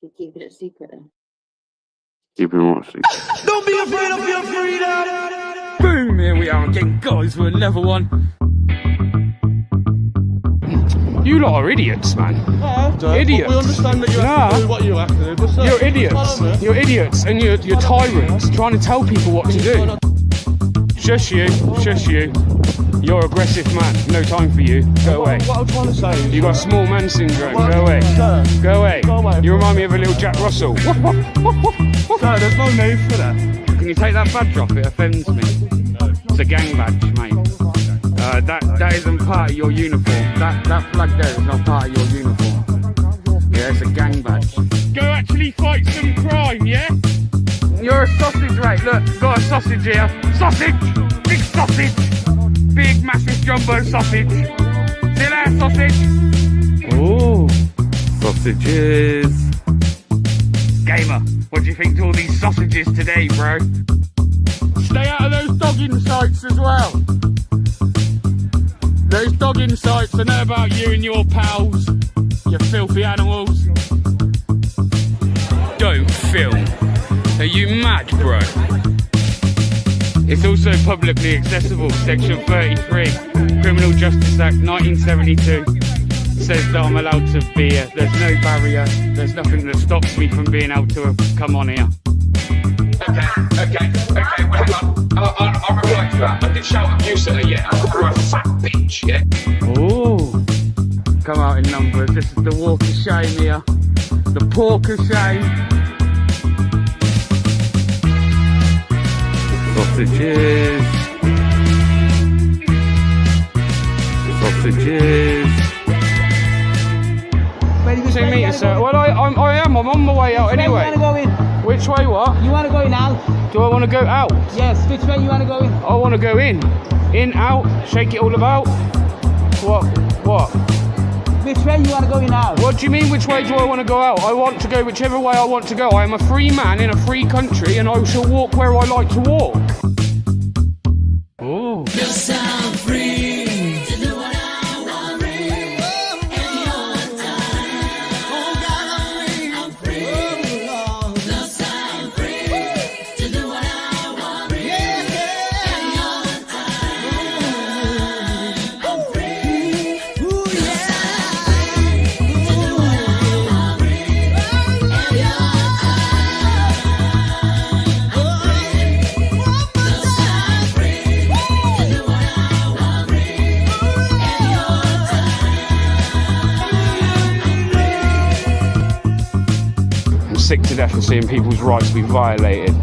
You keep it a secret then. Keeping what secret? Don't be afraid of your freedom. Boom, here we are again, guys. We're level 1. You lot are idiots, man. Idiots. We understand that you have to do what you have to do. But You're idiots. You're idiots, and you're tyrants trying to tell people what to do. Shush you, shush you. You're aggressive man. No time for you. Go away. What I'm trying to say is... You got small man syndrome. Go away. Sir, Go away. Go away. You remind me of a little Jack Russell. Sir, there's no need for that. Can you take that badge off? It offends me. It's a gang badge, mate. That isn't part of your uniform. That flag there is not part of your uniform. Yeah, it's a gang badge. Go actually fight some crime, yeah? You're a sausage, right? Look, got a sausage here. Sausage! Big sausage! Big, massive jumbo sausage. See that sausage? Oh, sausages. Gamer, what do you think to all these sausages today, bro? Stay out of those dogging sites as well. Those dogging sites, I know about you and your pals, you filthy animals. Don't film. Are you mad, bro? It's also publicly accessible. Section 33, Criminal Justice Act 1972 says that I'm allowed to be here. There's no barrier. There's nothing that stops me from being able to come on here. Okay, well hang on. I'll reply to that. I did shout abuse at her, yeah. I called her a fat bitch, yeah. Oh, come out in numbers. This is the walk of shame here. The pork of shame. Sausages. Sausages. 2 metres, sir. Well, I'm on my way out anyway. You want to go in? Which way, what? You want to go in out? Do I want to go out? Yes, which way you want to go in? I want to go in. In, out, shake it all about. What? Which way you want to go in out? What do you mean, which way do I want to go out? I want to go whichever way I want to go. I am a free man in a free country and I shall walk where I like to walk. Oh. Yes, I'm free. Sick to death of seeing people's rights be violated.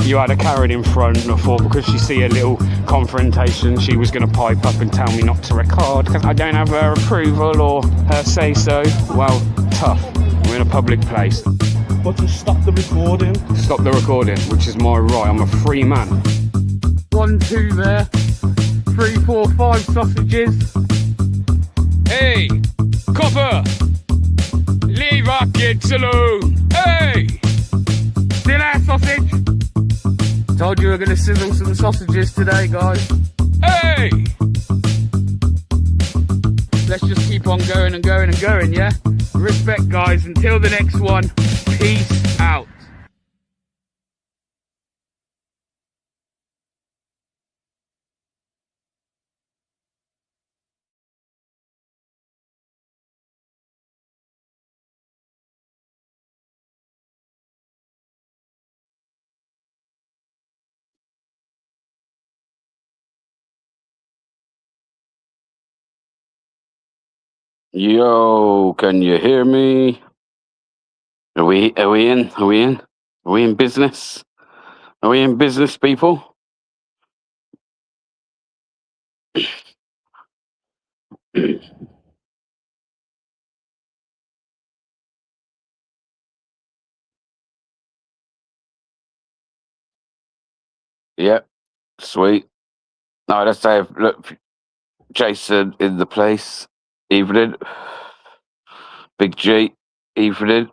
You had a Karen in front, and I thought because she see a little confrontation, she was going to pipe up and tell me not to record because I don't have her approval or her say so. Well, tough. I'm in a public place. But to stop the recording. Stop the recording, which is my right. I'm a free man. 1, 2 there. 3, 4, 5 sausages. Hey, copper! Leave our kids alone! Hey! See that sausage? Told you we were going to sizzle some sausages today, guys. Hey! Let's just keep on going and going and going, yeah? Respect, guys. Until the next one, peace out. Yo, can you hear me? Are we in? Are we in business? Are we in business, people? Yep, sweet. No, let's say, look, Jason in the place. Evening. Big G, evening.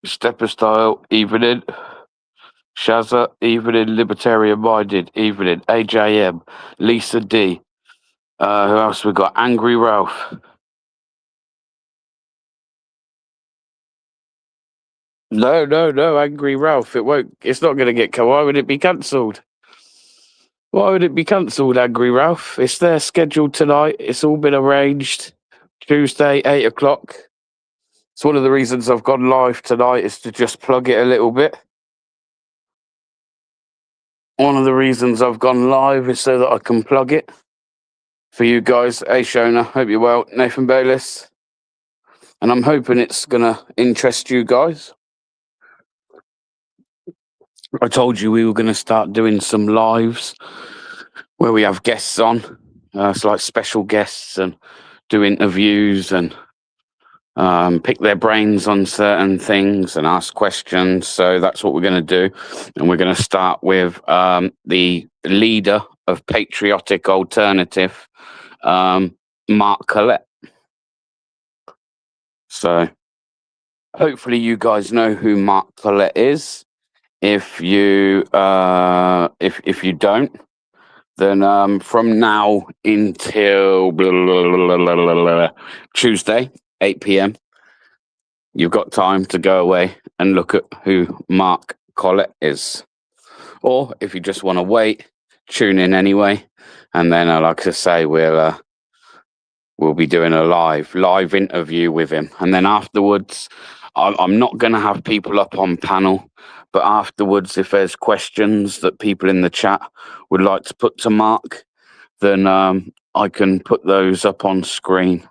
Stepper Style, evening. Shazza, evening. Libertarian Minded, evening. AJM, Lisa D. Who else we got? Angry Ralph. No, Angry Ralph. It won't. It's not going to get. Why would it be cancelled? Why would it be cancelled, Angry Ralph? It's there scheduled tonight. It's all been arranged. Tuesday, 8 o'clock. It's one of the reasons I've gone live tonight is to just plug it a little bit. One of the reasons I've gone live is so that I can plug it for you guys. Hey, Shona, hope you're well. Nathan Bayliss. And I'm hoping it's going to interest you guys. I told you we were going to start doing some lives where we have guests on. It's like special guests and do interviews and pick their brains on certain things and ask questions. So that's what we're going to do. And we're going to start with the leader of Patriotic Alternative, Mark Collette. So hopefully you guys know who Mark Collette is. If you if you don't, then from now until Tuesday, 8 p.m., you've got time to go away and look at who Mark Collette is. Or if you just want to wait, tune in anyway. And then, like I say, we'll be doing a live interview with him. And then afterwards, I'm not going to have people up on panel. But afterwards, if there's questions that people in the chat would like to put to Mark, then I can put those up on screen,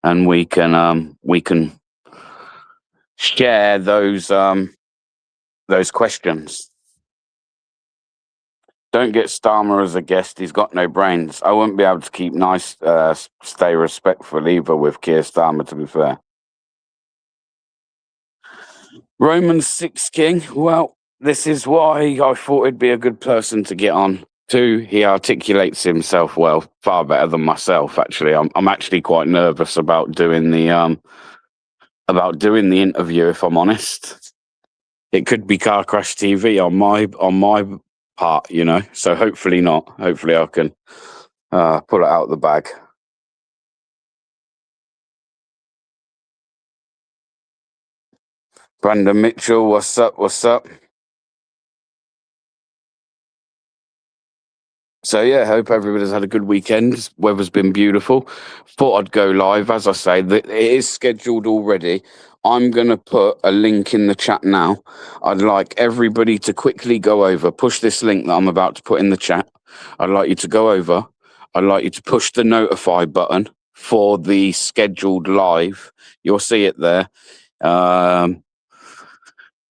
and we can share those questions. Don't get Starmer as a guest. He's got no brains. I won't be able to keep nice, stay respectful either with Keir Starmer, to be fair. Roman 6 King. Well, this is why I thought he'd be a good person to get on. 2, he articulates himself well, far better than myself. Actually, I'm actually quite nervous about doing the interview. If I'm honest, it could be car crash TV on my part, you know. So hopefully not. Hopefully I can pull it out the bag. Brandon Mitchell, what's up? What's up? So yeah, hope everybody's had a good weekend. Weather's been beautiful. Thought I'd go live. As I say, it is scheduled already. I'm going to put a link in the chat now. I'd like everybody to quickly go over, push this link that I'm about to put in the chat. I'd like you to go over. I'd like you to push the notify button for the scheduled live. You'll see it there.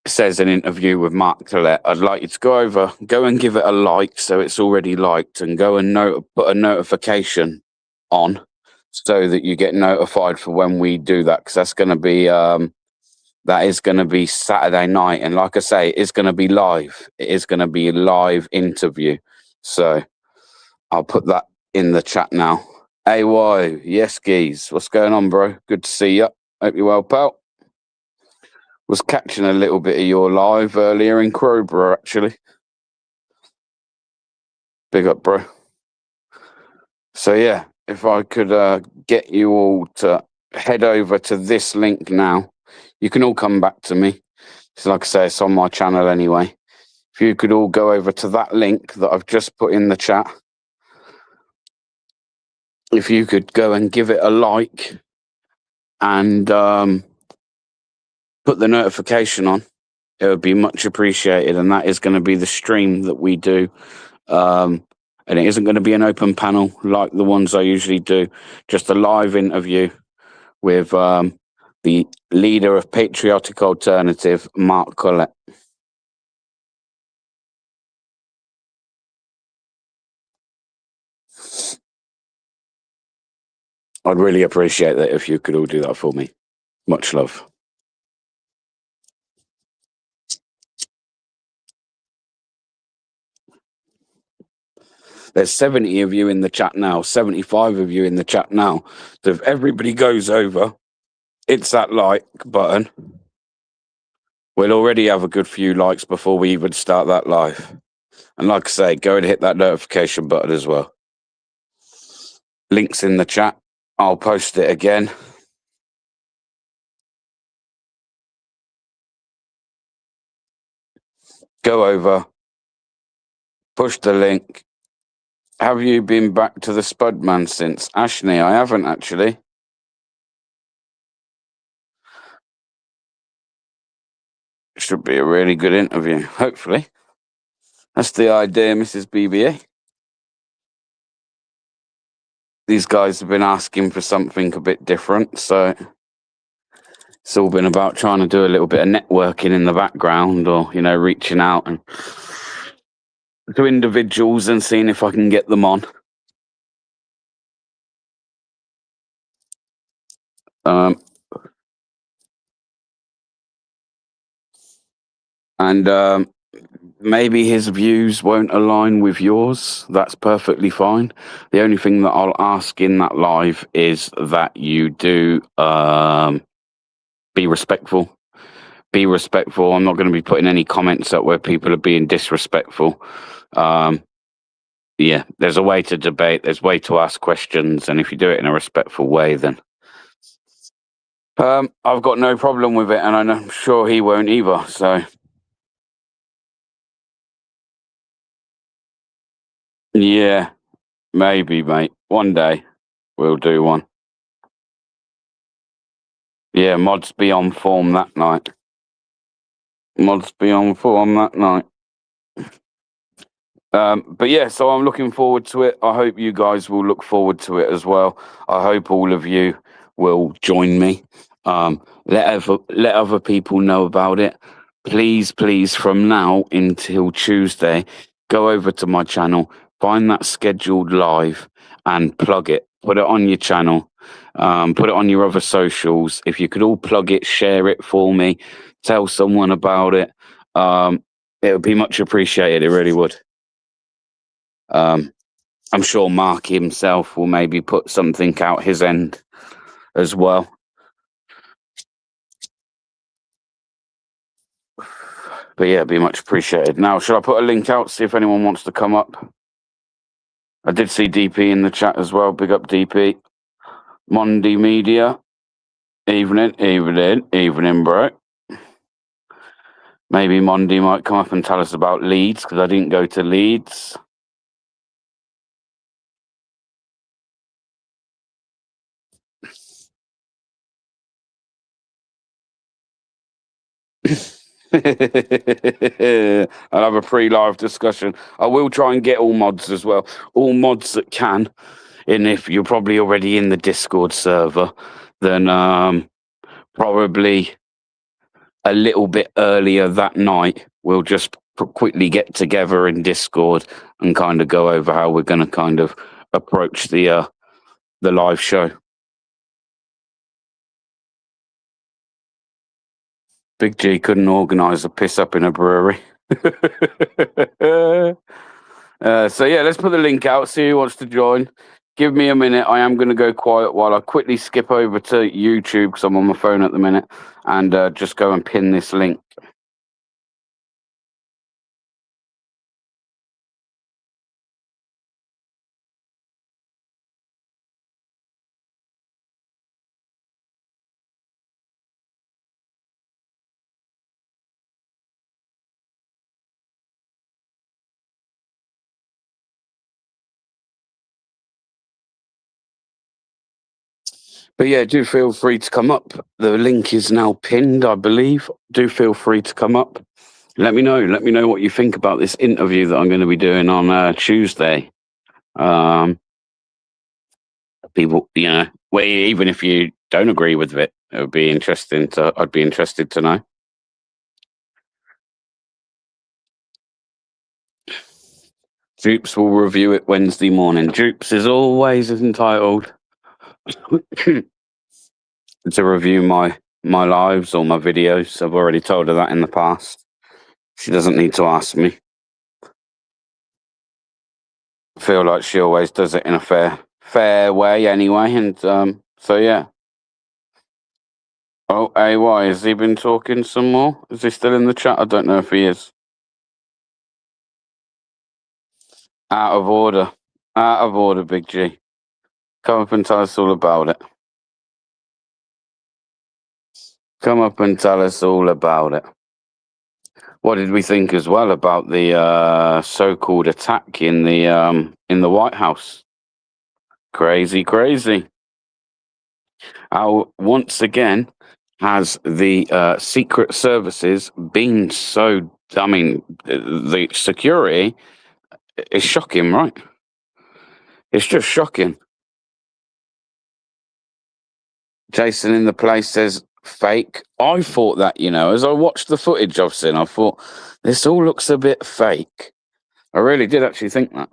Says an interview with Mark Collette. I'd like you to go over, go and give it a like so it's already liked, and go and put a notification on so that you get notified for when we do that, because that's going to be that is going to be Saturday night, and like I say, it's going to be live. It is going to be a live interview. So I'll put that in the chat now. AY, yes, geez, what's going on, bro? Good to see you. Hope you're well, pal. Was catching a little bit of your live earlier in Crowborough, actually. Big up, bro. So yeah, if I could get you all to head over to this link now, you can all come back to me. So like I say, it's on my channel anyway. If you could all go over to that link that I've just put in the chat. If you could go and give it a like and put the notification on, it would be much appreciated. And that is going to be the stream that we do. And it isn't going to be an open panel like the ones I usually do, just a live interview with the leader of Patriotic Alternative, Mark Collette. I'd really appreciate that if you could all do that for me. Much love. There's 70 of you in the chat now, 75 of you in the chat now. So if everybody goes over, hits that like button, we'll already have a good few likes before we even start that live. And like I say, go and hit that notification button as well. Links in the chat. I'll post it again. Go over, push the link. Have you been back to the Spudman since? Ashley, I haven't actually. Should be a really good interview, hopefully. That's the idea, Mrs. BBA. These guys have been asking for something a bit different, so it's all been about trying to do a little bit of networking in the background, or reaching out and to individuals and seeing if I can get them on. And maybe his views won't align with yours. That's perfectly fine. The only thing that I'll ask in that live is that you do be respectful. Be respectful. I'm not going to be putting any comments up where people are being disrespectful. Yeah, there's a way to debate. There's a way to ask questions, and if you do it in a respectful way, then I've got no problem with it, and I'm sure he won't either. So yeah, maybe, mate. One day we'll do one. Yeah, mods be on form that night. Mods be on form that night. But yeah, so I'm looking forward to it. I hope you guys will look forward to it as well. I hope all of you will join me. Let other people know about it. Please, from now until Tuesday, go over to my channel, find that scheduled live and plug it. Put it on your channel. Put it on your other socials. If you could all plug it, share it for me, tell someone about it. It would be much appreciated. It really would. I'm sure Mark himself will maybe put something out his end as well. But yeah, it'd be much appreciated. Now, should I put a link out, see if anyone wants to come up? I did see DP in the chat as well. Big up DP. Mondi Media. Evening, bro. Maybe Mondi might come up and tell us about Leeds, because I didn't go to Leeds. I'll have a pre-live discussion. I will try and get all mods as well. All mods that can. And if you're probably already in the Discord server, then probably a little bit earlier that night, we'll just quickly get together in Discord and kind of go over how we're going to kind of approach the live show. Big G couldn't organise a piss up in a brewery. So yeah, let's put the link out, see who wants to join. Give me a minute. I am going to go quiet while I quickly skip over to YouTube, because I'm on my phone at the minute, and just go and pin this link. But yeah, do feel free to come up. The link is now pinned, I believe. Do feel free to come up. Let me know. Let me know what you think about this interview that I'm going to be doing on Tuesday. People, well, even if you don't agree with it, it would be interesting to. I'd be interested to know. Jupes will review it Wednesday morning. Jupes is always entitled to review my lives or my videos. I've already told her that in the past. She doesn't need to ask me. I feel like she always does it in a fair way anyway. And so yeah. Oh, AY, has he been talking some more? Is he still in the chat? I don't know if he is. Out of order. Out of order, Big G. Come up and tell us all about it. Come up and tell us all about it. What did we think as well about the so-called attack in the White House? Crazy, crazy. How once again has the secret services been so? I mean, the security is shocking, right? It's just shocking. Jason in the place says fake. I thought that, as I watched the footage I've seen, I thought this all looks a bit fake. I really did actually think that.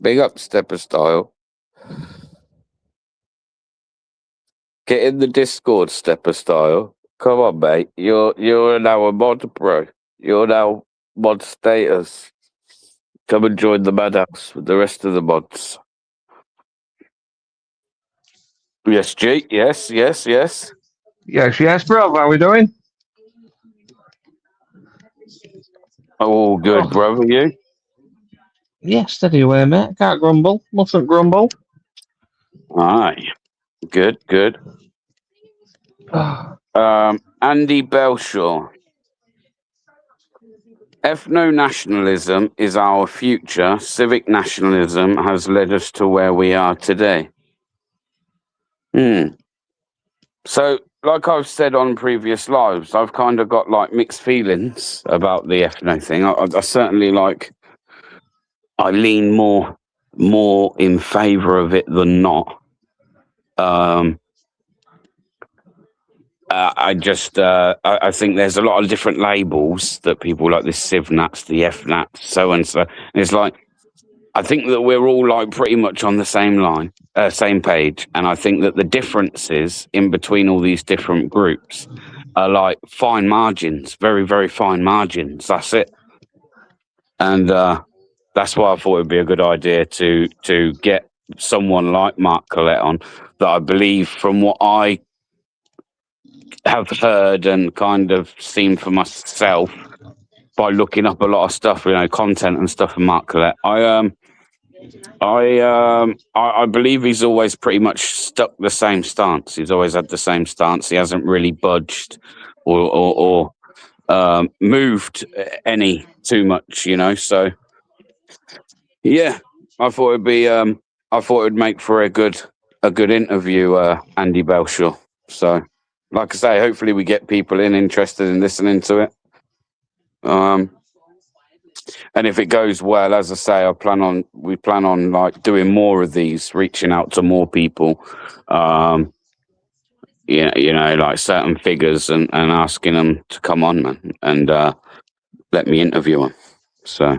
Big up Stepper Style. Get in the Discord, Stepper Style. Come on, mate. You're now a mod, bro. You're now mod status. Come and join the madhouse with the rest of the mods. Yes, G. Yes. Yes, yes, bro. How we doing? Oh, good, brother. You? Yeah, steady away, mate. Can't grumble. Mustn't grumble. Aye. Good. Andy Belshaw. Ethno-nationalism is our future. Civic nationalism has led us to where we are today. So, like I've said on previous lives, I've kind of got like mixed feelings about the ethno thing. I certainly I lean more in favour of it than not. I think there's a lot of different labels that people like the CivNats, the FNats, so and so. And it's like, I think that we're all like pretty much on the same page. And I think that the differences in between all these different groups are like fine margins, very, very fine margins. That's it. And that's why I thought it'd be a good idea to get someone like Mark Collette on, that I believe, from what I have heard and kind of seen for myself by looking up a lot of stuff, content and stuff from Mark Collette. I believe he's always pretty much stuck the same stance. He's always had the same stance. He hasn't really budged or moved any too much, So yeah, I thought it'd make for a good interview, Andy Belshaw. So, like I say, hopefully we get people interested in listening to it. And if it goes well, as I say, we plan on like doing more of these, reaching out to more people, like certain figures and asking them to come on, man, and let me interview them. So.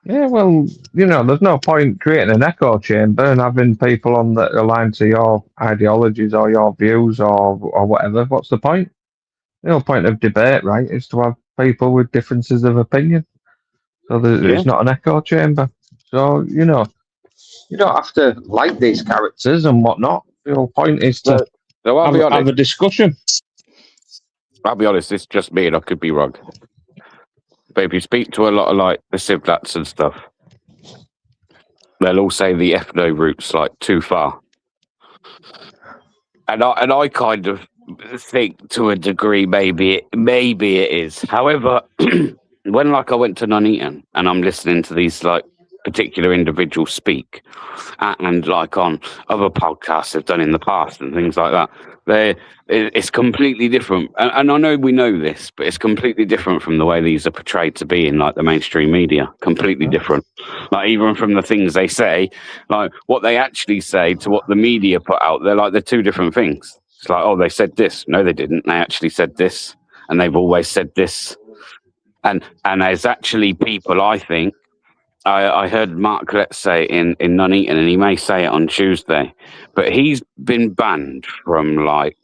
Yeah, well, there's no point creating an echo chamber and having people on that align to your ideologies or your views or whatever. What's the point? The whole point of debate, right, is to have people with differences of opinion. So it's not an echo chamber. So, you don't have to like these characters and whatnot. The whole point is to have a discussion. I'll be honest, it's just me and I could be wrong. But if you speak to a lot of like the CivNats and stuff, they'll all say the ethno route's like too far. And I kind of think to a degree maybe it is. However, when like I went to Nuneaton and I'm listening to these like particular individuals speak, and like on other podcasts they've done in the past and things like that, it's completely different. And I know we know this, but it's completely different from the way these are portrayed to be in like the mainstream media. Completely different. Like even from the things they say, like what they actually say to what the media put out, they're two different things. It's like, oh, they said this. No, they didn't. They actually said this, and they've always said this. And there's actually people, I think, I heard Mark Collette say in Nuneaton, and he may say it on Tuesday, but he's been banned from like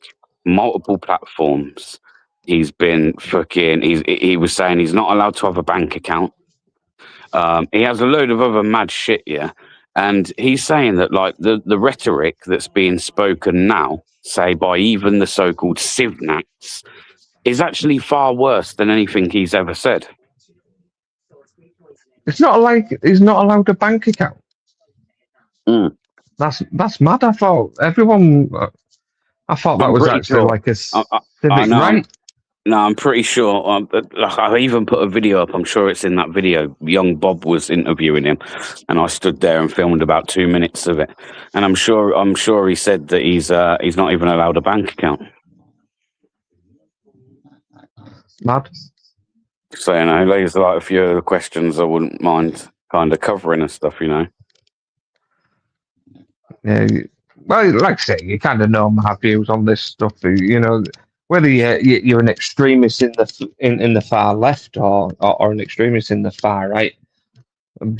multiple platforms. He's been he was saying he's not allowed to have a bank account. He has a load of other mad shit, yeah. And he's saying that like the rhetoric that's being spoken now, say by even the so-called CivNats, is actually far worse than anything he's ever said. It's not like he's not allowed a bank account. That's mad. I thought everyone. I thought that I'm was pretty actually sure. like a I civic know. right. No, I'm pretty sure. Like I even put a video up. I'm sure it's in that video. Young Bob was interviewing him, and I stood there and filmed about 2 minutes of it. And I'm sure he said that he's not even allowed a bank account. Mad. So there's like a few of the questions I wouldn't mind kind of covering and stuff. Yeah. Well, like I say, you kind of know my views on this stuff. Whether you're an extremist in the far left or an extremist in the far right,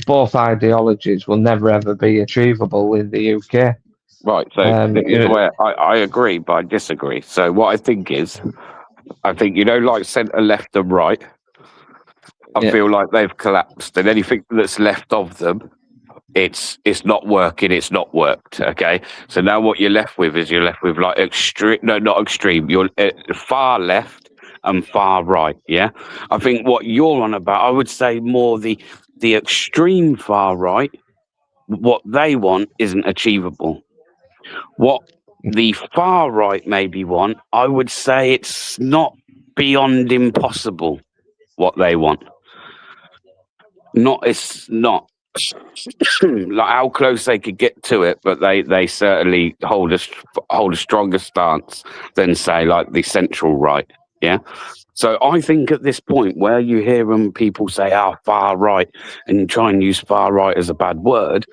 both ideologies will never ever be achievable in the UK. Right. So this is where I agree, but I disagree. So what I think is, like centre left and right. I feel like they've collapsed, and anything that's left of them, it's not working. It's not worked. Okay. So now what you're left with is like extreme. No, not extreme. You're far left and far right. Yeah. I think what you're on about, I would say more the extreme far right. What they want isn't achievable. What the far right maybe want, I would say it's not beyond impossible what they want. It's not like how close they could get to it, but they certainly hold a stronger stance than say like the central right. Yeah. So I think at this point where you hear people say, far right, and you try and use far right as a bad word,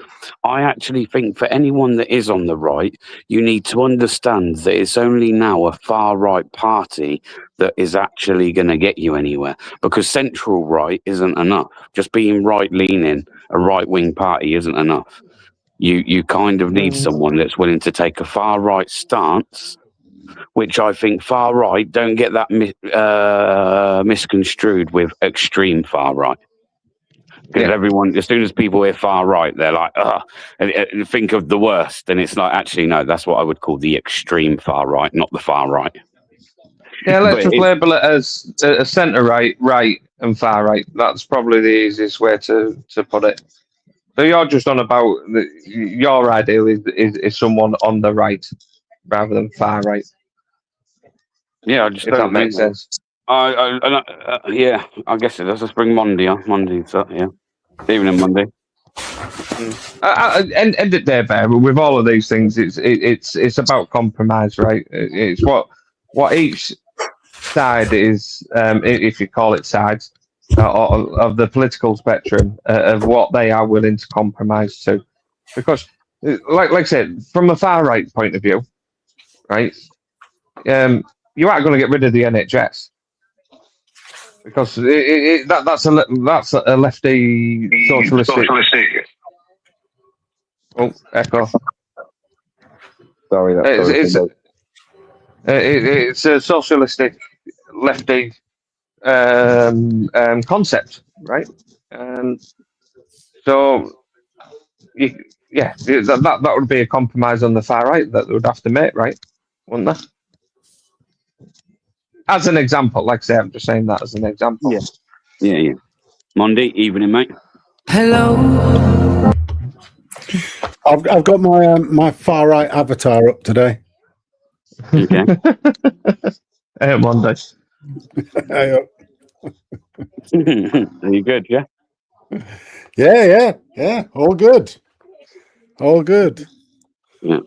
I actually think for anyone that is on the right, you need to understand that it's only now a far right party that is actually going to get you anywhere, because central right isn't enough. Just being right leaning, a right wing party isn't enough. You kind of need someone that's willing to take a far right stance, which I think far right don't get that misconstrued with extreme far right. Because everyone, as soon as people hear far right, they're like, and think of the worst. And it's like, actually, no, that's what I would call the extreme far right, not the far right. Yeah, let's just label it as a centre right, and far right. That's probably the easiest way to put it. So you're just on about your ideal is someone on the right rather than far right. Yeah, I just If that don't makes think. sense. Yeah, I guess it does. Let's bring Monday on. Monday, so yeah, evening Monday. End of the day, Bear, with all of these things, it's about compromise, right? It's what each side is, if you call it sides, of the political spectrum, of what they are willing to compromise to. Because, like I said, from a far right point of view, right, you are going to get rid of the NHS because that's a lefty socialistic. Oh, echo. Sorry, It's a socialistic lefty concept, right? So, that would be a compromise on the far right that they would have to make, right? Wouldn't they? As an example, like I say, I'm just saying that as an example. Yeah. Monday evening, mate. Hello. I've got my far right avatar up today. Okay. Monday. Are you good? Yeah. Yeah. All good. Yeah.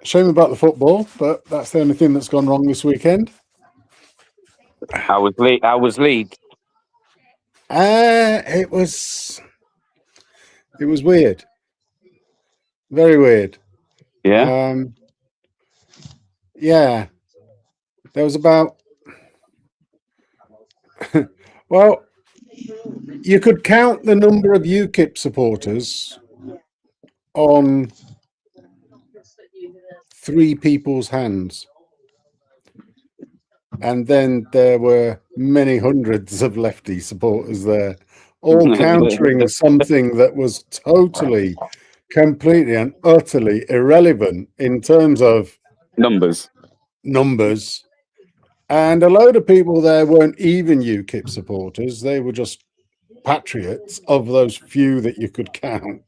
Shame about the football, but that's the only thing that's gone wrong this weekend. How was Leeds? It was weird. Very weird. Yeah. Yeah. There was about well, you could count the number of UKIP supporters on 3 people's hands. And then there were many hundreds of lefty supporters there, all countering something that was totally, completely and utterly irrelevant in terms of numbers. And a load of people there weren't even UKIP supporters. They were just patriots of those few that you could count.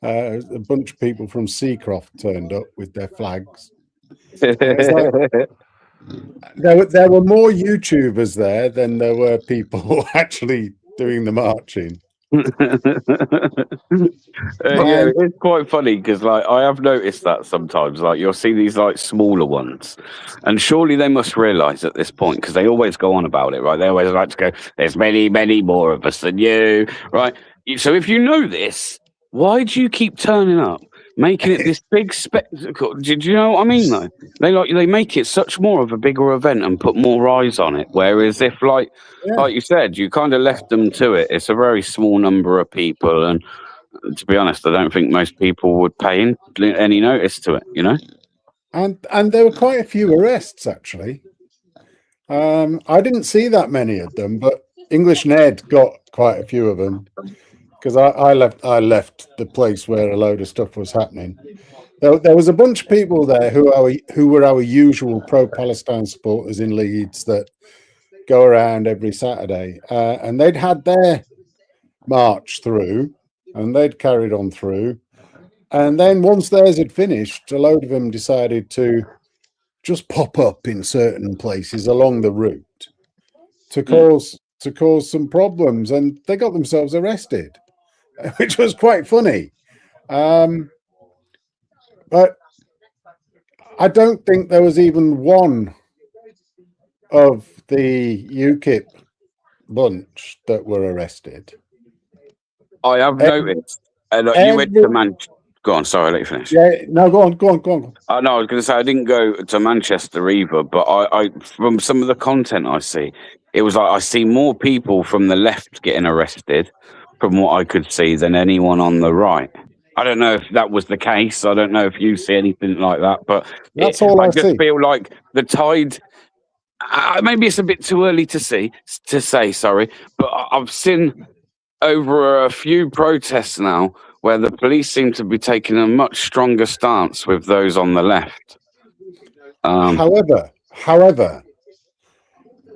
A bunch of people from Seacroft turned up with their flags. It's like, there were more YouTubers there than there were people actually doing the marching. Yeah, it's quite funny because like I have noticed that sometimes like you'll see these like smaller ones, and surely they must realise at this point because they always go on about it, right? They always like to go, "There's many more of us than you," right? So if you know this, why do you keep turning up, making it this big spectacle? Do you know what I mean? Though they make it such more of a bigger event and put more eyes on it. Whereas if like you said, you kind of left them to it. It's a very small number of people, and to be honest, I don't think most people would pay any notice to it, you know? And there were quite a few arrests, actually. I didn't see that many of them, but English Ned got quite a few of them because I left the place where a load of stuff was happening. There was a bunch of people there who were our usual pro-Palestine supporters in Leeds that go around every Saturday, and they'd had their march through, and they'd carried on through. And then once theirs had finished, a load of them decided to just pop up in certain places along the route to cause some problems, and they got themselves arrested, which was quite funny. But I don't think there was even one of the UKIP bunch that were arrested. I have noticed. You went to Manchester. Go on, sorry, I'll let you finish. Yeah, no, go on. No, I was going to say I didn't go to Manchester either, but I from some of the content I see, it was like I see more people from the left getting arrested, from what I could see, than anyone on the right. I don't know if that was the case. I don't know if you see anything like that, but that's all I just see. feel like the tide. Maybe it's a bit too early to say. Sorry, but I've seen over a few protests now where the police seem to be taking a much stronger stance with those on the left. However,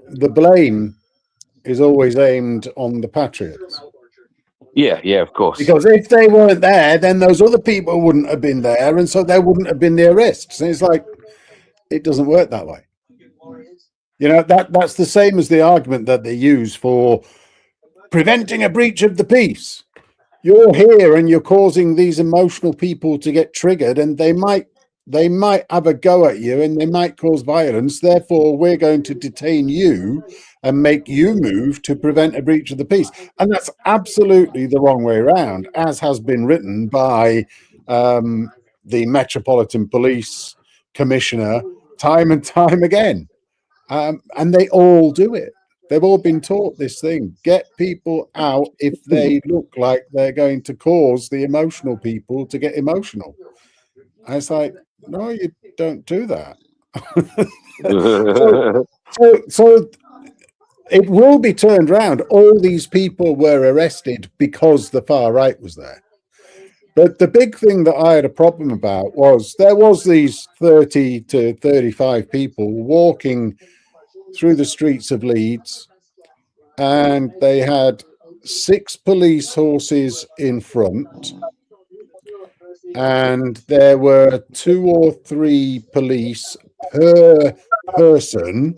the blame is always aimed on the Patriots. Yeah, of course. Because if they weren't there, then those other people wouldn't have been there, and so there wouldn't have been the arrests. And it's like, it doesn't work that way. You know, that's the same as the argument that they use for preventing a breach of the peace. You're here and you're causing these emotional people to get triggered, and they might have a go at you and they might cause violence. Therefore, we're going to detain you and make you move to prevent a breach of the peace. And that's absolutely the wrong way around, as has been written by the Metropolitan Police Commissioner time and time again. And they all do it. They've all been taught this thing. Get people out if they look like they're going to cause the emotional people to get emotional. And it's like, no, you don't do that. so it will be turned round. All these people were arrested because the far right was there. But the big thing that I had a problem about was there was these 30 to 35 people walking through the streets of Leeds, and they had 6 police horses in front, and there were 2 or 3 police per person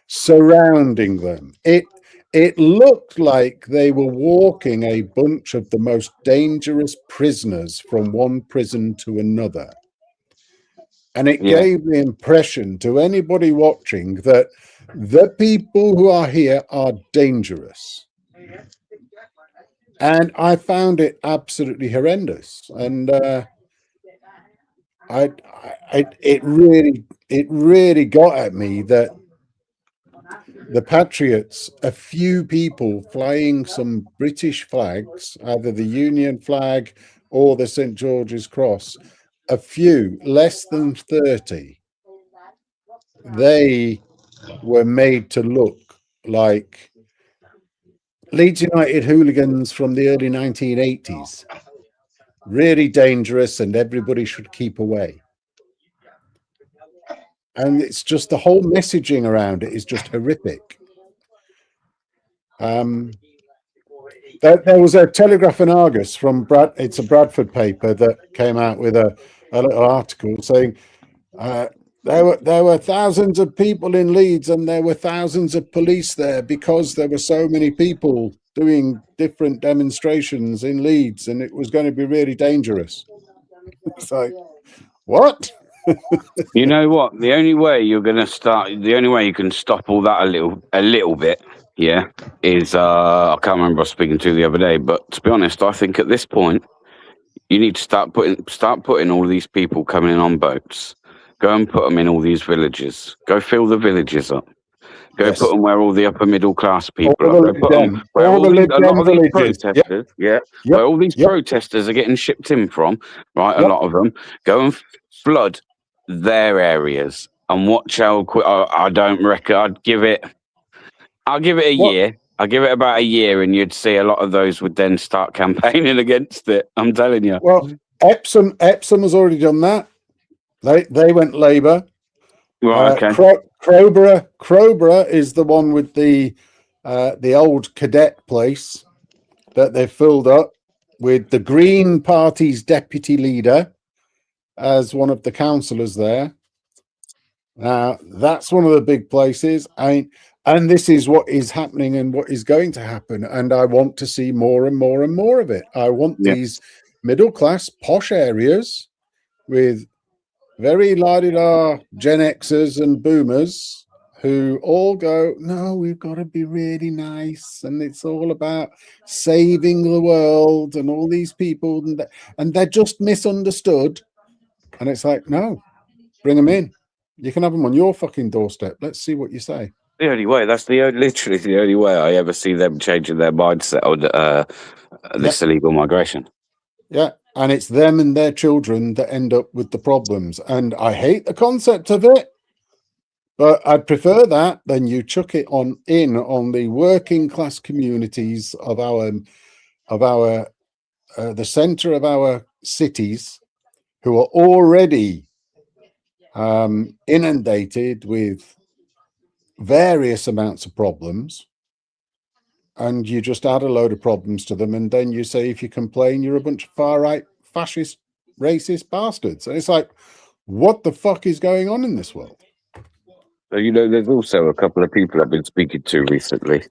surrounding them. It looked like they were walking a bunch of the most dangerous prisoners from one prison to another. And it gave the impression to anybody watching that the people who are here are dangerous. And I found it absolutely horrendous. And it really got at me that the Patriots, a few people flying some British flags, either the Union flag or the St. George's Cross, a few, less than 30, they were made to look like Leeds United hooligans from the early 1980s. Really dangerous, and everybody should keep away. And it's just the whole messaging around it is just horrific. There was a Telegraph and Argus from it's a Bradford paper that came out with a little article saying there were thousands of people in Leeds and there were thousands of police there because there were so many people doing different demonstrations in Leeds and it was going to be really dangerous. It's like, what? You know what? The only way you can stop all that a little bit, yeah, is I can't remember I was speaking to the other day, but to be honest, I think at this point you need to start putting all these people coming in on boats. Go and put them in all these villages. Go fill the villages up. Go Yes. put them where all the upper middle class people All are. the Go put them Lib where Dem- all the Lib a lot Dem of these villages. Yep. protesters, Yep. where all these Yep. protesters are getting shipped in from, right? A Yep. lot of them. Go and flood their areas and watch how quick. I don't reckon. I'll give it a What? year. I'll give it about a year, and you'd see a lot of those would then start campaigning against it. I'm telling you. Well, Epsom has already done that. They went Labour. Right. Okay. Crowborough is the one with the old cadet place that they've filled up with the Green Party's deputy leader as one of the councillors there. Now, that's one of the big places. And this is what is happening and what is going to happen. And I want to see more and more and more of it. I want these middle-class, posh areas with very la-di-da Gen Xers and boomers who all go, no, we've got to be really nice. And it's all about saving the world and all these people. And they're just misunderstood. And it's like, no, bring them in. You can have them on your fucking doorstep. Let's see what you say. The only way. That's literally the only way I ever see them changing their mindset on this illegal migration. Yeah, and it's them and their children that end up with the problems. And I hate the concept of it, but I'd prefer that than you chuck it on the working class communities of the centre of our cities, who are already inundated with various amounts of problems, and you just add a load of problems to them, and then you say if you complain you're a bunch of far-right fascist racist bastards. And it's like, what the fuck is going on in this world? So, there's also a couple of people I've been speaking to recently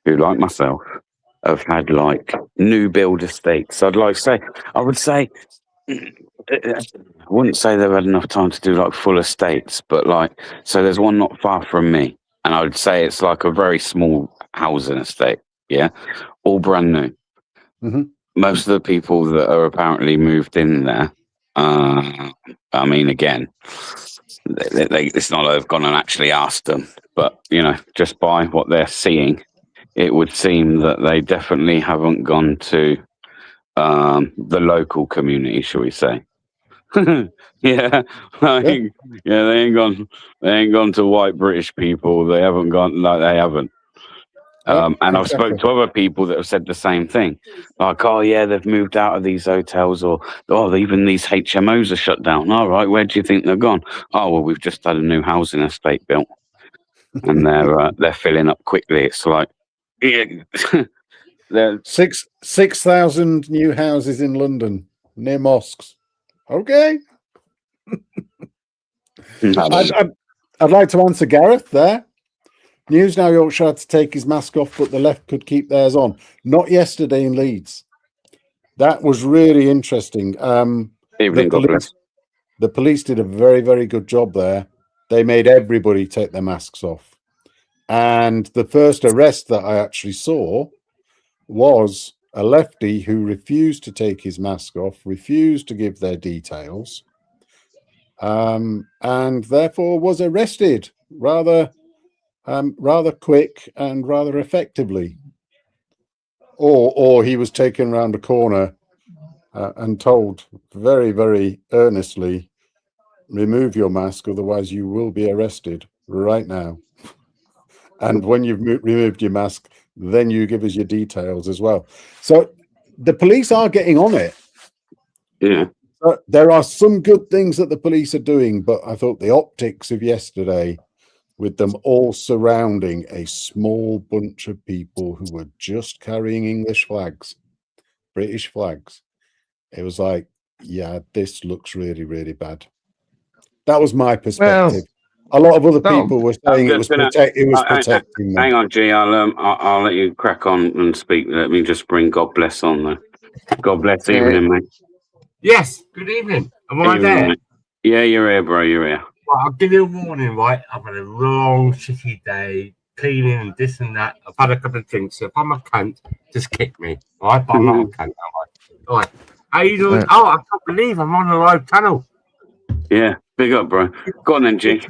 who, like myself, have had like new build estates. I would say I wouldn't say they've had enough time to do like full estates, but so there's one not far from me, and I would say it's like a very small housing estate. Yeah, all brand new. Mm-hmm. Most of the people that are apparently moved in there, I mean, again, it's not like they've gone and actually asked them, but just by what they're seeing, it would seem that they definitely haven't gone to the local community, shall we say? They ain't gone to white British people. They haven't gone they haven't. And I've spoken to other people that have said the same thing. Like, oh yeah, they've moved out of these hotels, or even these HMOs are shut down. All right, where do you think they're gone? Oh well, we've just had a new housing estate built, and they're filling up quickly. It's like, there 6,000 new houses in London near mosques. Okay. I'd like to answer Gareth there. News now Yorkshire had to take his mask off, but the left could keep theirs on. Not yesterday in Leeds. That was really interesting. The police did a very, very good job there. They made everybody take their masks off. And the first arrest that I actually saw was a lefty who refused to take his mask off, refused to give their details, and therefore was arrested rather quick and rather effectively. Or he was taken around a corner and told very, very earnestly, remove your mask, otherwise you will be arrested right now. And when you've removed your mask, then you give us your details as well. So the police are getting on it. Yeah. There are some good things that the police are doing, but I thought the optics of yesterday with them all surrounding a small bunch of people who were just carrying English flags, British flags. It was like, yeah, this looks really, really bad. That was my perspective. A lot of other people were saying it was protecting them. Hang on, G. I'll let you crack on and speak. Let me just bring God bless on there. God bless evening, mate. Yes, good evening. Am I there? Mate. Yeah, you're here, bro. You're here. Well, I'll give you a warning, right? I've had a long, shitty day, cleaning and this and that. I've had a couple of drinks. So if I'm a cunt, just kick me, all right? But I'm not a cunt, am I? All right. How you doing? Oh, I can't believe I'm on the live channel. Yeah, big up, bro. Go on then, G.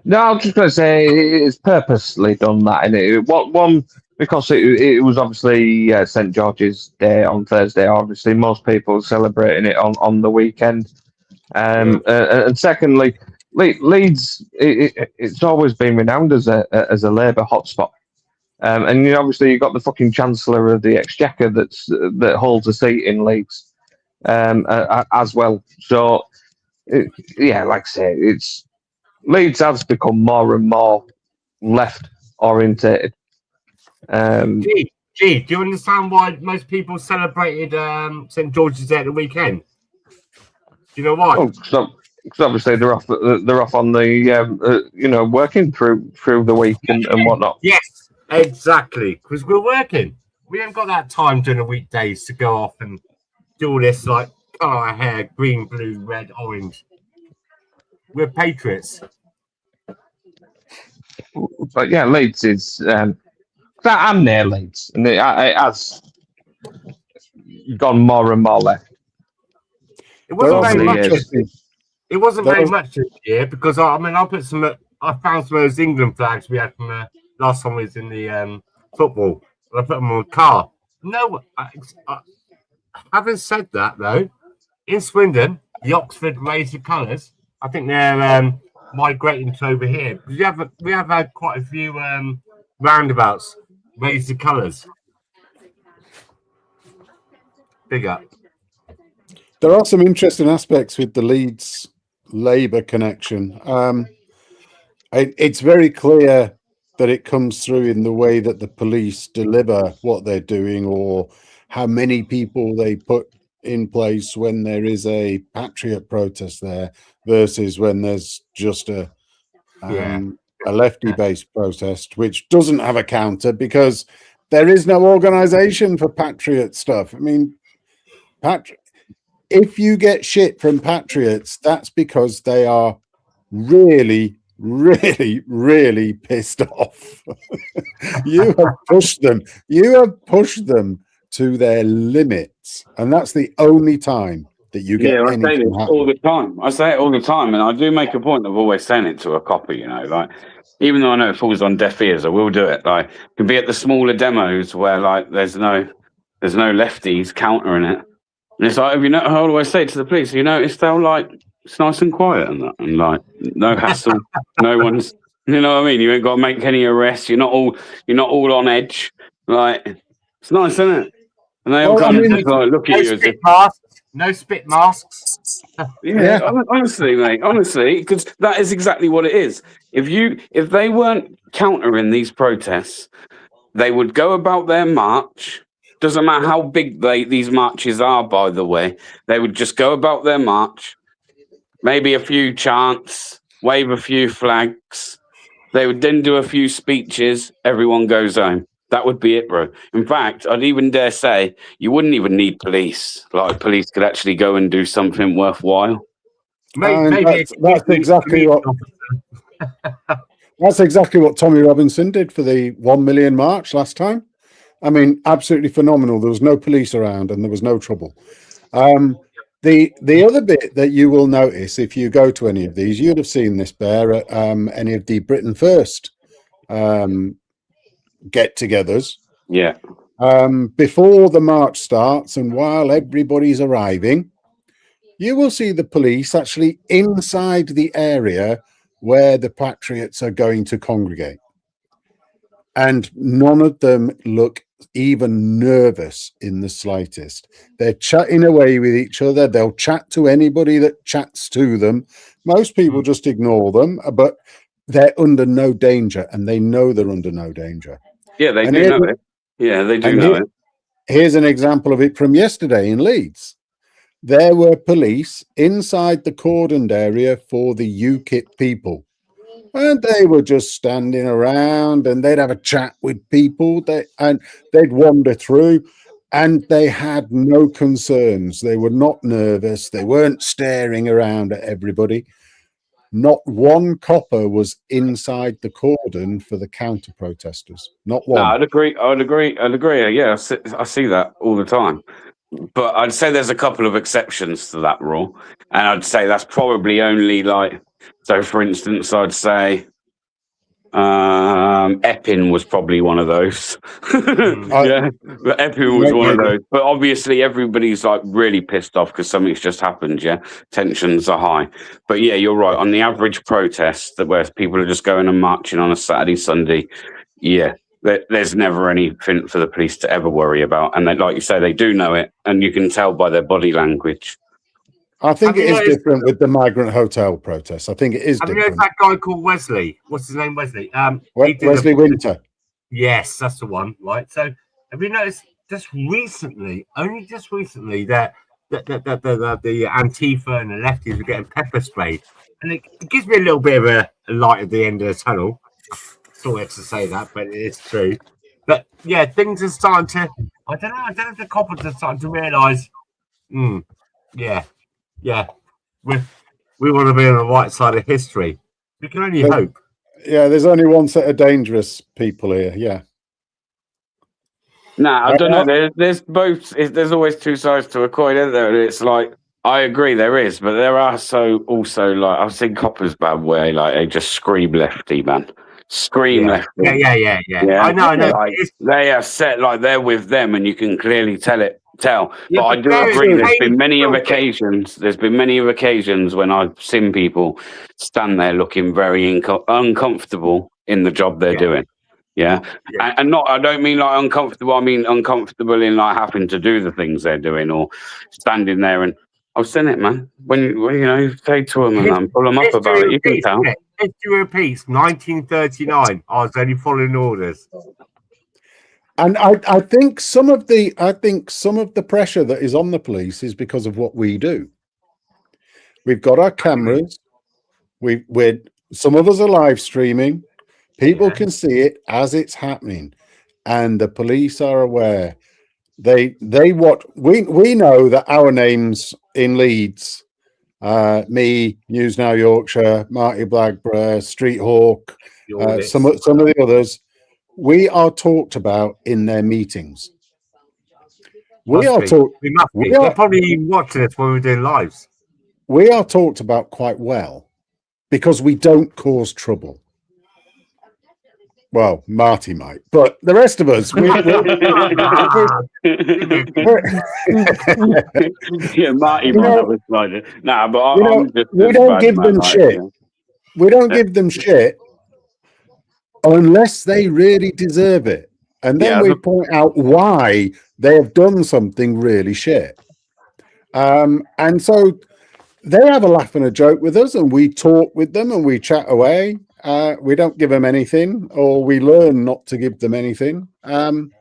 No, I was just going to say it's purposely done that, innit? One, because it was obviously St. George's Day on Thursday. Obviously, most people are celebrating it on the weekend. And secondly, Leeds, it's always been renowned as a Labour hotspot. And obviously you've got the fucking Chancellor of the Exchequer that holds a seat in Leeds as well. So, yeah, like I say, Leeds has become more and more left orientated. Gee, do you understand why most people celebrated St. George's Day at the weekend? Do you know why? Well, because obviously they're off on the working through the week and whatnot. Yes, exactly. Because we're working. We haven't got that time during the weekdays to go off and do all this like colour our hair, green, blue, red, orange. We're patriots. But yeah, Leeds is. I'm near Leeds, and it has gone more and more left. It wasn't very much. Years. It wasn't very much this year because I found some of those England flags we had from last time we was in the football. I put them on the car. No, having said that though, in Swindon, the Oxford raised the colours. I think they're migrating to over here. We have had quite a few roundabouts raise the colours. Big up. There are some interesting aspects with the Leeds Labour connection. It's very clear that it comes through in the way that the police deliver what they're doing or how many people they put in place when there is a patriot protest there versus when there's just a lefty-based protest, which doesn't have a counter because there is no organisation for patriot stuff. I mean, if you get shit from patriots, that's because they are really, really, really pissed off. You have pushed them. You have pushed them to their limits, and that's the only time that you get. I say it all the time. I say it all the time, and I do make a point of always saying it to a copy. You know, like even though I know it falls on deaf ears, I will do it. Like it can be at the smaller demos where like there's no lefties countering it. And it's like, how do I say it to the police? You notice they'll like, it's nice and quiet and that, and like, no hassle, no one's, you know what I mean? You ain't got to make any arrests. You're not all on edge. Like, it's nice, isn't it? And they all kind of just like look at you as if. No spit masks. Yeah, honestly, mate, because that is exactly what it is. If they weren't countering these protests, they would go about their march. Doesn't matter how big these marches are, by the way. They would just go about their march, maybe a few chants, wave a few flags. They would then do a few speeches. Everyone goes home. That would be it, bro. In fact, I'd even dare say you wouldn't even need police. Like police could actually go and do something worthwhile. Maybe that's exactly what. That's exactly what Tommy Robinson did for the 1 million march last time. I mean, absolutely phenomenal. There was no police around and there was no trouble. The other bit that you will notice if you go to any of these, you'd have seen this bear at any of the Britain First get-togethers. Yeah. Before the march starts and while everybody's arriving, you will see the police actually inside the area where the patriots are going to congregate. And none of them look even nervous in the slightest. They're chatting away with each other. They'll chat to anybody that chats to them. Most people just ignore them, but they're under no danger, and they know they're under no danger. Yeah, they And do here- know it. Yeah, they do and know here- it. Here's an example of it from yesterday in Leeds. There were police inside the cordoned area for the UKIP people. And they were just standing around, and they'd have a chat with people, and they'd wander through, and they had no concerns. They were not nervous. They weren't staring around at everybody. Not one copper was inside the cordon for the counter protesters. Not No, one. I'd agree. Yeah, I see that all the time. But I'd say there's a couple of exceptions to that rule. And I'd say that's probably only like, so for instance, I'd say Epping was probably one of those. Yeah, but Epping was one of those. But obviously, everybody's like really pissed off because something's just happened. Yeah, tensions are high. But yeah, you're right. On the average protest, that where people are just going and marching on a Saturday, Sunday, yeah, there's never anything for the police to ever worry about. And they, like you say, they do know it, and you can tell by their body language. I think Have it you is noticed- different with the migrant hotel protests. I think it is Have you noticed different. that guy called Wesley? What's his name? Wesley. He did Wesley Winter. Yes, that's the one, right? So have you noticed only just recently, that the Antifa and the lefties were getting pepper sprayed, and it gives me a little bit of a light at the end of the tunnel. Sorry to say that, but it is true. But yeah, things are starting to. I don't know if the coppers are starting to realise. Yeah, we want to be on the right side of history. We can only hope. Yeah, there's only one set of dangerous people here. Yeah. Nah, I don't know. There's both. There's always two sides to a coin, isn't there? It's like, I agree there is, but there are also like, I've seen coppers bad way, like they just scream lefty, man. Scream lefty. Yeah. I know. Like, they are set like they're with them, and you can clearly tell. Yeah, but I but do there is agree. There's been many of pain. occasions. There's been many of occasions when I've seen people stand there looking very uncomfortable in the job they're doing. Yeah. And not. I don't mean like uncomfortable. I mean uncomfortable in like having to do the things they're doing, or standing there. And I've seen it, man. When you say to them and pull them up about it, you can tell. History repeats. 1939. I was only following orders. And I think some of the pressure that is on the police is because of what we do. We've got our cameras. We're some of us are live streaming. People can see it as it's happening, and the police are aware. We know that our names in Leeds, me, News Now Yorkshire, Marty Blackburn, Street Hawk, some of the others. We are talked about in their meetings. We must be. They're probably even watching us when we're doing lives. We are talked about quite well because we don't cause trouble. Well, Marty might, but the rest of us, yeah, Marty might have a slider. Nah, but we don't give them shit. We don't give them shit unless they really deserve it. And then we point out why they have done something really shit. And so they have a laugh and a joke with us, and we talk with them and we chat away. We don't give them anything, or we learn not to give them anything. And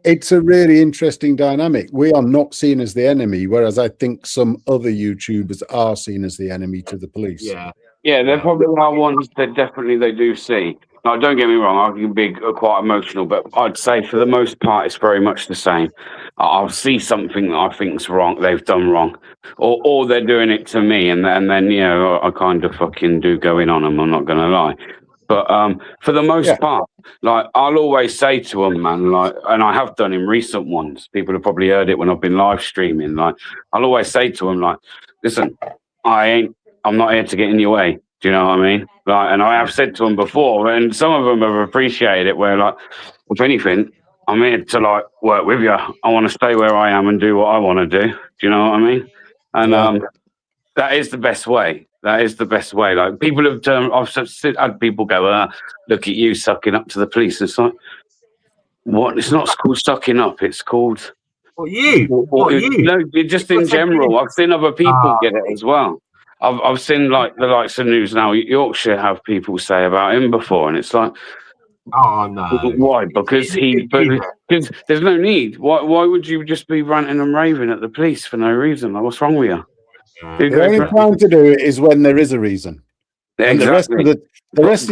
it's a really interesting dynamic. We are not seen as the enemy, whereas I think some other YouTubers are seen as the enemy to the police. Yeah, they're probably our ones that definitely they do see. Now, don't get me wrong, I can be quite emotional, but I'd say for the most part, it's very much the same. I'll see something that I think's wrong, they've done wrong, or they're doing it to me, and then I kind of fucking do go in on them. I'm not gonna lie, but for the most part, like I'll always say to them, man, like, and I have done in recent ones. People have probably heard it when I've been live streaming. Like, I'll always say to them, like, listen, I'm not here to get in your way. Do you know what I mean? Like, and I have said to them before, and some of them have appreciated it. Where, like, if anything, I'm here to like work with you. I want to stay where I am and do what I want to do. Do you know what I mean? And that is the best way. That is the best way. Like, people have turned. I've had people go, "Look at you sucking up to the police." It's like, what? It's not called sucking up. It's called. What you? No, just in general. I've seen other people get it as well. I've seen like the likes of News Now Yorkshire have people say about him before, and it's like, Oh no. why? Because because there's no need. Why would you just be ranting and raving at the police for no reason? Like, what's wrong with you? Who The goes only ra- time to do it is when there is a reason. And the rest exactly.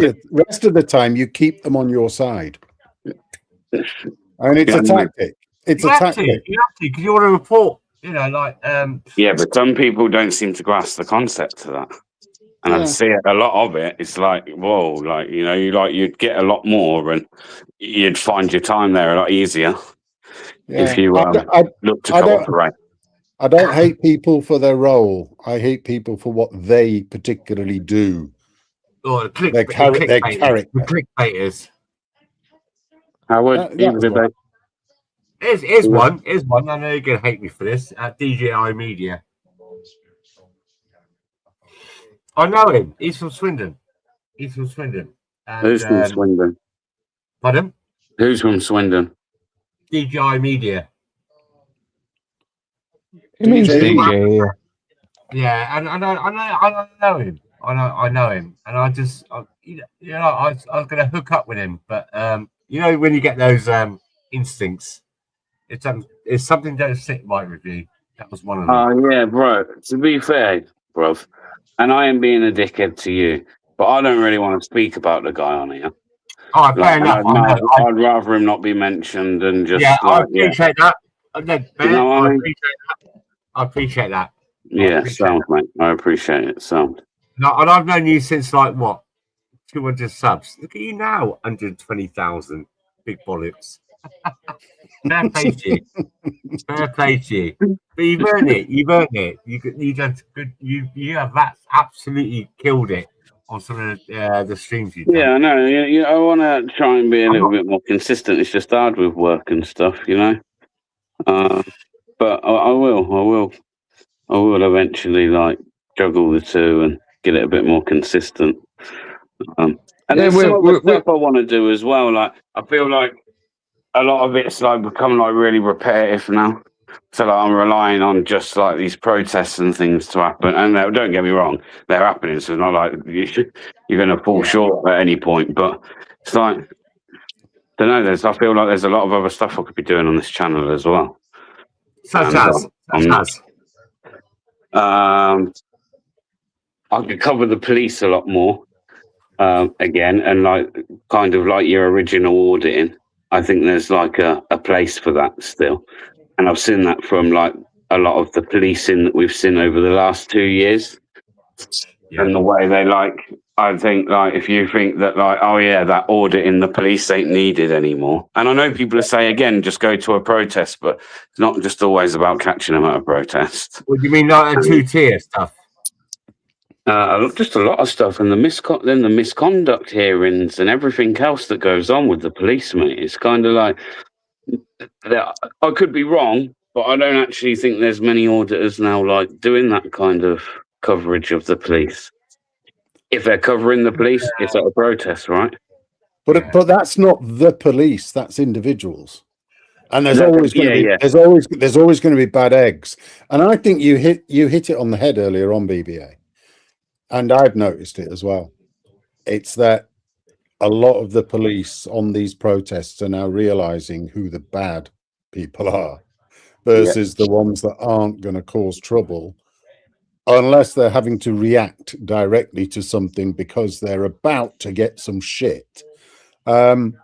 of rest of the time, you keep them on your side. And it's a tactic. It's a tactic. You have to, because you want to report. You know, like Yeah, but some people don't seem to grasp the concept of that. And I see a lot of it. It's like, whoa, like, you know, you'd get a lot more and you'd find your time there a lot easier if you look to cooperate. I don't hate people for their role. I hate people for what they particularly do. or Their character. the clickbaiters. Howard, Here's one. I know you're gonna hate me for this. At DJI Media. I know him. He's from Swindon. And, who's from Swindon? Pardon? Who's from Swindon? DJI Media. It means DJ. Yeah, and I know him. I know him, and I was going to hook up with him, but you know when you get those instincts, it's something that don't sit right with you. That was one of them. Oh yeah, bro. To be fair, bro, and I am being a dickhead to you, but I don't really want to speak about the guy on here. Oh, fair enough. I'd rather him not be mentioned and just. Yeah, I appreciate that. You know what I mean? I appreciate that. Yeah, sound, mate. I appreciate it. Sound. No, and I've known you since like what, 200 subs. Look at you now, 120,000. Big bollocks. Fair play to you. Fair play to you. But you've earned it. You done good. You have absolutely killed it on some of the streams you've done. Yeah, I know. Yeah, I want to try and be a little bit more consistent. It's just hard with work and stuff, you know. But I will eventually like juggle the two and get it a bit more consistent. And there's some other stuff I want to do as well. Like I feel like a lot of it's like become like really repetitive now. So like I'm relying on just like these protests and things to happen. And don't get me wrong, they're happening. So it's not like you're going to fall short at any point. But it's like I don't know. I feel like there's a lot of other stuff I could be doing on this channel as well. Such as. I could cover the police a lot more again, and like kind of like your original auditing. I think there's like a place for that still, and I've seen that from like a lot of the policing that we've seen over the last 2 years, and the way they like. I think like if you think that like oh yeah that audit in the police ain't needed anymore, and I know people say again just go to a protest, but it's not just always about catching them at a protest. What do you mean like a two-tier stuff? Just a lot of stuff, and the misconduct hearings and everything else that goes on with the police, mate. It's kind of like I could be wrong, but I don't actually think there's many auditors now like doing that kind of coverage of the police. If they're covering the police, it's at a protest, right? But that's not the police. That's individuals, and there's always going to be there's always going to be bad eggs. And I think you hit it on the head earlier on, BBA, and I've noticed it as well. It's that a lot of the police on these protests are now realizing who the bad people are versus the ones that aren't going to cause trouble. Unless they're having to react directly to something because they're about to get some shit. And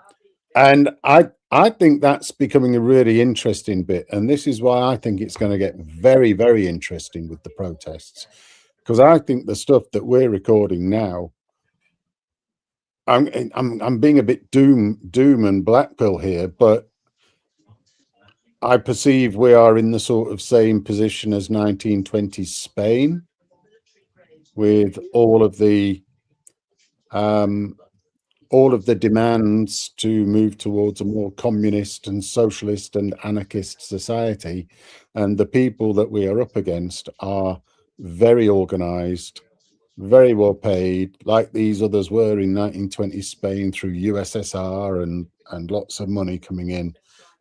I think that's becoming a really interesting bit. And this is why I think it's going to get very, very interesting with the protests. Because I think the stuff that we're recording now, I'm being a bit doom and black pill here, but I perceive we are in the sort of same position as 1920s Spain, with all of the demands to move towards a more communist and socialist and anarchist society, and the people that we are up against are very organized, very well paid, like these others were in 1920s Spain through USSR, and lots of money coming in.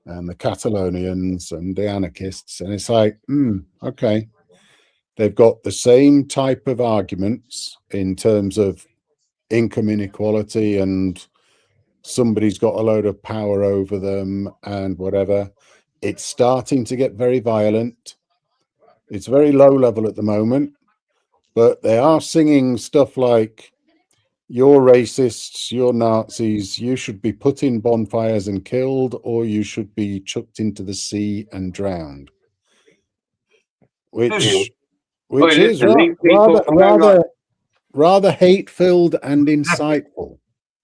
And the Catalonians and the anarchists, and it's like, okay. They've got the same type of arguments in terms of income inequality and somebody's got a load of power over them and whatever. It's starting to get very violent. It's very low level at the moment, but they are singing stuff like, "You're racists, you're Nazis, you should be put in bonfires and killed, or you should be chucked into the sea and drowned." Which is listen, these people, rather hate-filled and insightful.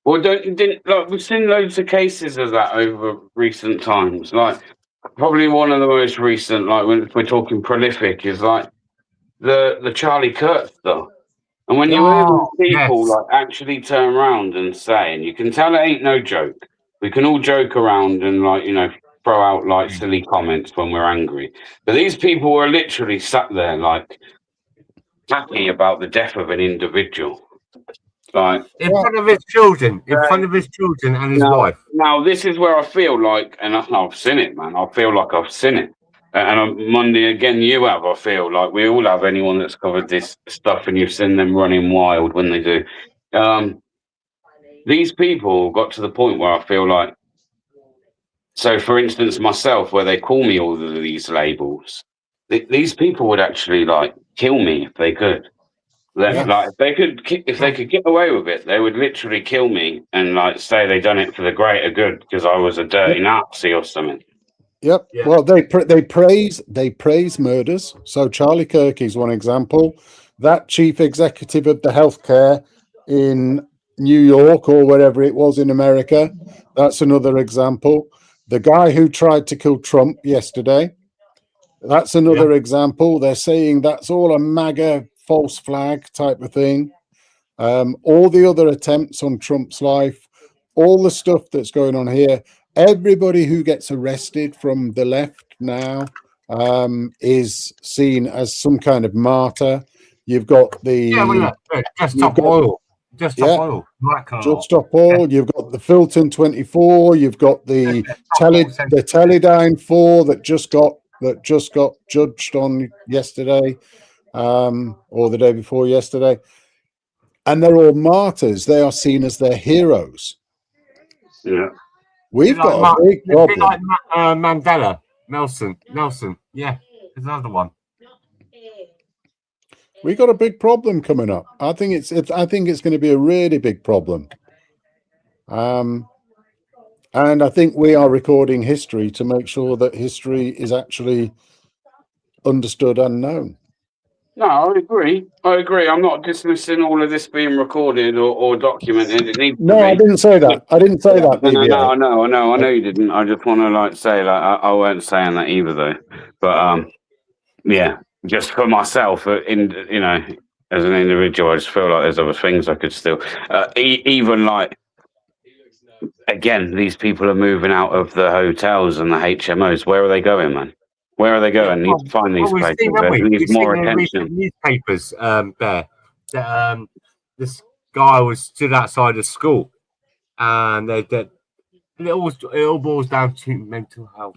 Well, like we've seen loads of cases of that over recent times. Like probably one of the most recent, like when we're talking prolific, is like the Charlie Kirk stuff. And when you hear these people like actually turn around and say, and you can tell it ain't no joke. We can all joke around and like throw out like silly comments when we're angry, but these people were literally sat there like happy about the death of an individual. Like in front of his children, and his wife. Now, this is where I feel like, and I've seen it, man. I feel like I've seen it. And on Monday again, you have. I feel like we all have. Anyone that's covered this stuff, and you've seen them running wild when they do. These people got to the point where I feel like. So, for instance, myself, where they call me all of these labels, these people would actually like kill me if they could. Like if they could get away with it, they would literally kill me and like say they done it for the greater good because I was a dirty Nazi or something. Yep. Yeah. Well, they praise murders. So Charlie Kirk is one example. That chief executive of the healthcare in New York or wherever it was in America, that's another example. The guy who tried to kill Trump yesterday, that's another example. They're saying that's all a MAGA false flag type of thing. All the other attempts on Trump's life, all the stuff that's going on here, everybody who gets arrested from the left now is seen as some kind of martyr. You've got the Just Stop Oil. Just Stop Oil. You've got the Filton 24. You've got the Teledyne 4 that just got judged on yesterday. Or the day before yesterday, and they're all martyrs. They are seen as their heroes. Yeah, we've got a big problem. Like Mandela, Nelson. Yeah, there's another one. We got a big problem coming up. I think it's going to be a really big problem. And I think we are recording history to make sure that history is actually understood and known. No, I agree. I'm not dismissing all of this being recorded or documented. It needs to be. I didn't say that. No, I know you didn't. I just want to like say like I weren't saying that either though. But yeah, just for myself, as an individual, I just feel like there's other things I could still, even like. Again, these people are moving out of the hotels and the HMOs. Where are they going, man? Where are they going? Need to find these places. They need more attention. Newspapers, there. This guy stood outside a school, and it all boils down to mental health,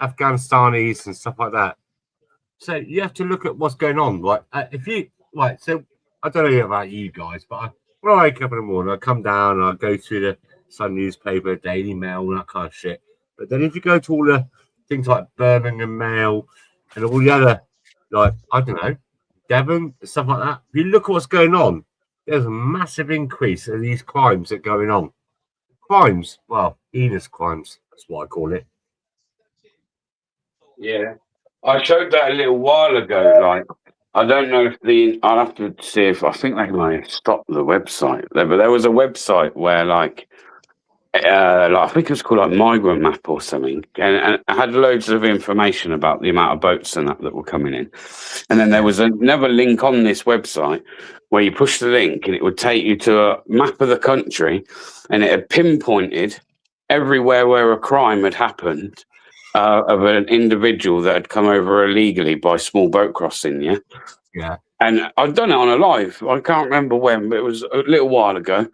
Afghanistanis and stuff like that. So you have to look at what's going on. Like so I don't know about you guys, but when I wake up in the morning, I come down and I go through the Sun newspaper, Daily Mail, all that kind of shit. But then if you go to all the things like Birmingham Mail and all the other, like, I don't know, Devon, stuff like that. If you look at what's going on, there's a massive increase in these crimes that are going on. Crimes, well, heinous crimes, that's what I call it. Yeah. I showed that a little while ago. Like, I don't know if I'll have to see if, I think they may have stopped the website there, but there was a website where, like I think it was called like Migrant Map or something, and it had loads of information about the amount of boats and that were coming in. And then there was another link on this website where you push the link and it would take you to a map of the country, and it had pinpointed everywhere where a crime had happened of an individual that had come over illegally by small boat crossing. Yeah. And I'd done it on a live. I can't remember when, but it was a little while ago.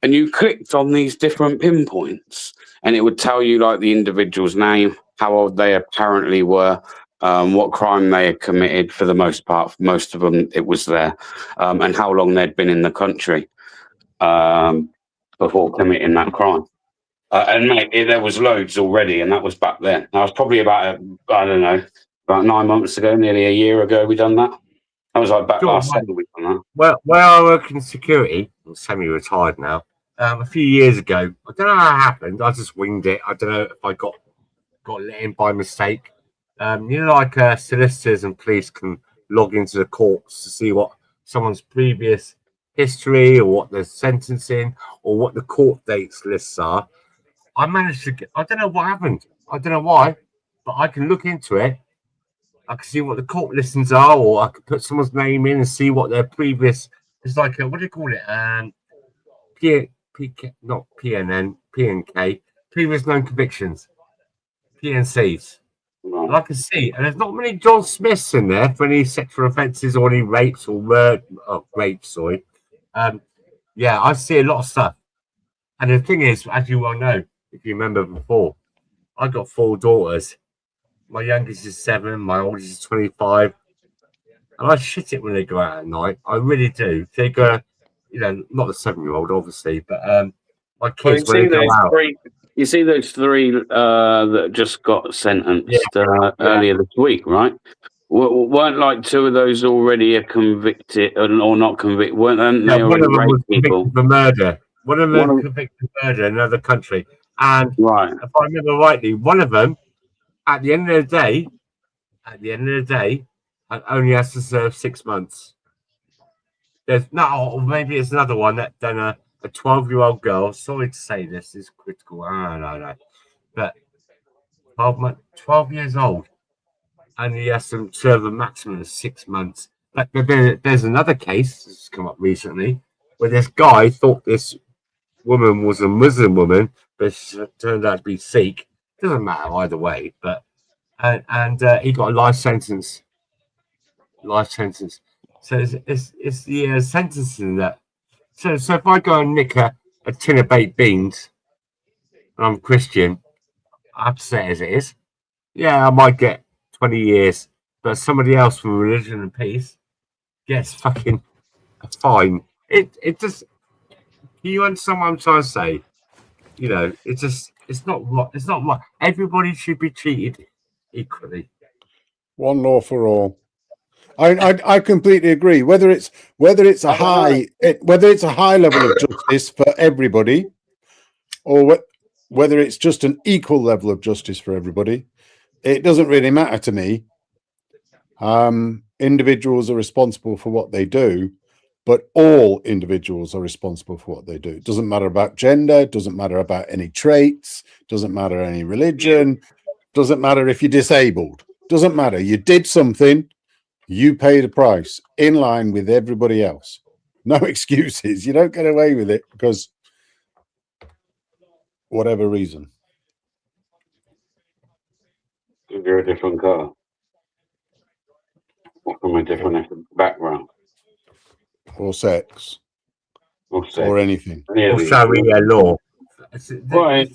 And you clicked on these different pinpoints and it would tell you like the individual's name, how old they apparently were, what crime they had committed. For the most part, most of them, it was there, and how long they'd been in the country before committing that crime. And mate, there was loads already, and that was back then. That was probably about, I don't know, about 9 months ago, nearly a year ago, we done that. That was like back Sure, last mate. summer we done that. Well, where I work in security, I'm semi-retired now. A few years ago, I don't know how it happened. I just winged it. I don't know if I got let in by mistake. Like solicitors and police can log into the courts to see what someone's previous history or what they're sentencing or what the court dates lists are. I managed to get. I don't know what happened. I don't know why, but I can look into it. I can see what the court listings are, or I can put someone's name in and see what their previous. It's like what do you call it? Not PNN, PNK, previous known convictions, PNCs. And I can see, and there's not many John Smiths in there for any sexual offences or any rapes or murder. Oh, rapes, sorry. Yeah, I see a lot of stuff. And the thing is, as you well know, if you remember before, I got 4 daughters. My youngest is 7, my oldest is 25. And I shit it when they go out at night. I really do. They go, not the 7-year-old, obviously, but my kids, when they go out. You see those 3 that just got sentenced earlier this week, right? Weren't like 2 of those already convicted or not convicted? Weren't they one of them already was people? convicted for murder. One of them convicted for murder in another country. And right, if I remember rightly, one of them, at the end of the day, only has to serve 6 months. There's no, or maybe it's another one that done a 12-year-old girl. Sorry to say this is critical. No. But 12 years old, and he has to serve a maximum of 6 months. But there's another case that's come up recently where this guy thought this woman was a Muslim woman, but she turned out to be Sikh. Doesn't matter either way, but and he got a life sentence. So it's the sentencing that. So if I go and nick a tin of baked beans, and I'm Christian, upset as it is, yeah, I might get 20 years, but somebody else from religion and peace gets fucking a fine. It just. Can you understand what I'm trying to say? It's not right. It's not right. Everybody should be treated equally. One law for all. I completely agree. Whether it's a high level of justice for everybody, or whether it's just an equal level of justice for everybody, it doesn't really matter to me. Individuals are responsible for what they do, but all individuals are responsible for what they do. It doesn't matter about gender, doesn't matter about any traits, doesn't matter any religion, doesn't matter if you're disabled, doesn't matter. You did something, you paid a price in line with everybody else. No excuses. You don't get away with it because whatever reason. if you're a different car or from a different background Or sex. or anything. Or Sharia law. Right.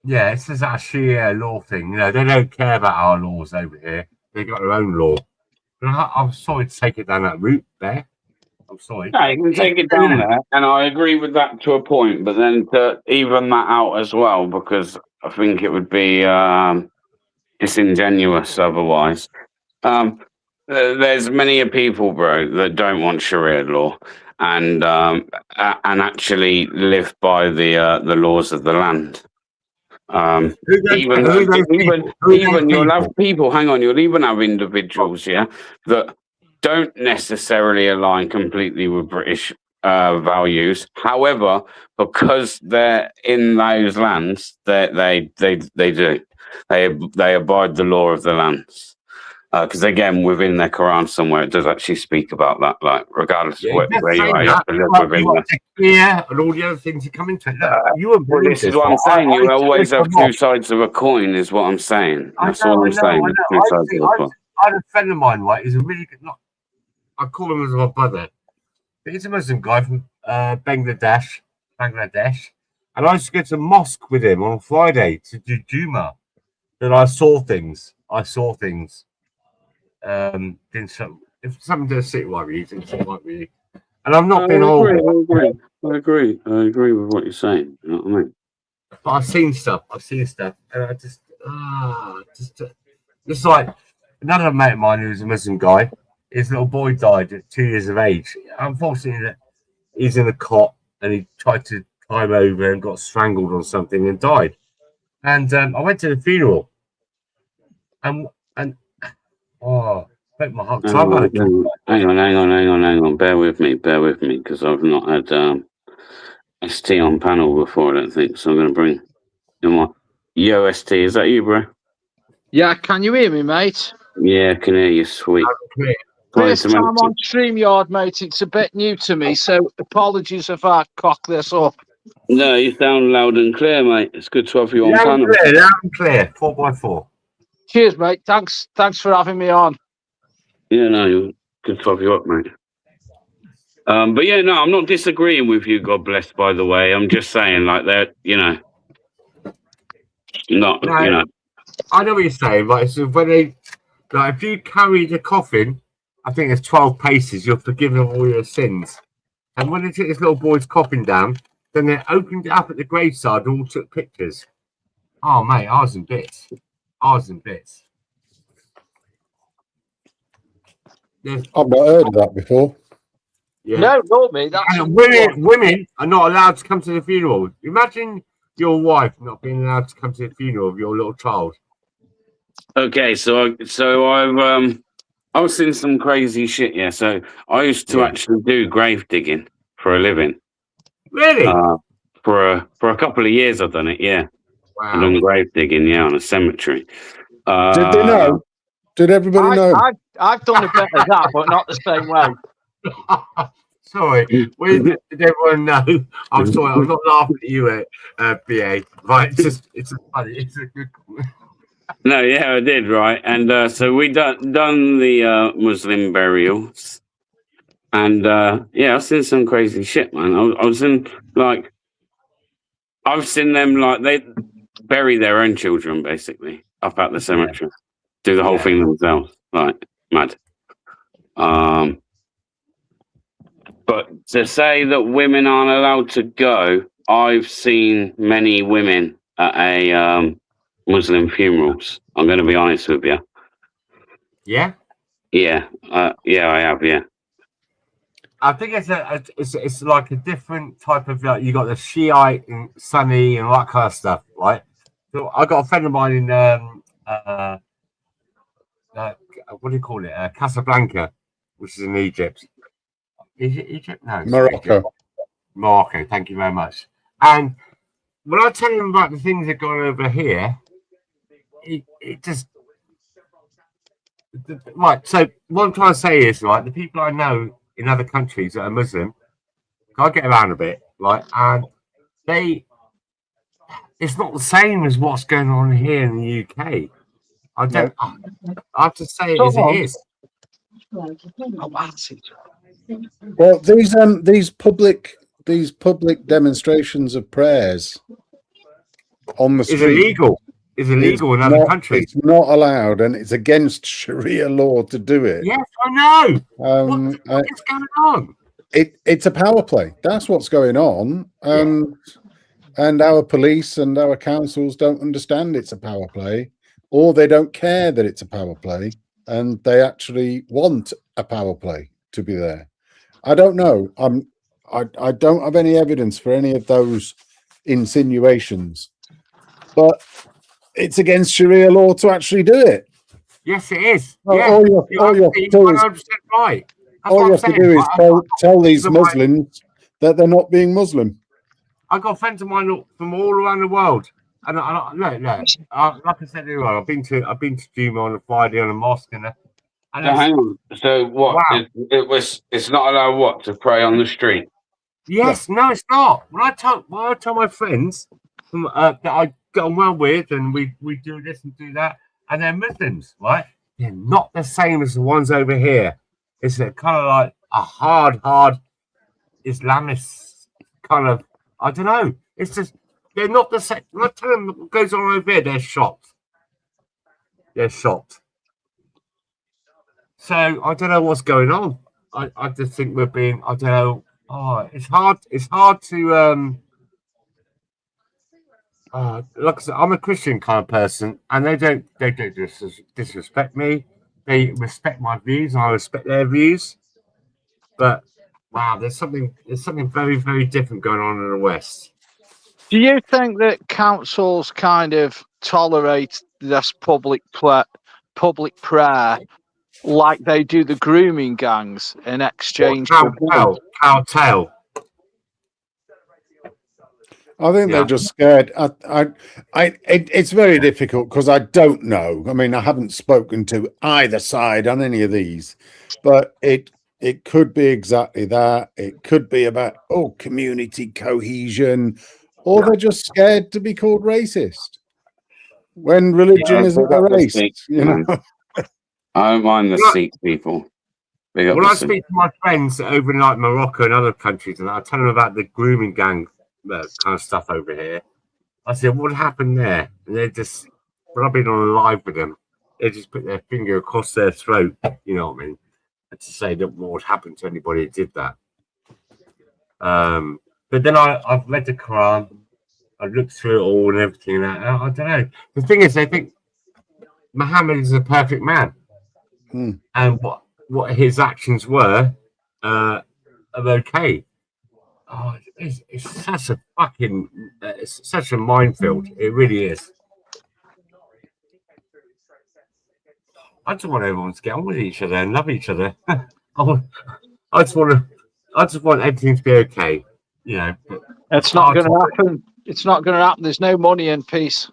Yeah, it's just that Sharia law thing. They don't care about our laws over here. They've got their own law. But I'm sorry to take it down that route there. I'm sorry. No, you can take it down there, and I agree with that to a point, but then to even that out as well, because I think it would be disingenuous otherwise. There's many people, bro, that don't want Sharia law and actually live by the laws of the land. Even you'll have people. Hang on, you'll even have individuals, that don't necessarily align completely with British values. However, because they're in those lands, they do. They abide the law of the lands. Because again, within their Quran somewhere, it does actually speak about that. Like, regardless of where you are, you have to live within that. Yeah, and all the other things that come into it. Look, well, this is what I'm saying. You always have 2 sides of a coin, is what I'm saying. That's all I'm saying. I had a friend of mine, right? He's a really good. I call him as my brother, but he's a Muslim guy from Bangladesh, and I used to go to mosque with him on Friday to do Juma. Then I saw things. I saw things. Didn't show, if something does sit right with you, didn't sit right with you. And I'm not being horrible, I agree with what you're saying. You know what I mean? but I've seen stuff, and I just it's like another mate of mine who's a Muslim guy. His little boy died at 2 years of age. Unfortunately, he's in a cot and he tried to climb over and got strangled or something and died. And I went to the funeral, and oh, broke my heart. Hang on. Bear with me, because I've not had ST on panel before, I don't think. So I'm going to bring him on. Yo, ST, is that you, bro? Yeah, can you hear me, mate? Yeah, I can hear you, sweet. First time on StreamYard, mate. It's a bit new to me, so apologies if I cock this up. No, you sound loud and clear, mate. It's good to have you on panel. Loud and clear, 4x4. Cheers, mate. Thanks for having me on. Yeah, no, good to have you up, mate. But yeah, no, I'm not disagreeing with you, God bless, by the way. I'm just saying, like, that, you know, not, No, you know. I know what you're saying, but it's when they, like, if you carry the coffin, I think it's 12 paces, you're forgiven of all your sins. And when they took this little boy's coffin down, then they opened it up at the graveside and all took pictures. Oh, mate, I was in bits. I've not heard of that before. Yeah. No, not me. That's And women are not allowed to come to the funeral. Imagine your wife not being allowed to come to the funeral of your little child. Okay, so I've seen some crazy shit, yeah. So I used to actually do grave digging for a living. Really? For a couple of years I've done it, yeah. Wow. I've done grave digging, yeah, on a cemetery. Did they know? Did everybody know? I've done a bit of that, but not the same way. Sorry, did everyone know? I'm sorry, I'm not laughing at you, BA. Right, it's a good. No, yeah, I did, right. And so we done the Muslim burials. And yeah, I've seen some crazy shit, man. I was in, like, I've seen them, like, they bury their own children, basically, up at the cemetery. Do the whole thing themselves. Like, mad. But to say that women aren't allowed to go, I've seen many women at a Muslim funerals. I'm going to be honest with you. Yeah? Yeah. Yeah, I have, yeah. I think it's like a different type of, like, you got the Shiite and Sunni and all that kind of stuff, right? So I got a friend of mine in what do you call it? Casablanca, which is in Egypt. Is it Egypt? No, Morocco. Egypt. Morocco. Thank you very much. And when I tell him about the things that go on over here, it just right. So what I'm trying to say is, right, the people I know in other countries that are Muslim, I get around a bit, right, and it's not the same as what's going on here in the UK. I have to say it as it is. Well, these public demonstrations of prayers on the street is illegal in other countries. It's not allowed, and it's against Sharia law to do it. Yes, I know. What is going on? It's a power play. That's what's going on, and our police and our councils don't understand it's a power play, or they don't care that it's a power play, and they actually want a power play to be there. I don't know. I don't have any evidence for any of those insinuations, but it's against Sharia law to actually do it. Yes, it is. All you have to do is 100% right. all you have to do is tell these Muslims that they're not being Muslim. I've got friends of mine from all around the world, and like I said earlier, I've been to Juma on a Friday on a mosque, and hang on. So what? Wow. It's not allowed what to pray on the street? Yes, no, it's not. When I tell my friends that I get on well with, and we do this and do that, and they're Muslims, right? They're not the same as the ones over here. It's a kind of like a hard Islamist kind of. I don't know. It's just they're not the same. When I tell them what goes on over here, they're shocked. they're shot. So I don't know what's going on. I just think we're being, I don't know. Oh, it's hard to like I said, I'm a Christian kind of person, and they don't disrespect me. They respect my views, and I respect their views. But wow, there's something very, very different going on in the West. Do you think that councils kind of tolerate this public prayer like they do the grooming gangs in exchange for blood? Cowtail. I think they're just scared. It's very difficult because I don't know. I mean, I haven't spoken to either side on any of these, but it could be exactly that. It could be about community cohesion, or they're just scared to be called racist when religion isn't a race. You know, I don't mind the Sikh people. When I speak to my friends over in like Morocco and other countries, and I tell them about the grooming gang kind of stuff over here, I said, "What happened there?" And they're just, when I've been on live with them, they just put their finger across their throat. You know what I mean? And to say that what would happen to anybody who did that. But then I've read the Quran, I've looked through it all and everything. And I don't know. The thing is, they think Muhammad is a perfect man, and what his actions were are okay. Oh, it's such a fucking, it's such a minefield. It really is. I just want everyone to get on with each other and love each other. I just want everything to be okay. You know, it's not going to happen. It's not going to happen. There's no money in peace.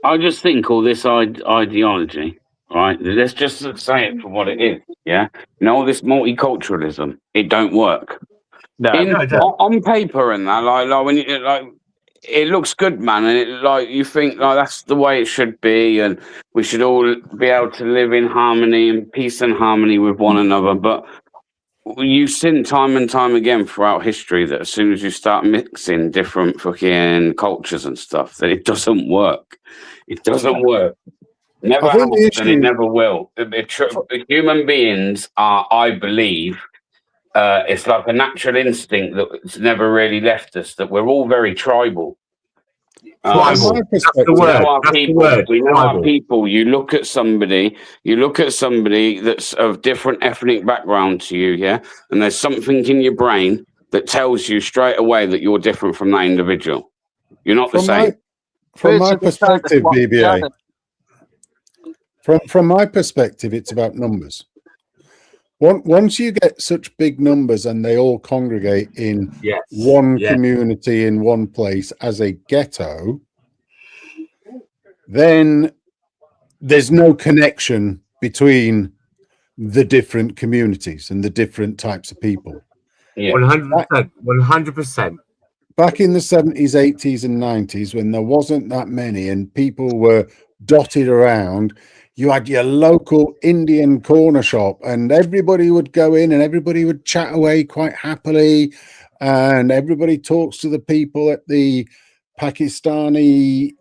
I just think all this ideology, right? Let's just say it for what it is. Yeah, all this multiculturalism, it don't work. No, on paper and that, like when you like, it looks good, man, and it you think like that's the way it should be, and we should all be able to live in harmony and peace and harmony with one another. But you've seen time and time again throughout history that as soon as you start mixing different fucking cultures and stuff, that it doesn't work. It doesn't work. Never has, and it never will. Human beings are, I believe, it's like a natural instinct that's never really left us, that we're all very tribal. That's the word. We know our people. You look at somebody that's of different ethnic background to you, yeah, and there's something in your brain that tells you straight away that you're different from that individual. You're not the same. From my perspective, BBA. From my perspective, it's about numbers. Once you get such big numbers and they all congregate in one community in one place as a ghetto, then there's no connection between the different communities and the different types of people. 100%. Back in the 70s, 80s, and 90s, when there wasn't that many and people were dotted around, you had your local Indian corner shop and everybody would go in and everybody would chat away quite happily. And everybody talks to the people at the Pakistani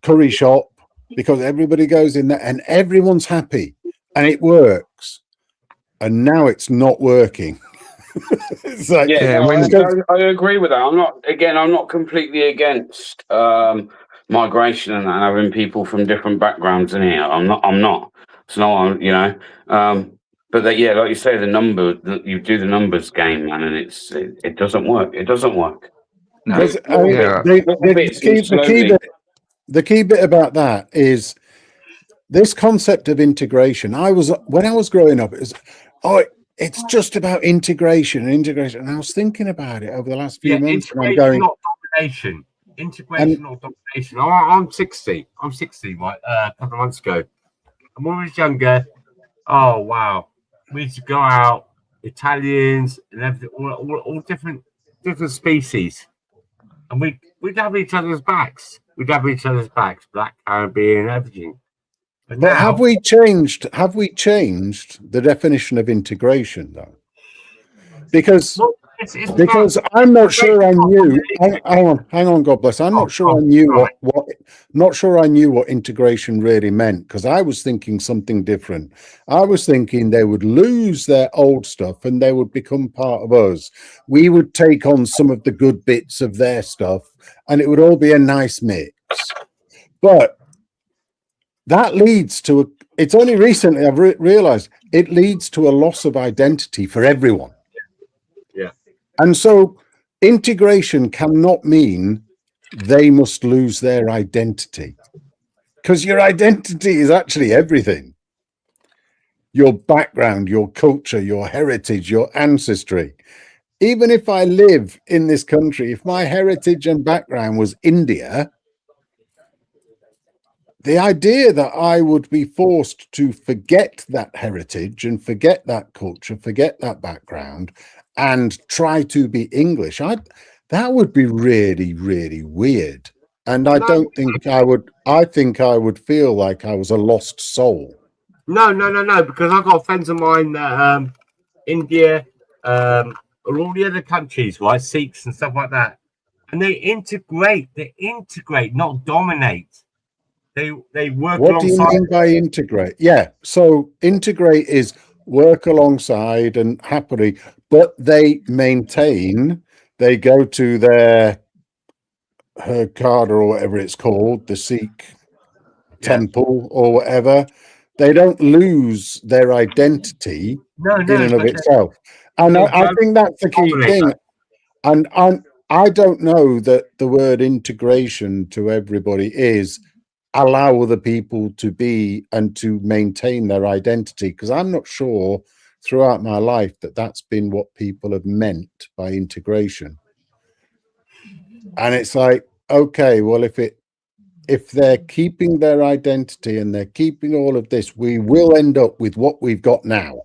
curry shop because everybody goes in there and everyone's happy and it works. And now it's not working. It's like, I agree with that. I'm not completely against migration and having people from different backgrounds in here. I'm not. It's not, but like you say, you do the numbers game, man, and it doesn't work. It doesn't work. No. The key bit about that is this concept of integration. When I was growing up, it's just about integration. And I was thinking about it over the last few months. And I'm going, not domination. Integration or domination. I'm 60. I'm 60, right? A couple of months ago. And when I was younger, oh wow, we used to go out, Italians and everything, all different species, and we'd have each other's backs. Black, Caribbean, everything. But now, have we changed the definition of integration though? Because It's Because I'm not sure I knew. Hang on, God bless. I'm not sure I knew not sure I knew what integration really meant, because I was thinking something different. I was thinking they would lose their old stuff and they would become part of us. We would take on some of the good bits of their stuff, and it would all be a nice mix. But that leads to it's only recently I've realized it leads to a loss of identity for everyone. Yeah. And so integration cannot mean they must lose their identity, because your identity is actually everything. Your background, your culture, your heritage, your ancestry. Even if I live in this country, if my heritage and background was India, the idea that I would be forced to forget that heritage and forget that culture, forget that background, and try to be English, that would be really, really weird. And I don't think I would. I think I would feel like I was a lost soul. No, because I've got friends of mine that India, or all the other countries, right? Sikhs and stuff like that, and they integrate, not dominate. They work What do you alongside. mean by integrate? Yeah, so integrate is work alongside and happily, but they maintain. They go to their Herkada or whatever it's called, the Sikh temple or whatever. They don't lose their identity in and of itself. And I think that's the key thing. And I don't know that the word integration to everybody is allow other people to be and to maintain their identity, because I'm not sure throughout my life that that's been what people have meant by integration. And it's like, okay, well, if they're keeping their identity and they're keeping all of this, we will end up with what we've got now.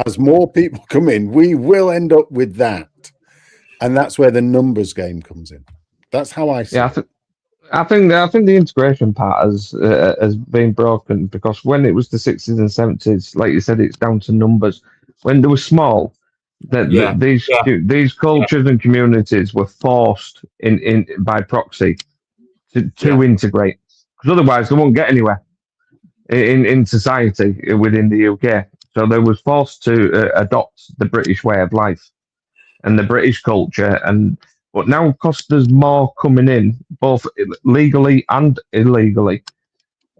As more people come in, we will end up with that. And that's where the numbers game comes in. That's how I see it. I think the integration part has been broken, because when it was the 60s and 70s, like you said, it's down to numbers. When they were small, these cultures and communities were forced in by proxy to integrate, because otherwise they won't get anywhere in society within the UK. So they was forced to adopt the British way of life and the British culture. But now, because there's more coming in, both legally and illegally,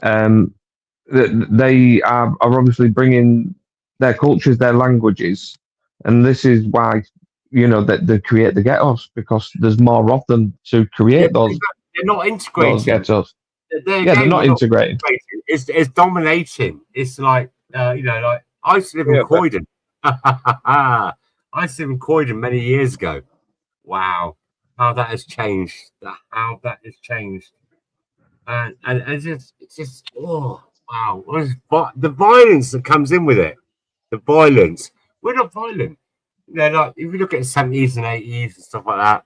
they are obviously bringing their cultures, their languages, and this is why, that they create the ghettos, because there's more of them to create those. They're not integrating. Those ghettos. They're not integrating. It's dominating. It's like like I used to live in Croydon. I used to live in Croydon many years ago. Wow. How that has changed. And it's just oh wow. The violence that comes in with it. The violence. We're not violent. Like if you look at the 70s and 80s and stuff like that,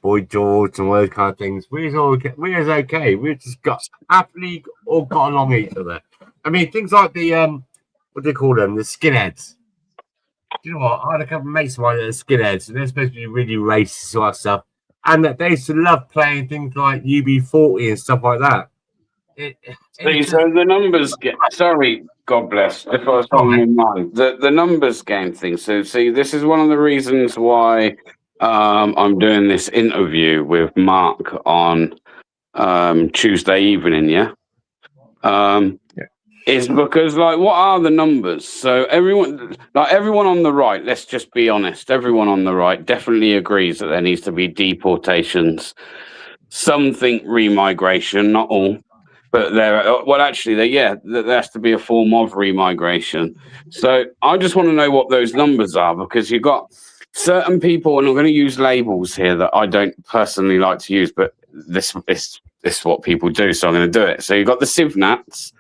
Boy George and all those kind of things, we're as okay. We've just happily all got along each other. I mean, things like the what do they call them? The skinheads. Do you know what? I had a couple of mates of mine that are skinheads, and they're supposed to be really racist and stuff. And that they used to love playing things like UB40 and stuff like that. So the numbers get. Sorry, God bless. If I was on my mind, the numbers game thing. So see, this is one of the reasons why I'm doing this interview with Mark on Tuesday evening. Yeah. Is because what are the numbers? So everyone on the right, let's just be honest, everyone on the right definitely agrees that there needs to be deportations, some think remigration, not all, but there has to be a form of remigration. So I just want to know what those numbers are, because you've got certain people, and I'm going to use labels here that I don't personally like to use, but this is what people do, so I'm going to do it. So you've got the Civnats.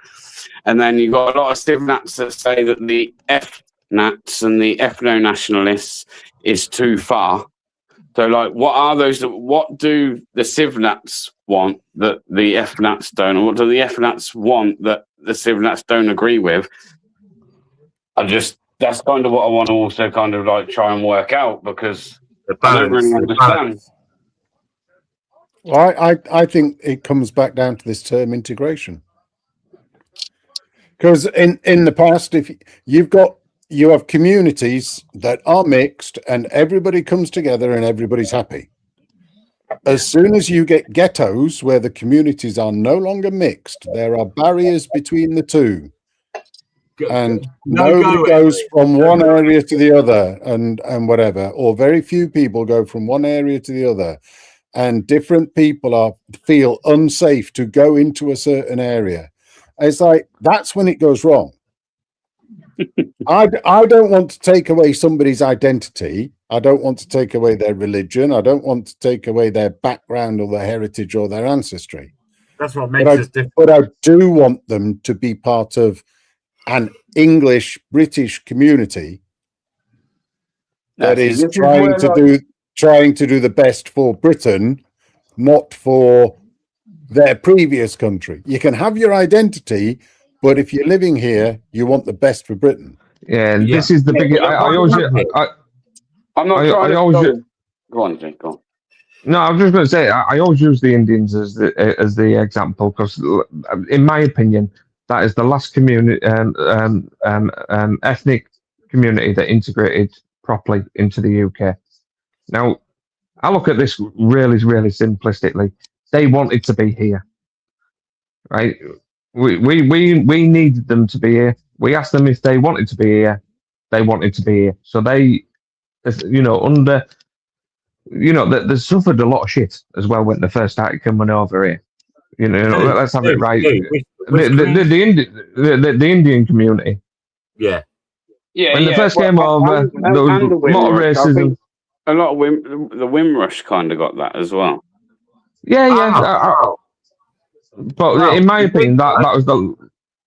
And then you've got a lot of Civnats that say that the FNats and the ethno-nationalists is too far. So, what are those? What do the Civnats want that the FNats don't? Or what do the FNats want that the Civnats don't agree with? That's kind of what I want to also kind of try and work out, because The I don't balance. really The understand. balance. Well, I think it comes back down to this term integration. Because in the past, if you have communities that are mixed and everybody comes together and everybody's happy. As soon as you get ghettos where the communities are no longer mixed, there are barriers between the two, and nobody goes from one area to the other, and whatever, or very few people go from one area to the other, and different people feel unsafe to go into a certain area. It's like that's when it goes wrong. I don't want to take away somebody's identity. I don't want to take away their religion. I don't want to take away their background or their heritage or their ancestry. That's what makes us different. But I do want them to be part of an English British community that is trying to do the best for Britain, not for their previous country. You can have your identity, but if you're living here, you want the best for Britain. Yeah, this is the biggest. I'm not trying to. Go on, Jake. Go on. No, I was just going to say I always use the Indians as the example because, in my opinion, that is the last community ethnic community that integrated properly into the UK. Now, I look at this really, really simplistically. They wanted to be here, right? We needed them to be here. We asked them if they wanted to be here. They wanted to be here. So they suffered a lot of shit as well when they first started coming over here. Let's have it right. The Indian community. Yeah. When they first came over, there was a lot of racism. A lot of the Wimrush kind of got that as well. Yeah. But in my opinion, that was the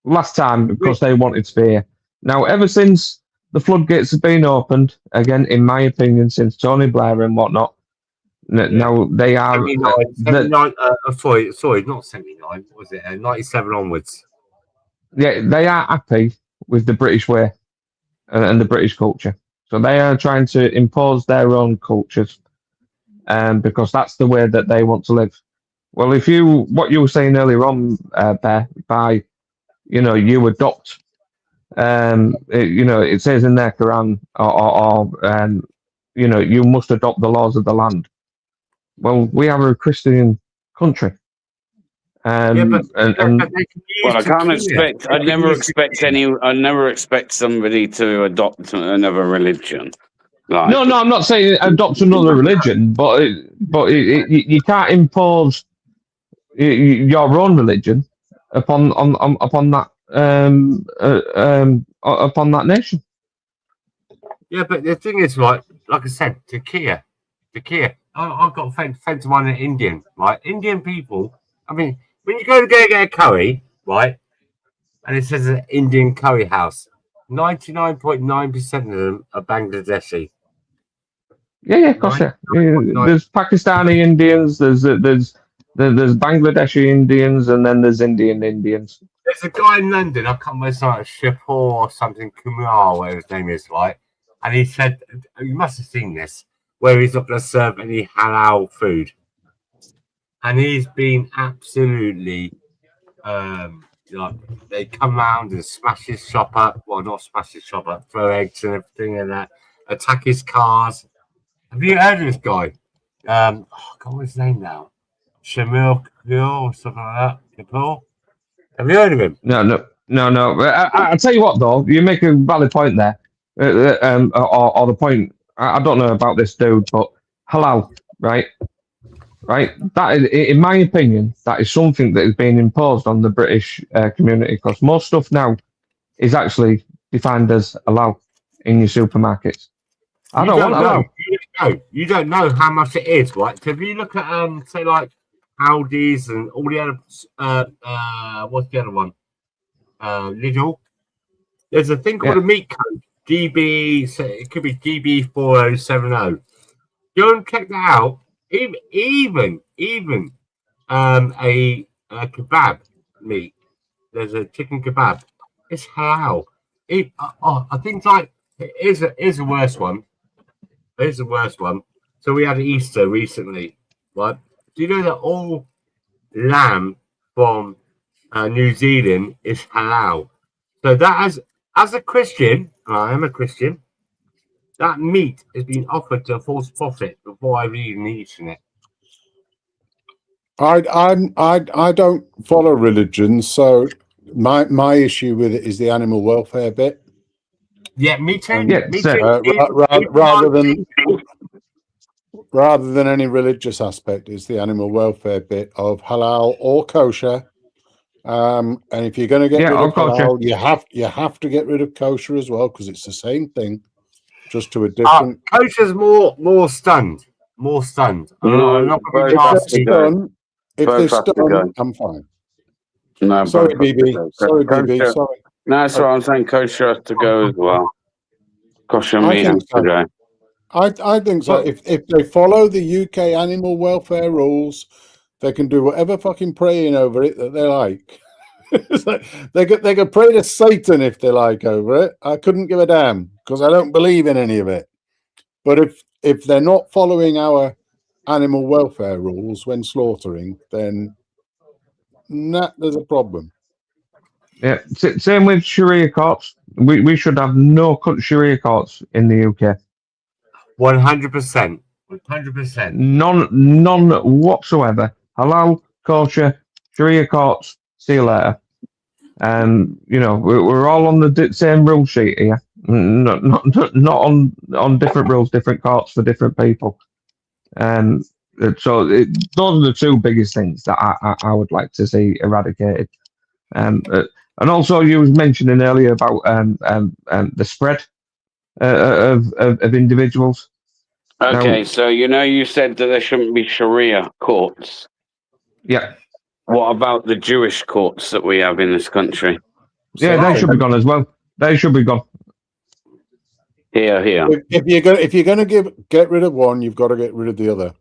last time because they wanted to be here. Now, ever since the floodgates have been opened, again, in my opinion, since Tony Blair and whatnot, now they are... 79, sorry, not 79, what was it? 97 onwards. Yeah, they are happy with the British way and the British culture. So they are trying to impose their own cultures because that's the way that they want to live. Well, what you were saying earlier on, Bear, by, you adopt, it says in their Quran, you must adopt the laws of the land. Well, we are a Christian country. I can't expect. I never expect somebody to adopt another religion. Like, no, I'm not saying adopt another religion, but you can't impose your own religion upon that nation. Yeah, but the thing is, like I said, to Kia. I've got friends of mine that are Indian, right? Indian people. I mean, when you go to get a curry, right, and it says an Indian curry house, 99.9% of them are Bangladeshi. Yeah, of course, yeah. There's Pakistani Indians, there's Bangladeshi Indians, and then there's Indian Indians. There's a guy in London, I can't remember, it's like Shapur or something, Kumar, whatever his name is, right? And he said, you must have seen this, where he's not going to serve any halal food. And he's been absolutely, they come round and smash his shop up. Well, not smash his shop up, throw eggs and everything and that, attack his cars. Have you heard of this guy? God, what's his name now? Shamil Kapoor or something like that. Kapoor? Have you heard of him? No. I'll tell you what, though, you make a valid point there. Or the point, I don't know about this dude, but halal, right? That is, in my opinion, that is something that is being imposed on the British community because most stuff now is actually defined as halal in your supermarkets. I don't want halal. You don't know how much it is, right? So if you look at say like Aldi's and all the other what's the other one? Lidl. There's a thing called a meat code. GB, so it could be GB4070. Go and check that out. Even a kebab meat. There's a chicken kebab. It's halal. I think like here's the worst one. Here's the worst one. So we had Easter recently, right? Do you know that all lamb from New Zealand is halal? So that as a Christian, and I am a Christian, that meat has been offered to a false prophet before I've even eaten it. I don't follow religion, so my issue with it is the animal welfare bit. Yeah, me too. Yeah, Me so- too. Rather than any religious aspect, is the animal welfare bit of halal or kosher. And if you're going to get Yeah, rid or of kosher. halal, you have to get rid of kosher as well, because it's the same thing, just to a different. Kosher's more stunned. More stunned. No, I'm not both going to have to go. If Both they're have to stunned, go. I'm fine. No, Sorry, both have to BB. go. Sorry, Kosher- BB. Sorry. No, that's what I'm saying. Kosher has to go as well. Kosher I meat think has to so. go. I think so. But- If they follow the UK animal welfare rules, they can do whatever fucking praying over it that they like. It's like they could pray to Satan if they like over it. I couldn't give a damn, because I don't believe in any of it. But if they're not following our animal welfare rules when slaughtering, then there's a problem. Yeah, same with Sharia courts. We should have no Sharia courts in the UK. 100%. 100%. None whatsoever. Halal, kosher, Sharia courts. See you later. And we're all on the same rule sheet here. Not on different rules, different courts for different people. And so those are the two biggest things that I would like to see eradicated. And also, you was mentioning earlier about the spread of individuals. Okay, Now, so you said that there shouldn't be Sharia courts. yeah, What about the Jewish courts that we have in this country? yeah, they should be gone as well. They should be gone. Here. If you're gonna get rid of one, you've got to get rid of the other.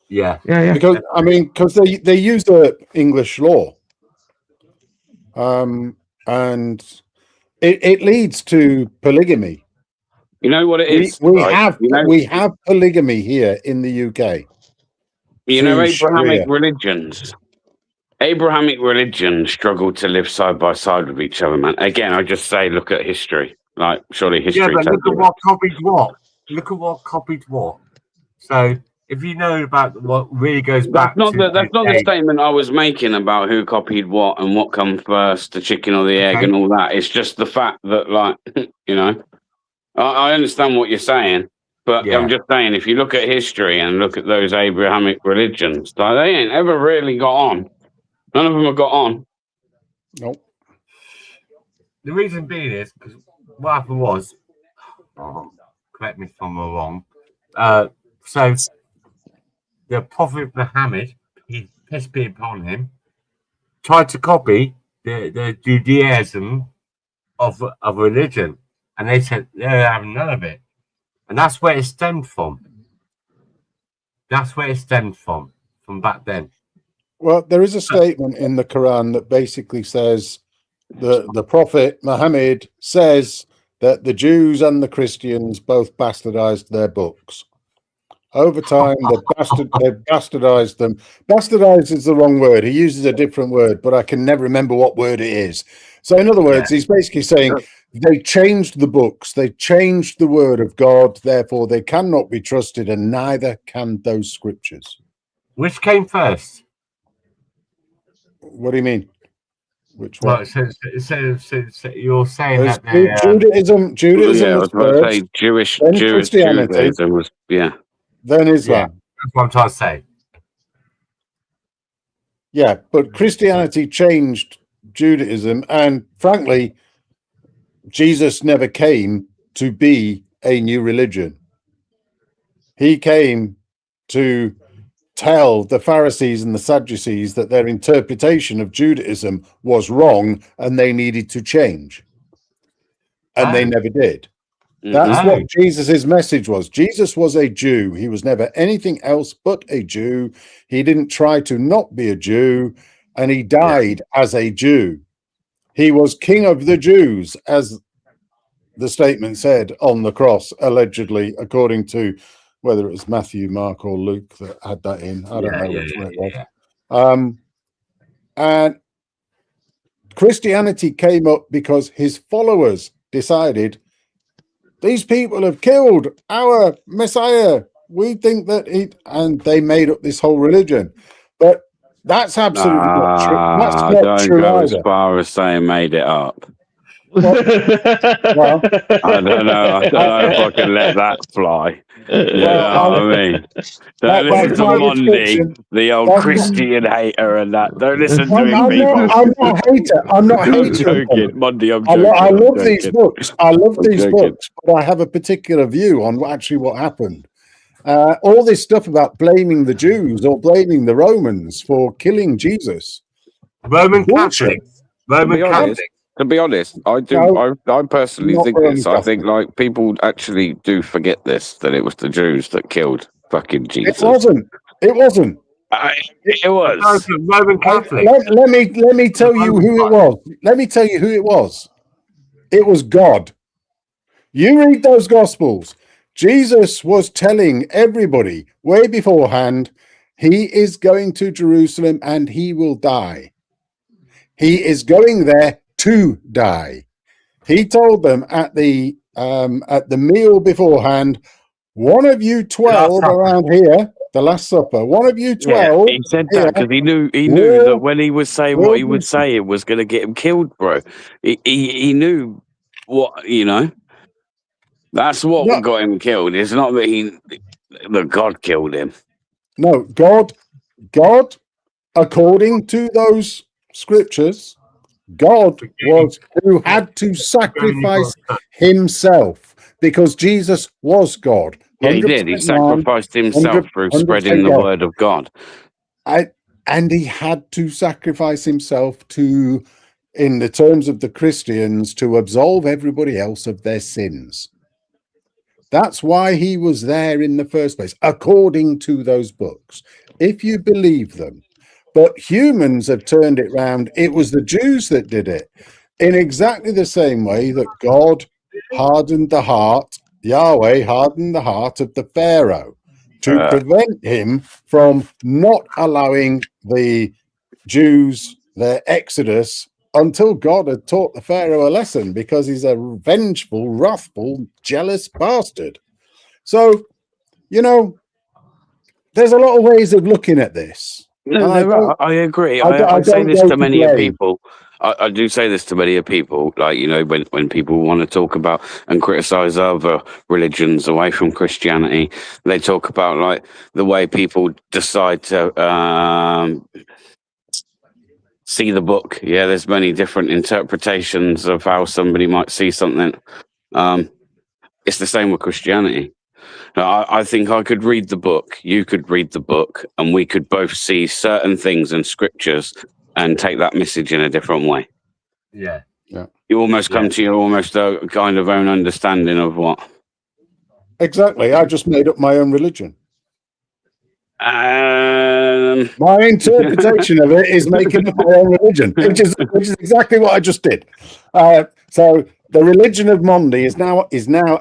Yeah. Yeah. Because they use the English law, and it leads to polygamy. You know what it is? We right? have polygamy here in the UK. Abrahamic religions. Abrahamic religions struggle to live side by side with each other, man. Again, I just say, look at history. Like, surely history. Yeah, but look at what copied what. Look at what copied what. So, if you know about what really goes back that's to... That's not the statement I was making about who copied what and what come first, the chicken or the egg and all that. It's just the fact that, like, I understand what you're saying, but I'm just saying, if you look at history and look at those Abrahamic religions, like, they ain't ever really got on. None of them have got on. Nope. The reason being is because what happened was, correct me if I'm wrong, so the Prophet Muhammad, peace be upon him, tried to copy the Judaism of religion, and they said they're having none of it, and that's where it stemmed from. From back then. Well, there is a statement in the Quran that basically says the Prophet Muhammad says that the Jews and the Christians both bastardized their books. Over time, they've bastardized them. Bastardized is the wrong word. He uses a different word, but I can never remember what word it is. So, in other words, he's basically saying they changed the books. They changed the word of God. Therefore, they cannot be trusted, and neither can those scriptures. Which came first? What do you mean? Which Well, one? so you're saying that Judaism I was was about to say first, Jewish then Christianity, Judaism was, then Islam. That's what I'm trying to say. Yeah, but Christianity changed Judaism, and frankly, Jesus never came to be a new religion. He came to tell the Pharisees and the Sadducees that their interpretation of Judaism was wrong and they needed to change. And they never did. That's what Jesus's message was. Jesus was a Jew. He was never anything else but a Jew. He didn't try to not be a Jew, and he died as a Jew. He was King of the Jews, as the statement said on the cross, allegedly, according to whether it was Matthew, Mark, or Luke that had that in. I don't know which one it was. Yeah. And Christianity came up because his followers decided these people have killed our Messiah. We think that and they made up this whole religion. But that's absolutely not true. That's not don't true go either. as far as saying made it up. Well, I don't know. I don't know if I can let that fly. You know what I mean? Don't listen that's to my Monday, description. the old That's Christian hater, and that. Don't listen to him, I'm people. not a hater. I'm not a I'm hater. of them. joking, Monday. I'm I joking. love these books. I love these joking. books, but I have a particular view on actually what happened. All this stuff about blaming the Jews or blaming the Romans for killing Jesus. Roman Bullshit. Catholics. Roman Catholics. To be honest, I do. No, I personally not think Roman this. I think Catholic. like people actually do forget this, that it was the Jews that killed fucking Jesus. It wasn't. It wasn't. It was. Roman Catholics. Let me tell you who it was. Let me tell you who it was. It was God. You read those Gospels. Jesus was telling everybody way beforehand, he is going to Jerusalem and he will die. He is going there to die. He told them at the meal beforehand, one of you 12 around here, the Last Supper, one of you 12. Yeah, he said that because he knew that when he was saying what he would say, it was going to get him killed, bro. He knew what, you know. That's what got him killed. It's not that God killed him. No, God, according to those scriptures, God was who had to sacrifice himself because Jesus was God. Yeah, he did. He sacrificed himself through spreading the word of God. And he had to sacrifice himself to, in the terms of the Christians, to absolve everybody else of their sins. That's why he was there in the first place, according to those books, if you believe them. But humans have turned it round. It was the Jews that did it in exactly the same way that God hardened the heart, Yahweh hardened the heart of the Pharaoh to prevent him from not allowing the Jews their exodus until God had taught the Pharaoh a lesson, because he's a vengeful, wrathful, jealous bastard. So, you know, there's a lot of ways of looking at this. No, I agree. I say this to many people. I do say this to many people, like, you know, when people want to talk about and criticize other religions away from Christianity, they talk about like the way people decide to see the book. Yeah, there's many different interpretations of how somebody might see something. It's the same with Christianity. I think I could read the book, you could read the book, and we could both see certain things in scriptures and take that message in a different way. Yeah. You almost come to your almost a kind of own understanding of what. Exactly. I just made up my own religion. My interpretation of it is making up my own religion, which is exactly what I just did. So the religion of Monday is now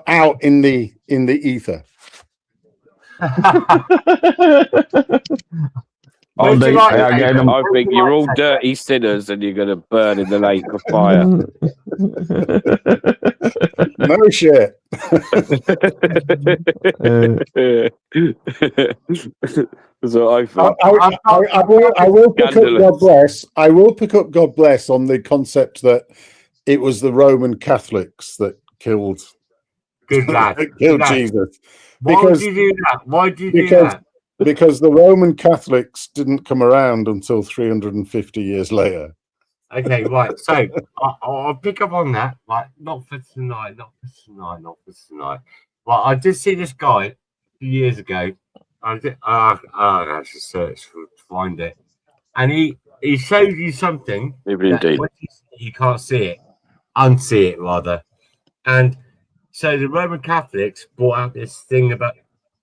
out in the ether. I think you're all dirty sinners and you're going to burn in the lake of fire. No shit. So I will pick up God bless. I will pick up God bless on the concept that it was the Roman Catholics that killed Jesus. Why did you do that? Why did you do that? Because the Roman Catholics didn't come around until 350 years later. Okay, right. So I'll pick up on that. Like, not for tonight. Well, I did see this guy a few years ago. I have to search to find it. And he shows you something. Indeed. You can't see it. Unsee it, rather. And so the Roman Catholics brought out this thing about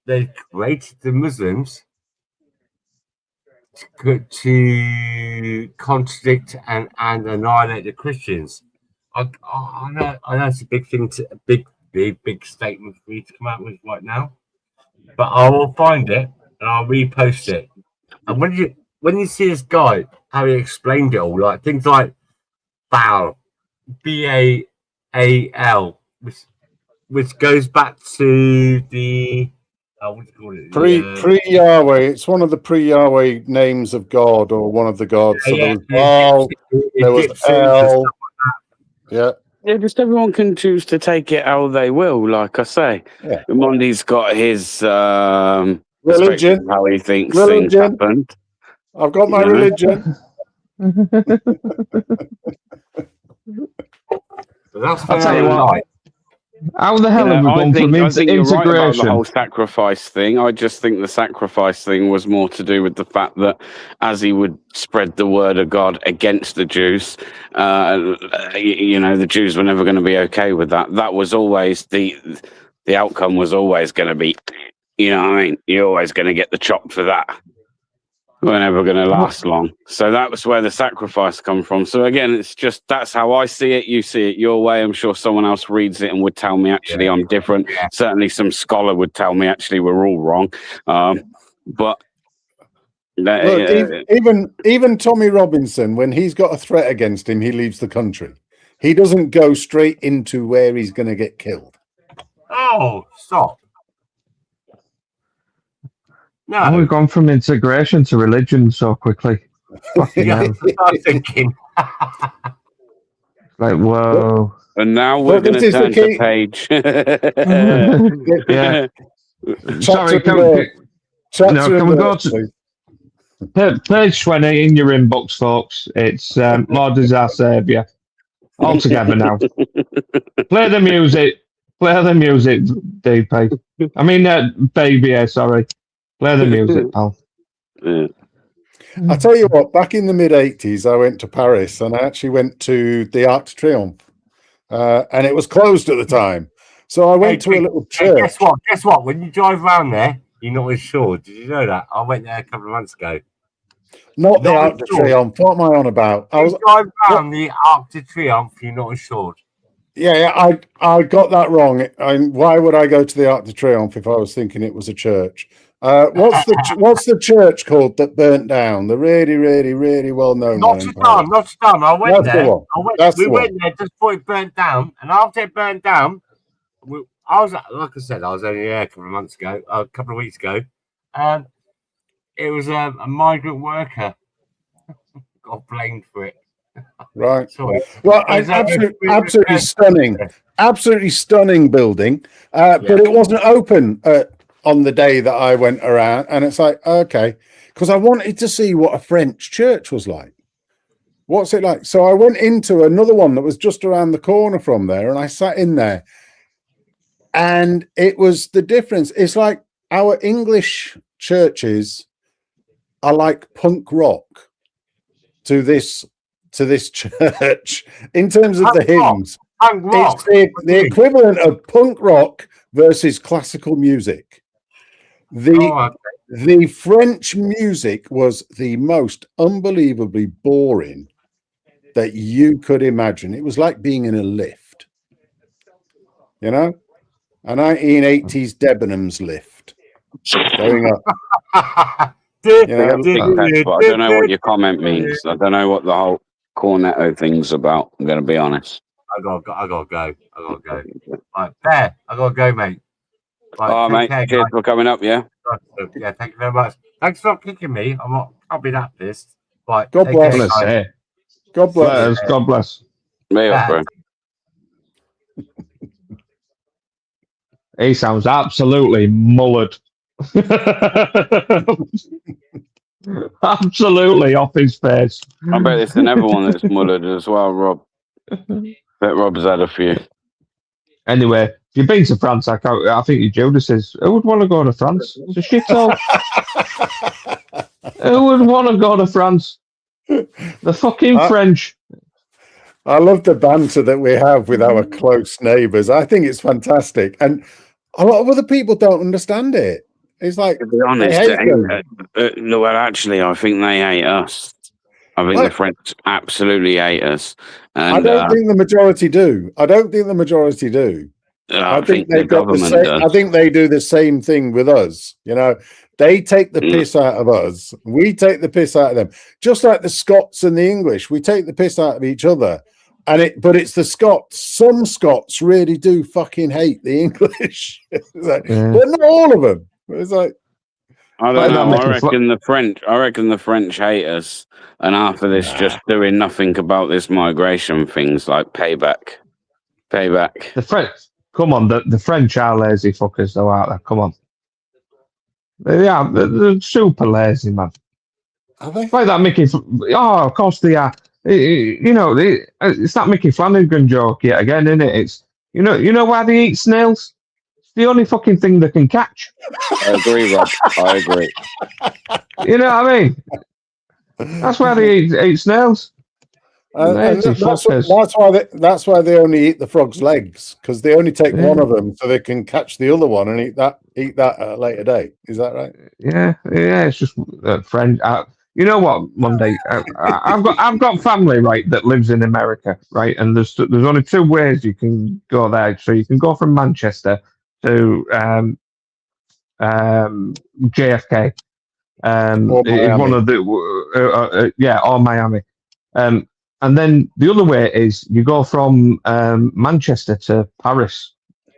they created the Muslims to contradict and annihilate the Christians. I know it's a big thing, big statement for me to come out with right now. but I will find it and I'll repost it. And when you see this guy, how he explained it all, like things like Baal, Baal, which goes back to the what do you call it? Pre Yahweh. It's one of the pre Yahweh names of God, or one of the gods. So there was Baal, there was El. Yeah. Yeah, just everyone can choose to take it how they will. Like I say, Yeah. Mondy's got his perspective Religion. of how he thinks Religion. things happened. I've got my You know? religion. That's I'll tell you what. How the hell have we gone from I think you're right about the integration? whole sacrifice thing. I just think the sacrifice thing was more to do with the fact that as he would spread the word of God against the Jews, the Jews were never going to be okay with that. That was always the outcome was always going to be, you know what I mean? You're always going to get the chop for that. We're never going to last long. So that was where the sacrifice come from. So again, it's just, that's how I see it. You see it your way. I'm sure someone else reads it and would tell me actually I'm different. Yeah. Certainly some scholar would tell me actually we're all wrong. But Look, even Tommy Robinson, when he's got a threat against him, he leaves the country. He doesn't go straight into where he's going to get killed. Oh, stop. No. How we've gone from integration to religion so quickly. Fucking hell. I'm thinking. Like, whoa. and now we're going to turn the page. Yeah. Sorry, can we go to page 20 in your inbox, folks? It's Lord is our saviour. All together now. Play the music. Play the music, DP. I mean, baby, sorry. Play the music, pal. Yeah. I tell you what, back in the mid-'80s, I went to Paris and I actually went to the Arc de Triomphe. And it was closed at the time. So I went to a little church. Guess what? When you drive around there, you're not insured. Did you know that? I went there a couple of months ago. Not the Arc de Triomphe. What am I on about? I was drive around the Arc de Triomphe, you're not insured. Yeah, I got that wrong. Why would I go to the Arc de Triomphe if I was thinking it was a church? What's the church called that burnt down? The really, really, really well known one. Notre Dame. I went there. We went there just before it burnt down, and after it burnt down, I was only there a couple of months ago, a couple of weeks ago, and it was a migrant worker got blamed for it. Right. Sorry. Well, absolutely stunning building, but it wasn't open on the day that I went around, and it's like, okay, because I wanted to see what a French church was like. What's it like? So I went into another one that was just around the corner from there, and I sat in there, and it was the difference. It's like our English churches are like punk rock to this church in terms of the hymns. It's the equivalent of punk rock versus classical music. The French music was the most unbelievably boring that you could imagine. It was like being in a lift, you know, a 1980s Debenhams lift going up. I don't know what your comment means. I don't know what the whole cornetto thing's about. I'm going to be honest. I gotta go. Right, there. I gotta go, mate. Right, mate. Cheers for coming up. Yeah. Yeah. Thank you very much. Thanks for kicking me. I'll be that pissed. Right. God bless. God bless. God bless. Me up, bro. He sounds absolutely mullered. Absolutely off his face. I bet there's another one that's mullered as well, Rob. Bet Rob's had a few. Anyway, if you've been to France, I think your Judas says, who would want to go to France? It's a shithole. Who would want to go to France? The fucking French. I love the banter that we have with our close neighbours. I think it's fantastic. And a lot of other people don't understand it. It's like, to be honest, well, actually, I think they hate us. I think the French absolutely hate us. And, I don't think the majority do. I think think the they've got the government same. does. I think they do the same thing with us. You know, they take the piss out of us. We take the piss out of them. Just like the Scots and the English, we take the piss out of each other. But it's the Scots. Some Scots really do fucking hate the English, but not all of them. It's like, I don't know. I reckon the French hate us, and after this, just doing nothing about this migration things like payback. The French, come on, the French are lazy fuckers though, aren't they? Come on, they're super lazy, man. are they? Like that Mickey. Oh, of course they are. You know, it's that Mickey Flanagan joke yet again, isn't it? It's you know why they eat snails? It's the only fucking thing they can catch. I agree, Rob. I agree. You know what I mean? That's why they eat snails. And Lazy fuckers. that's why they only eat the frog's legs, because they only take one of them so they can catch the other one and eat that at a later date. Is that right? Yeah. It's just French. You know what, Monday? I've got family, right, that lives in America, right, and there's only two ways you can go there. So you can go from Manchester to JFK. It's one of the or Miami. And then the other way is you go from Manchester to Paris,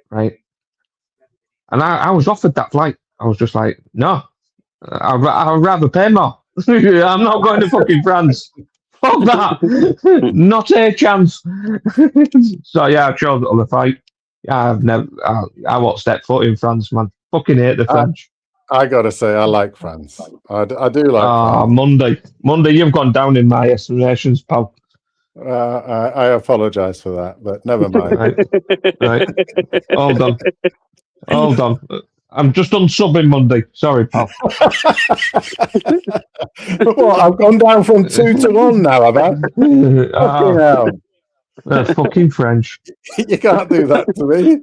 right? And I was offered that flight. I was just like, no, I'd rather pay more. I'm not going to fucking France. Fuck that. Not a chance. So yeah, I chose the other flight. Yeah, I won't step foot in France, man. Fucking hate the French. I gotta say, I like France. I do like France. Monday, you've gone down in my estimations, pal. I apologize for that, but never mind. Right. Hold on. I'm just unsubbing Monday. Sorry, pal. What, I've gone down from 2 to 1 now, have I? Fucking hell. Fucking French. You can't do that to me.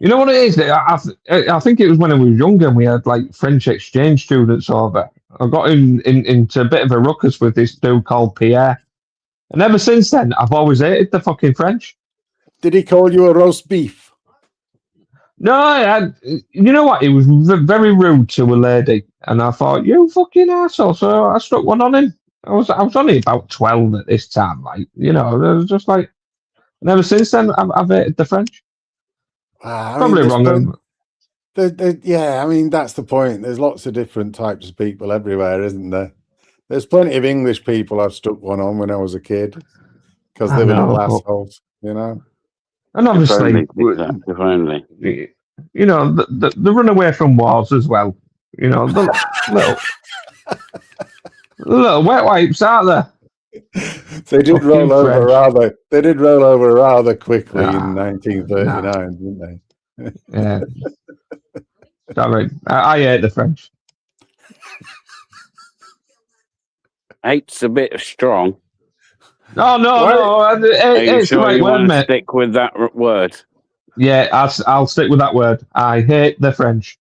You know what it is? I think it was when I was younger and we had like French exchange students over. I got into a bit of a ruckus with this dude called Pierre. And ever since then, I've always hated the fucking French. Did he call you a roast beef? No, you know what? He was very rude to a lady. And I thought, you fucking asshole. So I stuck one on him. I was only about 12 at this time. Like, you know, I was just like, and ever since then, I've hated the French. Probably wrong. Yeah, I mean, that's the point. There's lots of different types of people everywhere, isn't there? There's plenty of English people I've stuck one on when I was a kid because they were little assholes, you know? And obviously, if only. You know, the run away from wars as well. You know, the little wet wipes out there. They did roll over rather. They did roll over rather quickly in 1939, didn't they? Yeah. Sorry, I hate the French. Hate's a bit strong. Oh no! It's sure the right you word, want to mate. stick with that word? Yeah, I'll stick with that word. I hate the French.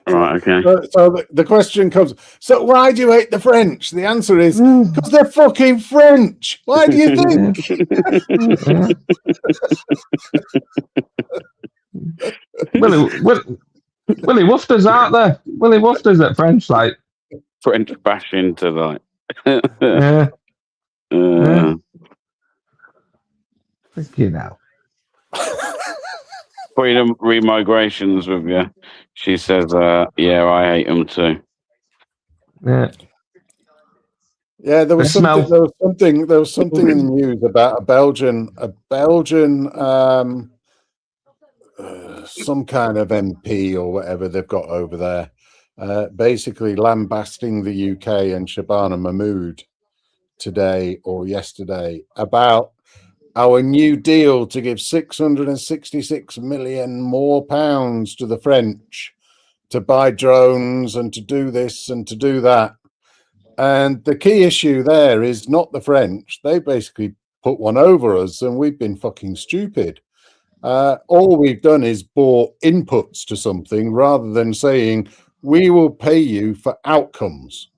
Right, okay. So the question comes, so why do you hate the French? The answer is, because they're fucking French. Why do you think? Willie Woofers, aren't there? Willie Woofers at French, like. French bashing tonight. Yeah. You know. Freedom Remigrations with you. She says, yeah, I hate them too. Yeah. Yeah, there was something in the news about a Belgian some kind of MP or whatever they've got over there, basically lambasting the UK and Shabana Mahmood today or yesterday about our new deal to give 666 million more pounds to the French to buy drones and to do this and to do that. And the key issue there is not the French. They basically put one over us and we've been fucking stupid. All we've done is bought inputs to something rather than saying, we will pay you for outcomes.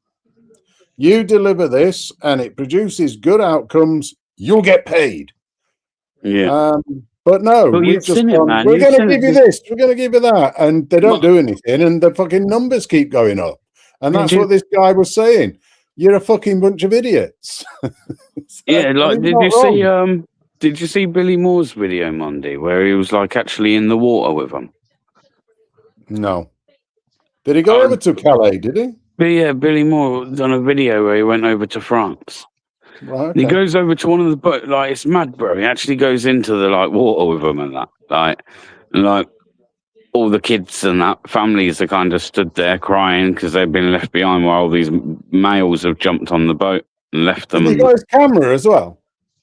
You deliver this and it produces good outcomes, you'll get paid. Yeah. But no, Well, we've you've just seen it, gone, man. we're You've going to seen give it. you this, we're going to give you that. And they don't do anything. And the fucking numbers keep going up. And that's what this guy was saying. You're a fucking bunch of idiots. Yeah, I like mean, he's not wrong. did you see Billy Moore's video Monday where he was like actually in the water with them? No. Did he go over to Calais, did he? But yeah, Billy Moore done a video where he went over to France. Right, And he okay. goes over to one of the boats, like it's mad, bro. He actually goes into the like water with them and that, like all the kids and that families are kind of stood there crying because they've been left behind while all these males have jumped on the boat and left them. Has he got his camera as well?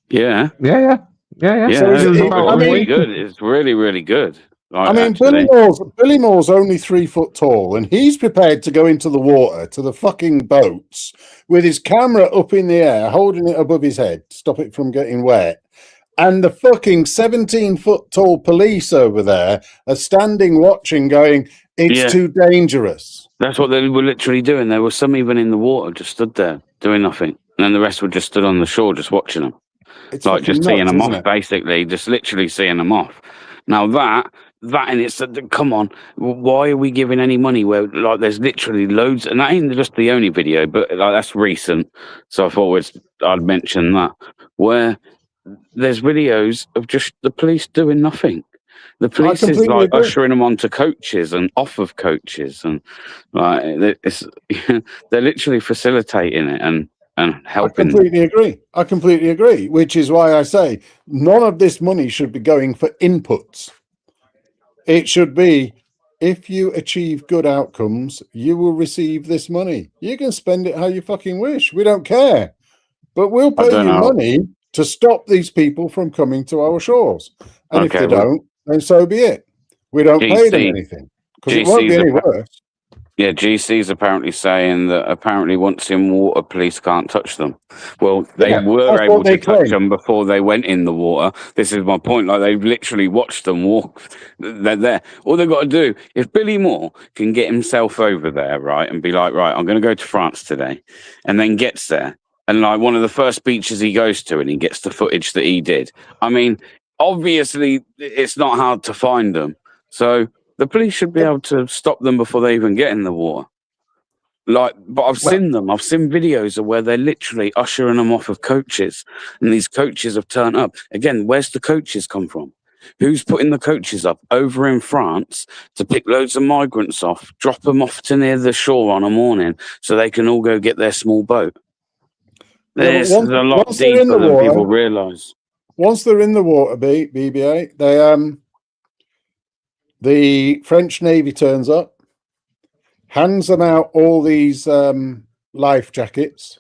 Yeah, Yeah. So it's is it- about I really mean- good. It's really, really good. Like, I mean, actually. Billy Moore's only 3 foot tall, and he's prepared to go into the water, to the fucking boats, with his camera up in the air, holding it above his head to stop it from getting wet. And the fucking 17-foot tall police over there are standing watching, going, it's Yeah. too dangerous. That's what they were literally doing. There were some even in the water, just stood there doing nothing, and then the rest were just stood on the shore, just watching them, It's like fucking just seeing nuts, them isn't off, it? basically, just literally seeing them off. Now that and it's come on, why are we giving any money where like there's literally loads, and that ain't just the only video, but like that's recent. So I thought I'd mention that where there's videos of just the police doing nothing. The police is completely like agree. ushering them onto coaches and off of coaches, and like it's they're literally facilitating it and helping. I completely agree, which is why I say none of this money should be going for inputs. It should be, if you achieve good outcomes, you will receive this money. You can spend it how you fucking wish. We don't care. But we'll pay you money to stop these people from coming to our shores. And if they don't, then so be it. We don't pay them anything. Because it won't be any worse. Yeah, GC's apparently saying that apparently once in water, police can't touch them. Well, they were able to touch them before they went in the water. This is my point. Like, they've literally watched them walk. They're there. All they've got to do, if Billy Moore can get himself over there, right, and be like, right, I'm going to go to France today, and then gets there, and like one of the first beaches he goes to, and he gets the footage that he did. I mean, obviously, it's not hard to find them. So the police should be able to stop them before they even get in the water. Like, but I've seen them. I've seen videos of where they're literally ushering them off of coaches, and these coaches have turned up. Again, where's the coaches come from? Who's putting the coaches up over in France to pick loads of migrants off, drop them off to near the shore on a morning so they can all go get their small boat? This is a lot deeper than people realise. Once they're in the water, BBA, they the French Navy turns up, hands them out all these life jackets,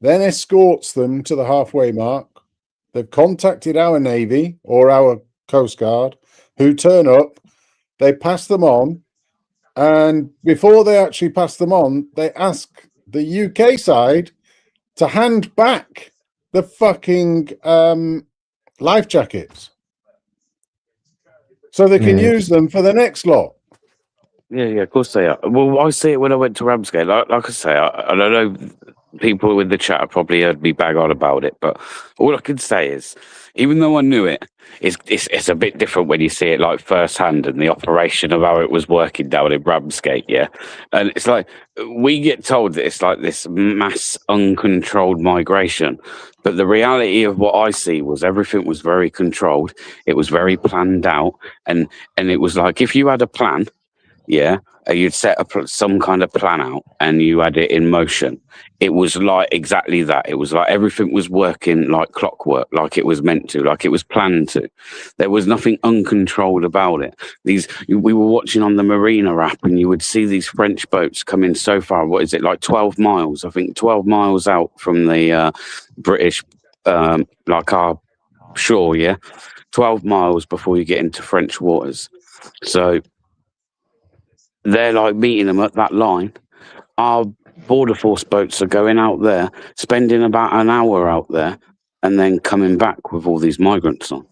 then escorts them to the halfway mark. They've contacted our Navy or our Coast Guard, who turn up, they pass them on, and before they actually pass them on, they ask the UK side to hand back the fucking life jackets so they can use them for the next lot. Yeah, of course they are. Well, I see it when I went to Ramsgate. Like I say, I don't know, people with the chat have probably heard me bag on about it, but all I can say is, even though I knew it, it's a bit different when you see it like firsthand and the operation of how it was working down in Ramsgate, yeah. And it's like, we get told that it's like this mass uncontrolled migration, but the reality of what I see was everything was very controlled. It was very planned out, and it was like, if you had a plan, yeah, you'd set up some kind of plan out and you had it in motion. It was like exactly that. It was like everything was working like clockwork, like it was meant to, like it was planned to. There was nothing uncontrolled about it. We were watching on the Marina app, and you would see these French boats coming so far. What is it, like 12 miles? I think 12 miles out from the British, like our shore, yeah? 12 miles before you get into French waters. So they're like meeting them at that line. Our border force boats are going out there, spending about an hour out there, and then coming back with all these migrants on.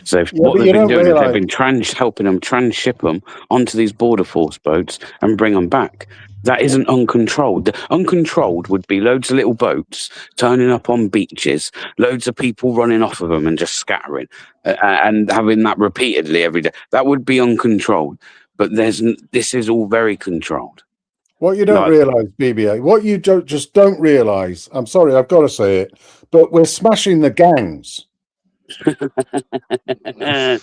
So Yeah, what but they've you been don't doing is they've realise. been helping them transship them onto these border force boats and bring them back. That isn't uncontrolled. The uncontrolled would be loads of little boats turning up on beaches, loads of people running off of them and just scattering, and having that repeatedly every day. That would be uncontrolled. But this is all very controlled. What you don't Like, realise, BBA, what you don't realise, I'm sorry, I've got to say it, but we're smashing the gangs.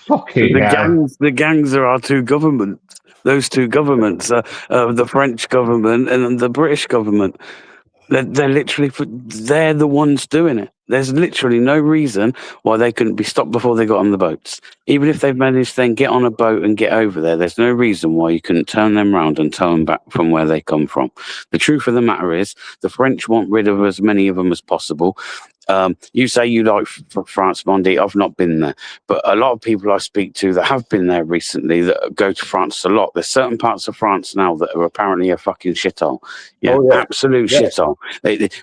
Fucking hell. the gangs are our two governments. Those two governments are the French government and the British government. They're literally they're the ones doing it. There's literally no reason why they couldn't be stopped before they got on the boats. Even if they've managed to then get on a boat and get over there, there's no reason why you couldn't turn them round and turn them back from where they come from. The truth of the matter is, the French want rid of as many of them as possible. You say you like France, Mondi. I've not been there, but a lot of people I speak to that have been there recently that go to France a lot. There's certain parts of France now that are apparently a fucking shithole. Yeah, Oh, yeah. absolute Yes. shithole.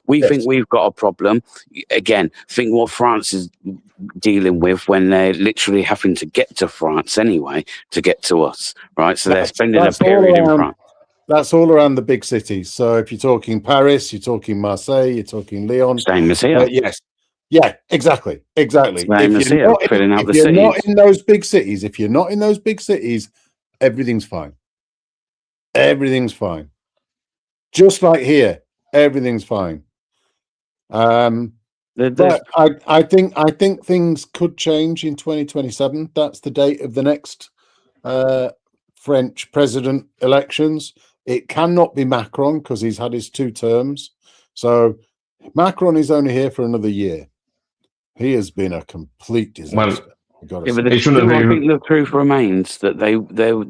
We Yes. think we've got a problem. Again, think what France is dealing with when they're literally having to get to France anyway to get to us, right? So they're spending a That's all period in around- France. That's all around the big cities. So if you're talking Paris, you're talking Marseille, you're talking Lyon. Same as here. Yes. Yeah, exactly. Same as here, filling out the if you're not cities. in those big cities, if you're not in those big cities, everything's fine. Everything's fine. Just like here, everything's fine. But I think things could change in 2027. That's the date of the next French president elections. It cannot be Macron because he's had his 2 terms. So Macron is only here for another year. He has been a complete disaster. But I think the truth remains that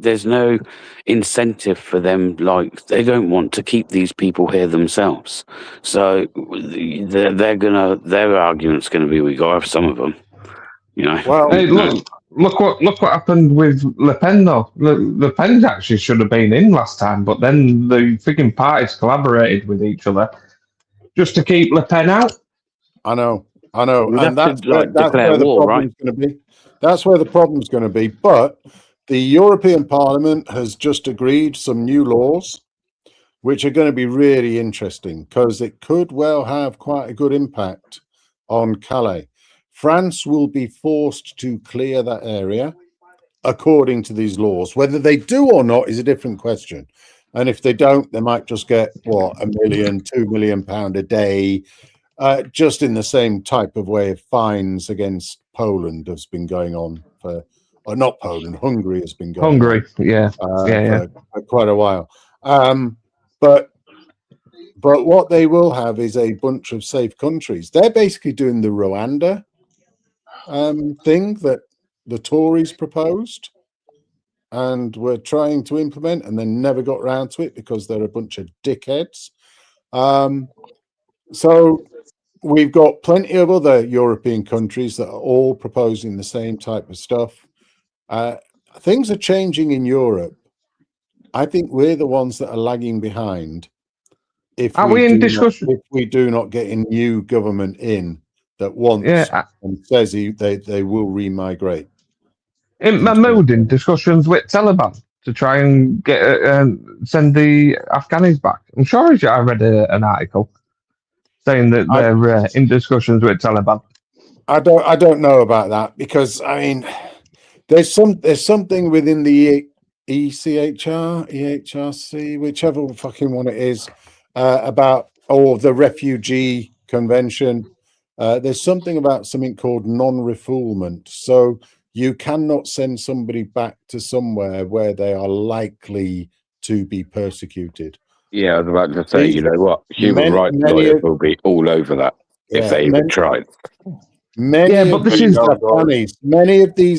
there's no incentive for them. Like, they don't want to keep these people here themselves. So their argument's gonna be, we gotta have some of them. You know. Well, Hey, look what happened with Le Pen though. Le Pen actually should have been in last time, but then the freaking parties collaborated with each other just to keep Le Pen out. I know, and that's declare where the war, problem's going to be. That's where the problem's going to be. But the European Parliament has just agreed some new laws, which are going to be really interesting because it could well have quite a good impact on Calais. France will be forced to clear that area according to these laws. Whether they do or not is a different question. And if they don't, they might just get, what, £1 million, £2 million a day, just in the same type of way of fines against Poland has been going on for, or not Poland, Hungary has been going on. For quite a while. But what they will have is a bunch of safe countries. They're basically doing the Rwanda thing that the Tories proposed and were trying to implement and then never got round to it because they're a bunch of dickheads. So we've got plenty of other European countries that are all proposing the same type of stuff. Things are changing in Europe. I think we're the ones that are lagging behind. If we do not get a new government in that wants and says they will remigrate. In Mahmoud in discussions with Taliban to try and get send the Afghanis back. I'm sure I read an article saying that they're in discussions with Taliban. I don't know about that because I mean there's something within the EHRC, whichever fucking one it is, about the refugee convention. There's something about something called non-refoulement. So you cannot send somebody back to somewhere where they are likely to be persecuted. Yeah, I was about to say, you know what? Human rights lawyers will be all over that if they even tried. Many of these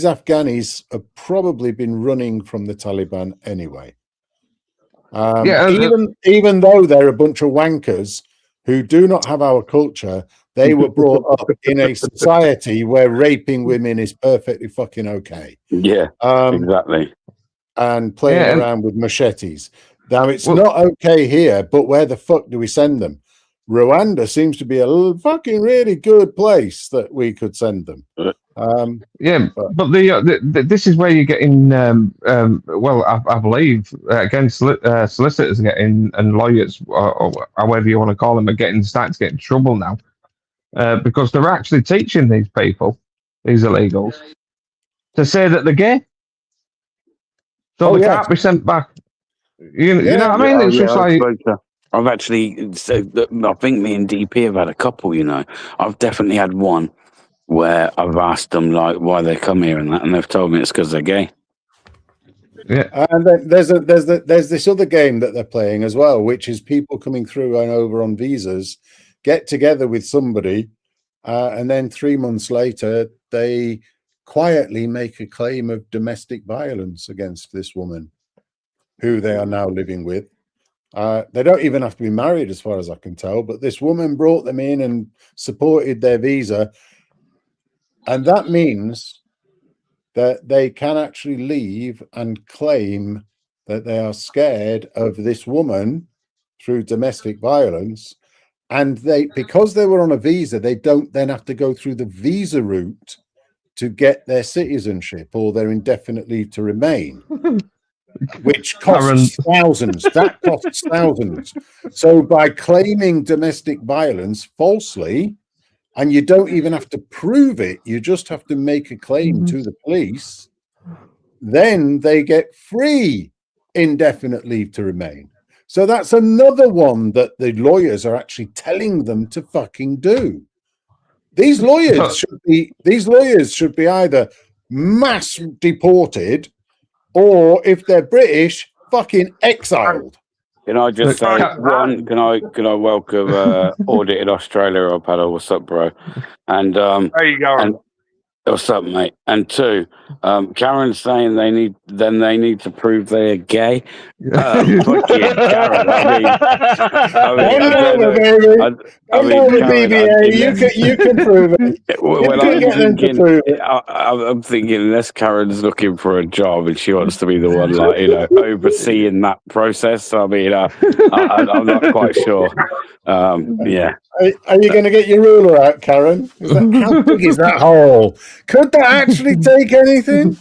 Afghanis have probably been running from the Taliban anyway. Even though they're a bunch of wankers who do not have our culture, they were brought up in a society where raping women is perfectly fucking okay. Yeah, exactly. And playing around with machetes. Now, it's not okay here, but where the fuck do we send them? Rwanda seems to be a fucking really good place that we could send them. Yeah, But- but this is where you're getting well, I believe again, solicitors are getting and lawyers or however you want to call them are starting to get in trouble now because they're actually teaching these people, these illegals, to say that they're gay, so Oh, they yeah. can't be sent back. You know what I mean? Oh, It's yeah, just like I've actually, I think me and DP have had a couple, you know. I've definitely had one where I've asked them, like, why they come here and that, and they've told me it's because they're gay. yeah, And then there's this other game that they're playing as well, which is people coming through and over on visas, get together with somebody, and then 3 months later they quietly make a claim of domestic violence against this woman, who they are now living with. They don't even have to be married, as far as I can tell. But this woman brought them in and supported their visa, and that means that they can actually leave and claim that they are scared of this woman through domestic violence. And because they were on a visa, they don't then have to go through the visa route to get their citizenship or their indefinite leave to remain, which costs thousands. That costs thousands. So by claiming domestic violence falsely, and you don't even have to prove it, you just have to make a claim to the police, then they get free indefinite leave to remain. So that's another one that the lawyers are actually telling them to fucking do. These lawyers should be either mass deported, or if they're British, fucking exiled. Can I just say one? Can I welcome Audited Australia or Paddle? What's up, bro? And There you go. and what's up, mate? And two, Karen's saying they need to prove they're gay. Fuck you, Karen. You can prove it. I'm thinking, unless Karen's looking for a job and she wants to be the one, like, you know, overseeing that process. I mean, I'm not quite sure. Yeah. Are you going to get your ruler out, Karen? How big is that hole? Could that actually take anything?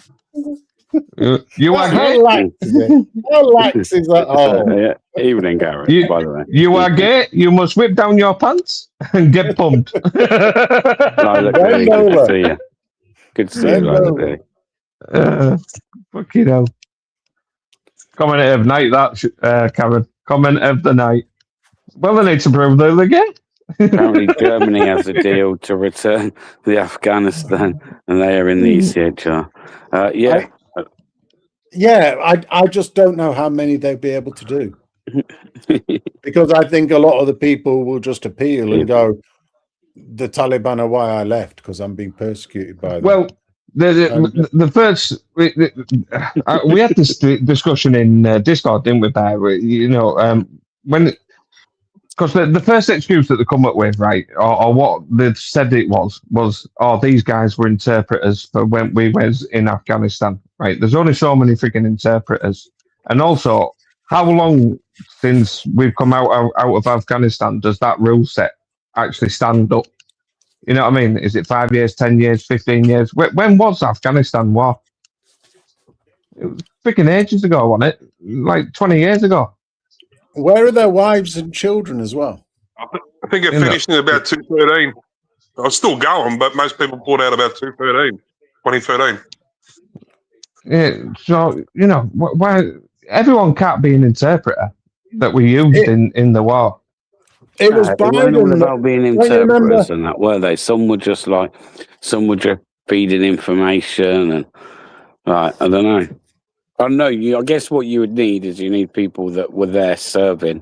You are How gay. lax is it? How lax is that hole? Yeah. Evening, Karen. By the way, You are gay. You must whip down your pants and get pumped. No, look, really good to see you. Good to see you, like, fucking hell. Comment of night, that Karen. Comment of the night. Well, they need to prove they're gay. Apparently, Germany has a deal to return the Afghanistan, and they are in the ECHR. I just don't know how many they'll be able to do. Because I think a lot of the people will just appeal and go, the Taliban are why I left, because I'm being persecuted by them. Well, the first we had this discussion in Discord, didn't we, Bear? You know, because the first excuse that they come up with, right, or what they said it was, these guys were interpreters for when we was in Afghanistan, right? There's only so many freaking interpreters, and also, how long since we've come out of Afghanistan does that rule set actually stand up? You know what I mean? Is it 5 years, 10 years, 15 years? When was Afghanistan war? It was freaking ages ago, wasn't it? Like 20 years ago. Where are their wives and children as well? I think it finished in about 2013. I was still going, but most people pulled out about 2013. Yeah, so, you know, why everyone can't be an interpreter that we used in the war. It was It weren't all about being Don't you remember? interpreters and that, were they? Some were just feeding information and, right, I don't know. I don't know. I guess what you would need is you need people that were there serving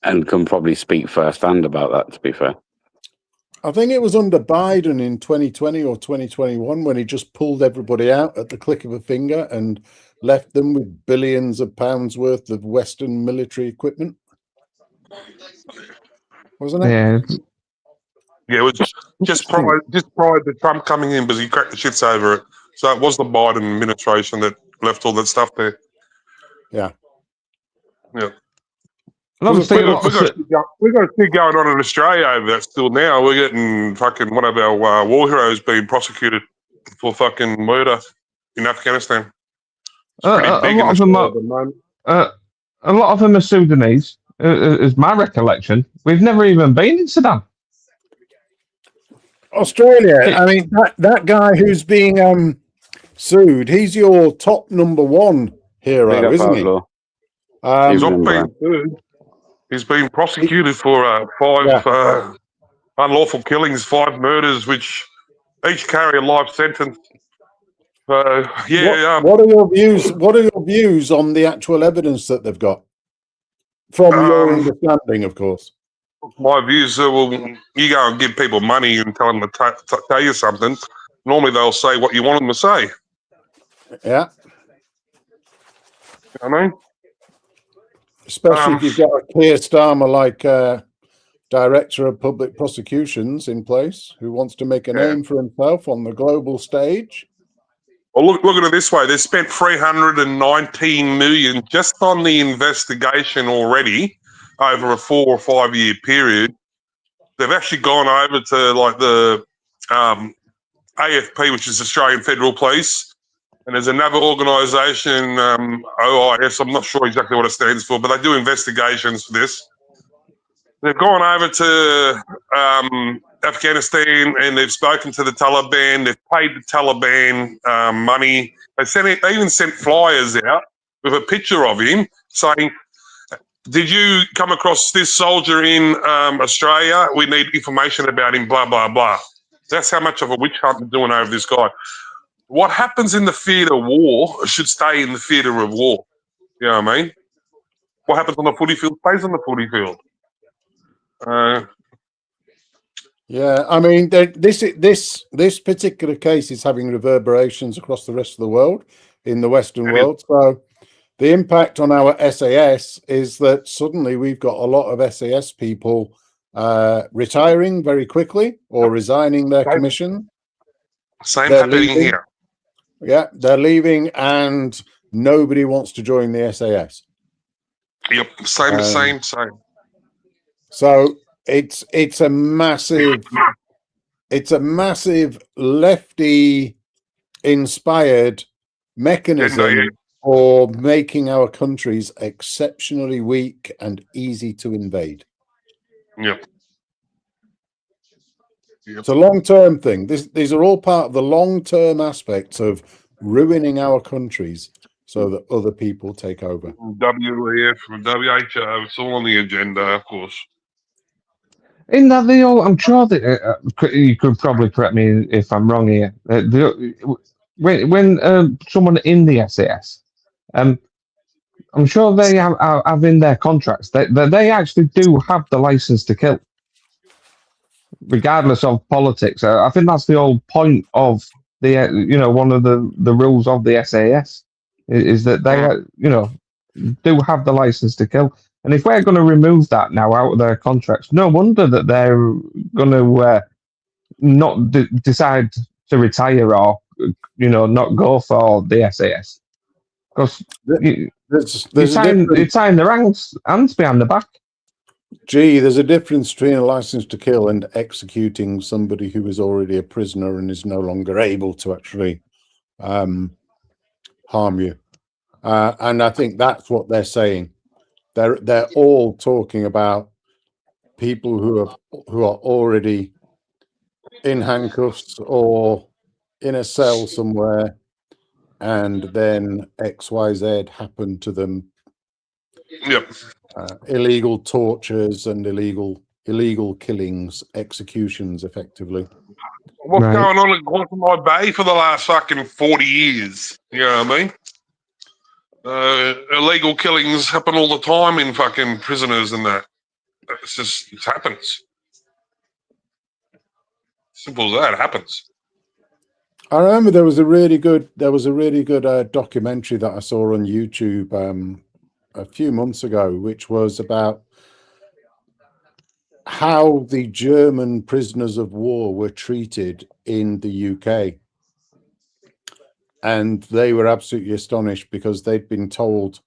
and can probably speak firsthand about that, to be fair. I think it was under Biden in 2020 or 2021 when he just pulled everybody out at the click of a finger and left them with billions of pounds worth of Western military equipment. Wasn't it? Yeah. Yeah, it was just prior to Trump coming in, because he cracked the shits over it. So it was the Biden administration that left all that stuff there. Yeah. Yeah. We've got a thing going on in Australia over that still now. We're getting fucking one of our war heroes being prosecuted for fucking murder in Afghanistan. It's A pretty big in lot of them Australia are, at the moment. a lot of them are Sudanese, is my recollection. We've never even been in Sudan. Australia. I mean, that guy who's being sued, he's your top number one hero, Big up isn't he? outlaw. He's He's not been been sued. He's been prosecuted for Yeah. 5 unlawful killings, 5 murders, which each carry a life sentence. So What are your views? What are your views on the actual evidence that they've got? From your understanding, of course. my views are, well, you go and give people money and tell them to tell you something. Normally they'll say what you want them to say. Yeah. You know what I mean? Especially if you've got a Keir Starmer like Director of Public Prosecutions in place who wants to make a name for himself on the global stage. Well, look at it this way. They spent 319 million just on the investigation already over a 4 or 5 year period. They've actually gone over to like the AFP, which is Australian Federal Police, and there's another organisation, OIS. I'm not sure exactly what it stands for, but they do investigations for this. They've gone over to Afghanistan and they've spoken to the Taliban. They've paid the Taliban money. They even sent flyers out with a picture of him saying, "Did you come across this soldier in Australia? We need information about him, blah, blah, blah." That's how much of a witch hunt they're doing over this guy. What happens in the theatre of war should stay in the theatre of war. You know what I mean? What happens on the footy field stays on the footy field. Yeah, I mean, this particular case is having reverberations across the rest of the world, in the Western world. So the impact on our SAS is that suddenly we've got a lot of SAS people retiring very quickly or resigning their commission. Same They're happening leaving. here. Yeah, they're leaving and nobody wants to join the SAS. Yep, same. So it's a massive lefty inspired mechanism for making our countries exceptionally weak and easy to invade. Yep. It's a long-term thing. These are all part of the long-term aspects of ruining our countries so that other people take over. WEF and WHO, it's all on the agenda, of course. In that they all, I'm sure that you could probably correct me if I'm wrong here. When someone in the SAS, I'm sure they have in their contracts that they actually do have the license to kill, regardless of politics. I think that's the whole point of the one of the rules of the SAS is that they do have the license to kill. And if we're going to remove that now out of their contracts, no wonder that they're going to not decide to retire or not go for the SAS, because you tying their hands behind the back. Gee, there's a difference between a license to kill and executing somebody who is already a prisoner and is no longer able to actually harm you. And I think that's what they're saying. They're all talking about people who are already in handcuffs or in a cell somewhere, and then XYZ happened to them. Yep. Illegal tortures and illegal killings, executions, effectively. What's going on at Guantanamo Bay for the last fucking 40 years? You know what I mean? Illegal killings happen all the time in fucking prisoners and that. It happens. Simple as that. It happens. I remember there was a really good documentary that I saw on YouTube a few months ago, which was about how the German prisoners of war were treated in the UK. And they were absolutely astonished because they'd been told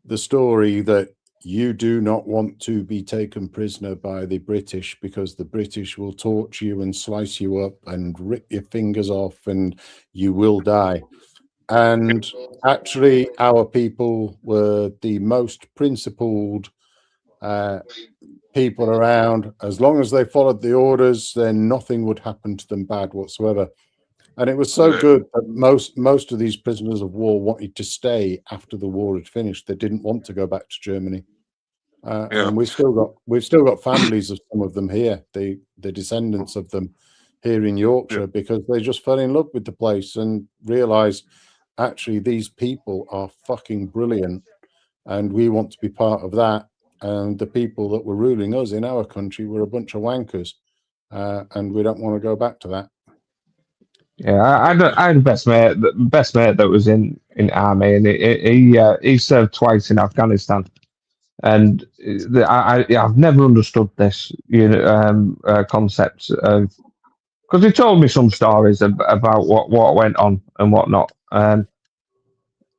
the story that you do not want to be taken prisoner by the British, because the British will torture you and slice you up and rip your fingers off and you will die. And actually, our people were the most principled people around. As long as they followed the orders, then nothing would happen to them bad whatsoever. And it was so good that most of these prisoners of war wanted to stay after the war had finished. They didn't want to go back to Germany. And we've still got families of some of them here, the descendants of them here in Yorkshire, because they just fell in love with the place and realized actually these people are fucking brilliant and we want to be part of that. And the people that were ruling us in our country were a bunch of wankers, and we don't want to go back to that. Yeah, I had a best mate that was in army, and he served twice in Afghanistan, and I've never understood this concept of, because he told me some stories about what went on and whatnot, and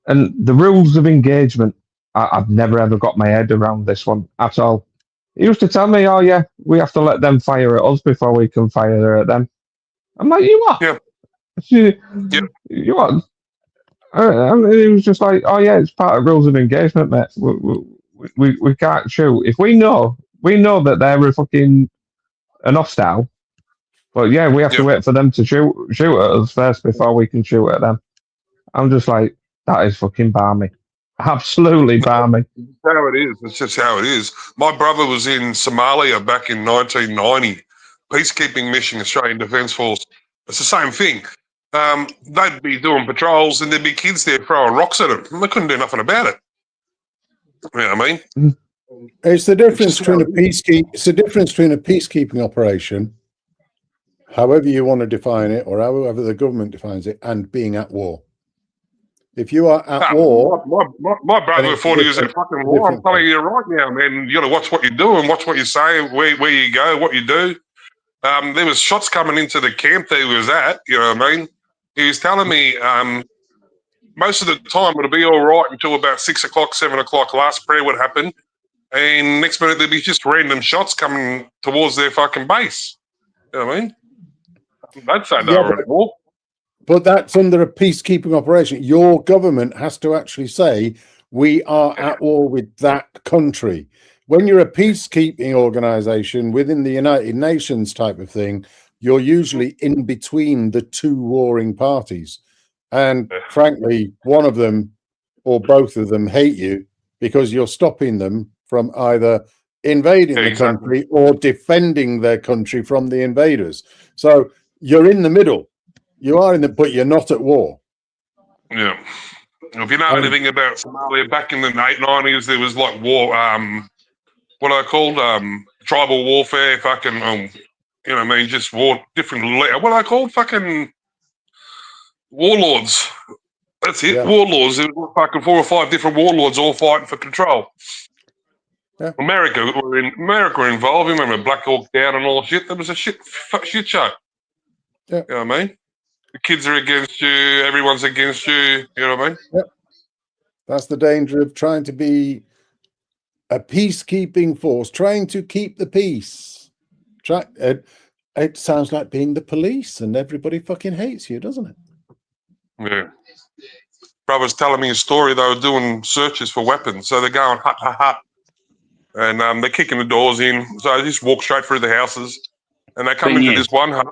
the rules of engagement. I've never ever got my head around this one at all. He used to tell me, "Oh yeah, we have to let them fire at us before we can fire at them." I'm like, "You what? Yeah. You what?" And he was just like, "Oh yeah, it's part of rules of engagement, mate. We can't shoot if we know that they're an hostile. But yeah, we have to wait for them to shoot at us first before we can shoot at them." I'm just like, that is fucking balmy. Absolutely balmy. It's how it is. It's just how it is. My brother was in Somalia back in 1990, peacekeeping mission, Australian Defence Force. It's the same thing. They'd be doing patrols and there'd be kids there throwing rocks at them. They couldn't do nothing about it. You know what I mean? It's the difference between It's the difference between a peacekeeping operation, however you want to define it, or however the government defines it, and being at war. If you are at war, my brother thought he was at fucking war. I'm telling you right now, man. You got to watch what you're doing, watch what you say, where you go, what you do. There was shots coming into the camp that he was at. You know what I mean? He was telling me most of the time it'll be all right until about 6 o'clock, 7 o'clock. Last prayer would happen, and next minute there'd be just random shots coming towards their fucking base. You know what I mean? They'd say they were at war. But that's under a peacekeeping operation. Your government has to actually say, we are at war with that country. When you're a peacekeeping organization within the United Nations type of thing, you're usually in between the two warring parties. And frankly, one of them or both of them hate you because you're stopping them from either invading the country or defending their country from the invaders. So you're in the middle. You are but you're not at war. Yeah. If you know anything about Somalia, back in the 90s, there was like war, what are they called? Tribal warfare, fucking, you know what I mean? Just war, different, what are they called? Fucking warlords. That's it, warlords. There was fucking 4 or 5 different warlords all fighting for control. Yeah. America were involved. Remember Black Hawk Down and all that shit? That was a shit show. Yeah. You know what I mean? The kids are against you. Everyone's against you. You know what I mean? Yep. That's the danger of trying to be a peacekeeping force, trying to keep the peace. It sounds like being the police, and everybody fucking hates you, doesn't it? Yeah. Brother's telling me a story. They were doing searches for weapons, so they're going hut, hut, hut, and they're kicking the doors in. So they just walk straight through the houses, and they come into this one hut.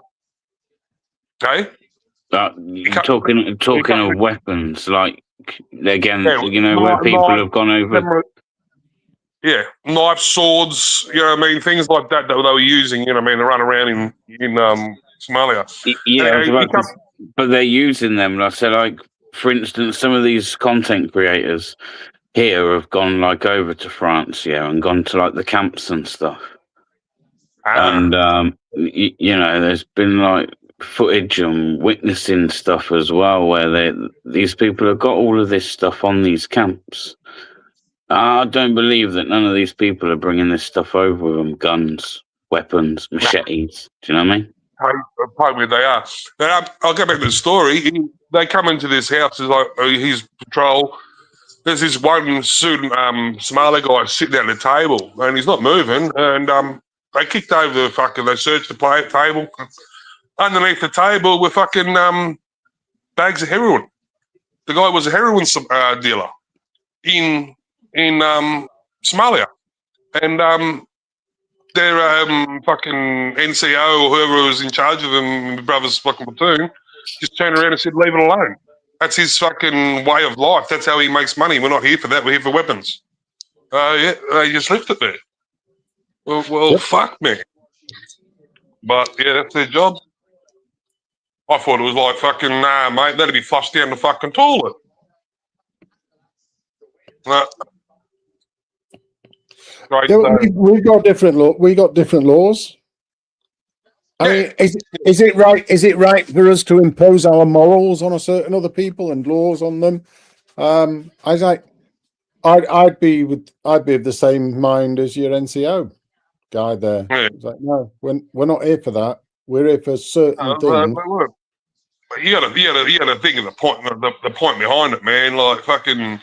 Okay. Talking of weapons, like again, where people have gone over. Yeah, knives, swords, you know what I mean, things like that they were using, you know what I mean, to run around in Somalia. Yeah, but they're using them. Like, so, like, for instance, some of these content creators here have gone like over to France, and gone to like the camps and stuff. And there's been like footage and witnessing stuff as well, where these people have got all of this stuff on these camps. I don't believe that none of these people are bringing this stuff over with them: guns, weapons, machetes. Do you know what I mean? Probably they are. But I'll go back to the story. They come into this house, it's like his patrol. there's this one student, Somali guy sitting at the table, and he's not moving. And they kicked over the fucking. They searched the table. Underneath the table were fucking bags of heroin. The guy was a heroin dealer in Somalia, and their fucking NCO or whoever was in charge of them, the brothers' fucking platoon, just turned around and said, "Leave it alone." That's his fucking way of life. That's how he makes money. We're not here for that. We're here for weapons. Yeah, they just left it there. Well, fuck me. But yeah, that's their job. I thought it was like fucking, nah, mate, that'd be flushed down the fucking toilet. Right, Yeah, we've got different laws. I mean, is it right? Is it right for us to impose our morals on a certain other people and laws on them? I was like, I'd be of the same mind as your NCO guy there. Yeah. It's like, no, we're not here for that. We're here for certain things. But you gotta think of the point behind it, man. Like fucking,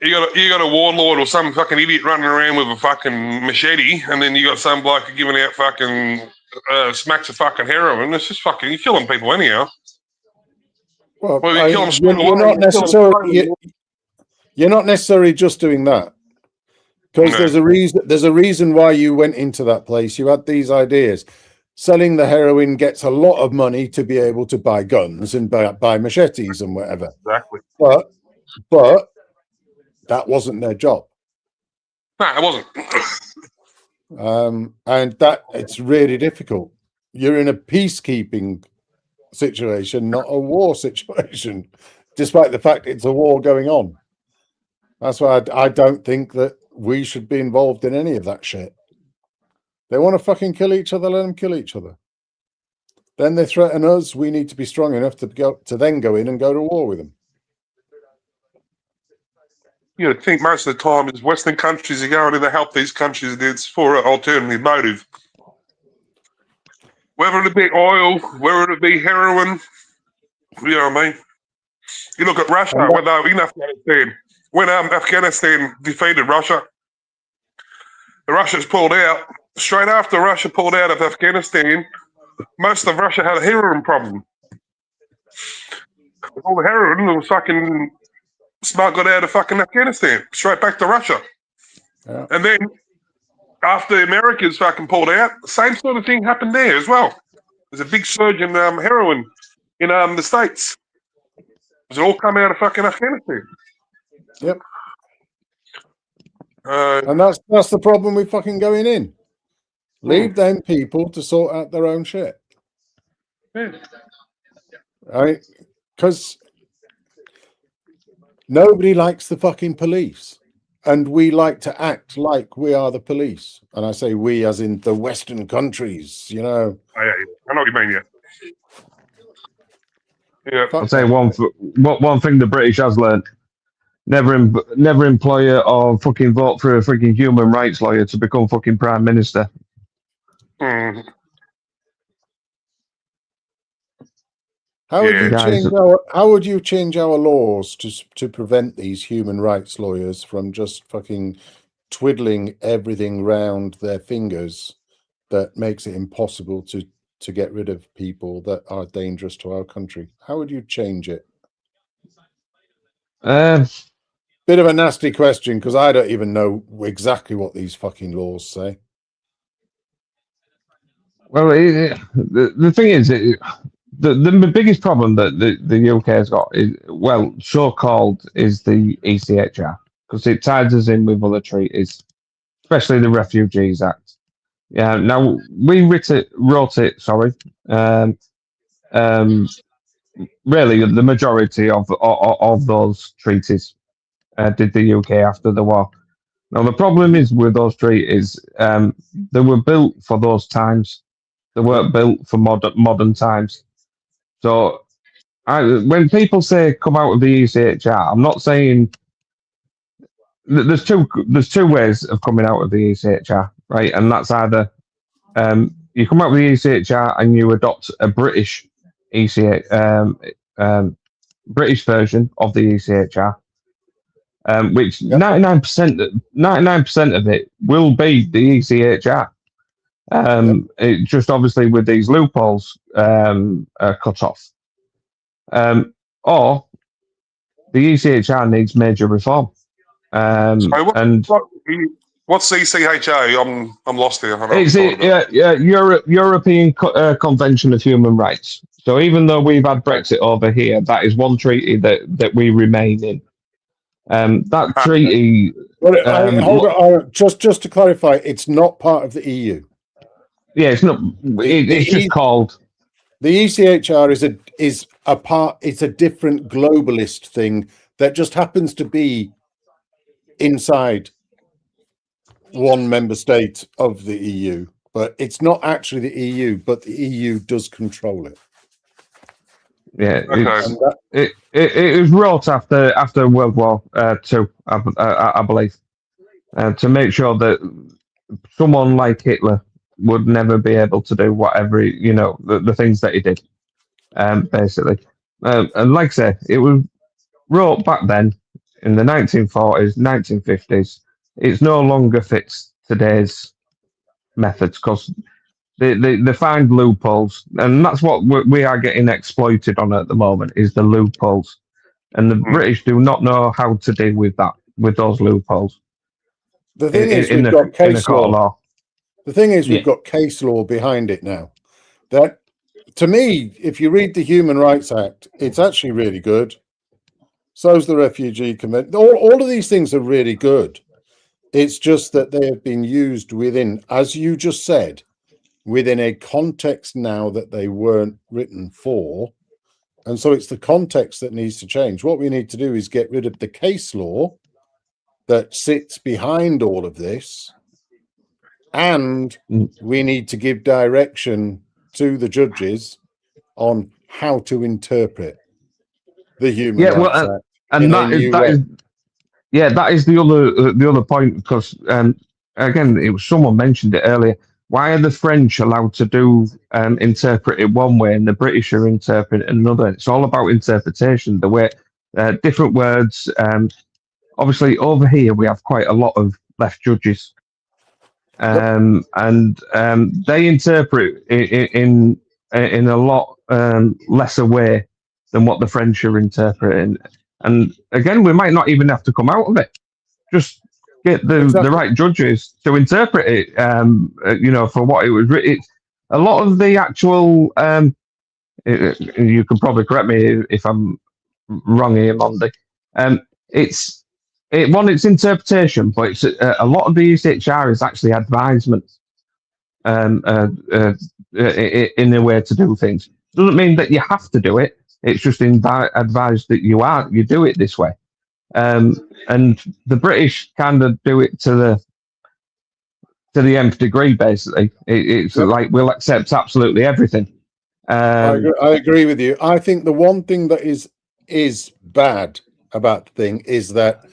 you got a warlord or some fucking idiot running around with a fucking machete, and then you got some bloke giving out fucking smacks of fucking heroin. It's just fucking, you're killing people anyhow. Well, you're not necessarily just doing that, because there's a reason why you went into that place. You had these ideas. Selling the heroin gets a lot of money to be able to buy guns and buy machetes and whatever. Exactly. But that wasn't their job. No, it wasn't. And that it's really difficult. You're in a peacekeeping situation, not a war situation, despite the fact it's a war going on. That's why I don't think that we should be involved in any of that shit. They want to fucking kill each other, let them kill each other. Then they threaten us. We need to be strong enough to then go in and go to war with them. You think most of the time is Western countries are going in to help these countries. It's for an alternative motive. Whether it be oil, whether it be heroin, you know what I mean? You look at Russia, when they were in Afghanistan. When Afghanistan defeated Russia, the Russians pulled out. Straight after Russia pulled out of Afghanistan, most of Russia had a heroin problem. All the heroin was fucking smuggled out of fucking Afghanistan, straight back to Russia. Yeah. And then after the Americans fucking pulled out, the same sort of thing happened there as well. There's a big surge in heroin in the States. It all come out of fucking Afghanistan. Yep. And that's the problem with fucking going in. Leave them people to sort out their own shit. Yeah. Because nobody likes the fucking police. And we like to act like we are the police. And I say we as in the Western countries, you know. I know what you mean, yeah. I'll say one thing the British has learned. Never employ or fucking vote for a freaking human rights lawyer to become fucking Prime Minister. Mm. How would you change our laws to prevent these human rights lawyers from just fucking twiddling everything round their fingers that makes it impossible to get rid of people that are dangerous to our country? How would you change it? Bit of a nasty question, because I don't even know exactly what these fucking laws say. Well, the thing is, the biggest problem that the UK has got is, well, so-called, is the ECHR, because it ties us in with other treaties, especially the Refugees Act. Yeah. Now we wrote it. Really, the majority of those treaties did the UK after the war. Now the problem is with those treaties, they were built for those times. They weren't built for modern times. So, when people say come out of the ECHR, I'm not saying there's two ways of coming out of the ECHR, right? And that's either you come out of the ECHR and you adopt a British British version of the ECHR, which 99% of it will be the ECHR. It just obviously with these loopholes cut off. Or the ECHR needs major reform. What's ECHA? I'm lost here. It's European Convention of Human Rights. So even though we've had Brexit over here, that is one treaty that we remain in. That treaty. Hold on, just to clarify, it's not part of the EU. Yeah, it's not. It's just called. The ECHR is a part. It's a different globalist thing that just happens to be inside one member state of the EU, but it's not actually the EU. But the EU does control it. Yeah, it was wrote after World War II, I believe, to make sure that someone like Hitler would never be able to do whatever the things that he did, basically. And like I say, it was wrote back then in the 1940s, 1950s. It's no longer fits today's methods because they find loopholes, and that's what we are getting exploited on at the moment is the loopholes, and the British do not know how to deal with those loopholes. The thing is, we've got case law. The thing is, we've Yeah. got case law behind it now. That, to me, if you read the Human Rights Act, it's actually really good. So's the Refugee Convention. All of these things are really good. It's just that they have been used within, as you just said, within a context now that they weren't written for. And so it's the context that needs to change. What we need to do is get rid of the case law that sits behind all of this. And we need to give direction to the judges on how to interpret the Human Rights Act. And that is the other point, because again, it was someone mentioned it earlier. Why are the French allowed to interpret it one way and the British are interpreting it another? It's all about interpretation, the way different words. Obviously, over here we have quite a lot of left judges, and they interpret it in a lot lesser way than what the French are interpreting. And again, we might not even have to come out of it. Just get the right judges to interpret it, for what it was written. A lot of the actual, you can probably correct me if I'm wrong here, Monday. It's interpretation, but it's a lot of the ECHR is actually advisements in a way to do things. Doesn't mean that you have to do it. It's just advised that you do it this way. And the British kind of do it to the nth degree, basically. It's like we'll accept absolutely everything. I agree with you. I think the one thing that is bad about the thing is that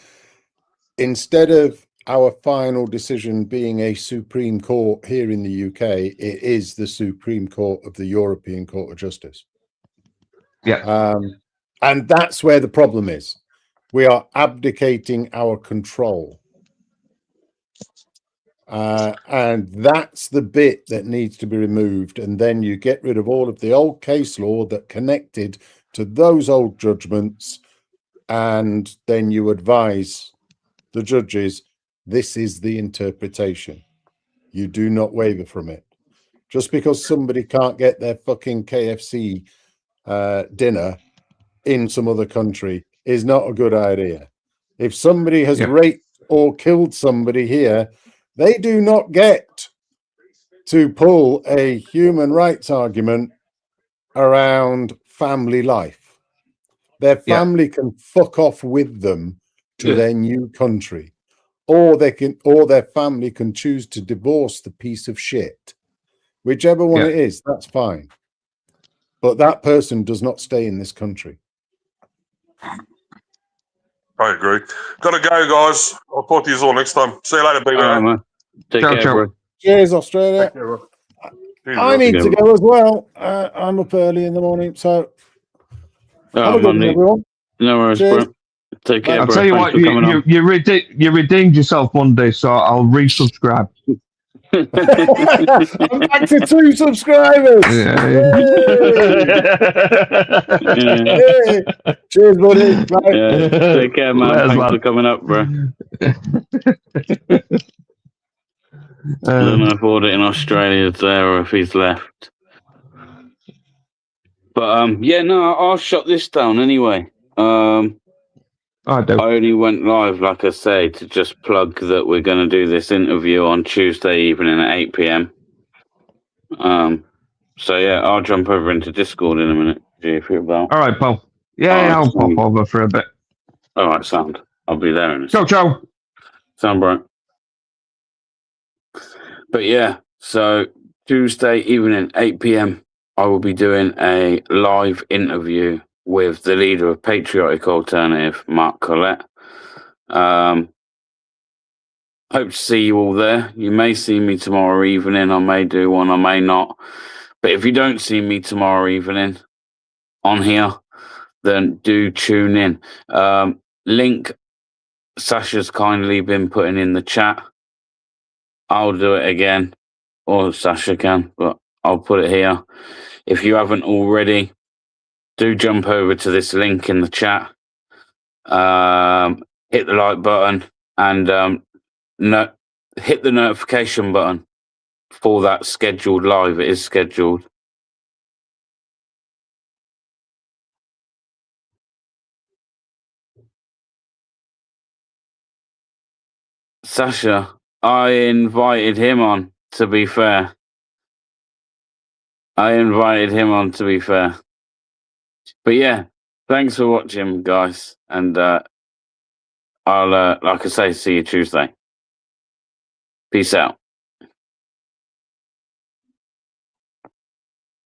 instead of our final decision being a Supreme Court here in the UK, it is the Supreme Court of the European Court of Justice. Yeah. And that's where the problem is. We are abdicating our control. And that's the bit that needs to be removed. And then you get rid of all of the old case law that connected to those old judgments. And then you advise the judges, this is the interpretation. You do not waver from it. Just because somebody can't get their fucking KFC dinner in some other country is not a good idea. If somebody has raped or killed somebody here, they do not get to pull a human rights argument around family life. Their family can fuck off with them to their new country, or their family can choose to divorce the piece of shit. Whichever one it is, that's fine. But that person does not stay in this country. I agree. Got to go, guys. I'll talk to you all next time. See you later, B-Man. Take care, bro. Cheers, Australia. I need to go as well. I'm up early in the morning, so have a good one, everyone. No worries, Cheers. bro. Take care, I'll bro. tell you Thanks what, for coming on. you redeemed yourself Monday, so I'll resubscribe. I'm back to 2 subscribers. Hey. Cheers, buddy. Bye. Yeah. Take care, man. Later, Thanks lad. for coming up, bro. I Uh, don't know if Audit in Australia's there or if he's left. But yeah, no, I'll shut this down anyway. I do. I only went live, like I say, to just plug that we're going to do this interview on Tuesday evening at 8 p.m. So yeah, I'll jump over into Discord in a minute. If you're about. All right, pal. Yeah, I'll pop over for a bit. All right, sound. I'll be there in a Ciao, ciao. Sound, bro. But yeah, so Tuesday evening, 8 p.m., I will be doing a live interview with the leader of Patriotic Alternative, Mark Collette. Hope to see you all there. You may see me tomorrow evening. I may do one, I may not. But if you don't see me tomorrow evening on here, then do tune in. Link Sasha's kindly been putting in the chat. I'll do it again, or Sasha can, but I'll put it here. If you haven't already, do jump over to this link in the chat. Hit the like button and hit the notification button for that scheduled live. It is scheduled. Sasha, I invited him on, to be fair. But yeah, thanks for watching, guys. And I'll, like I say, see you Tuesday. Peace out.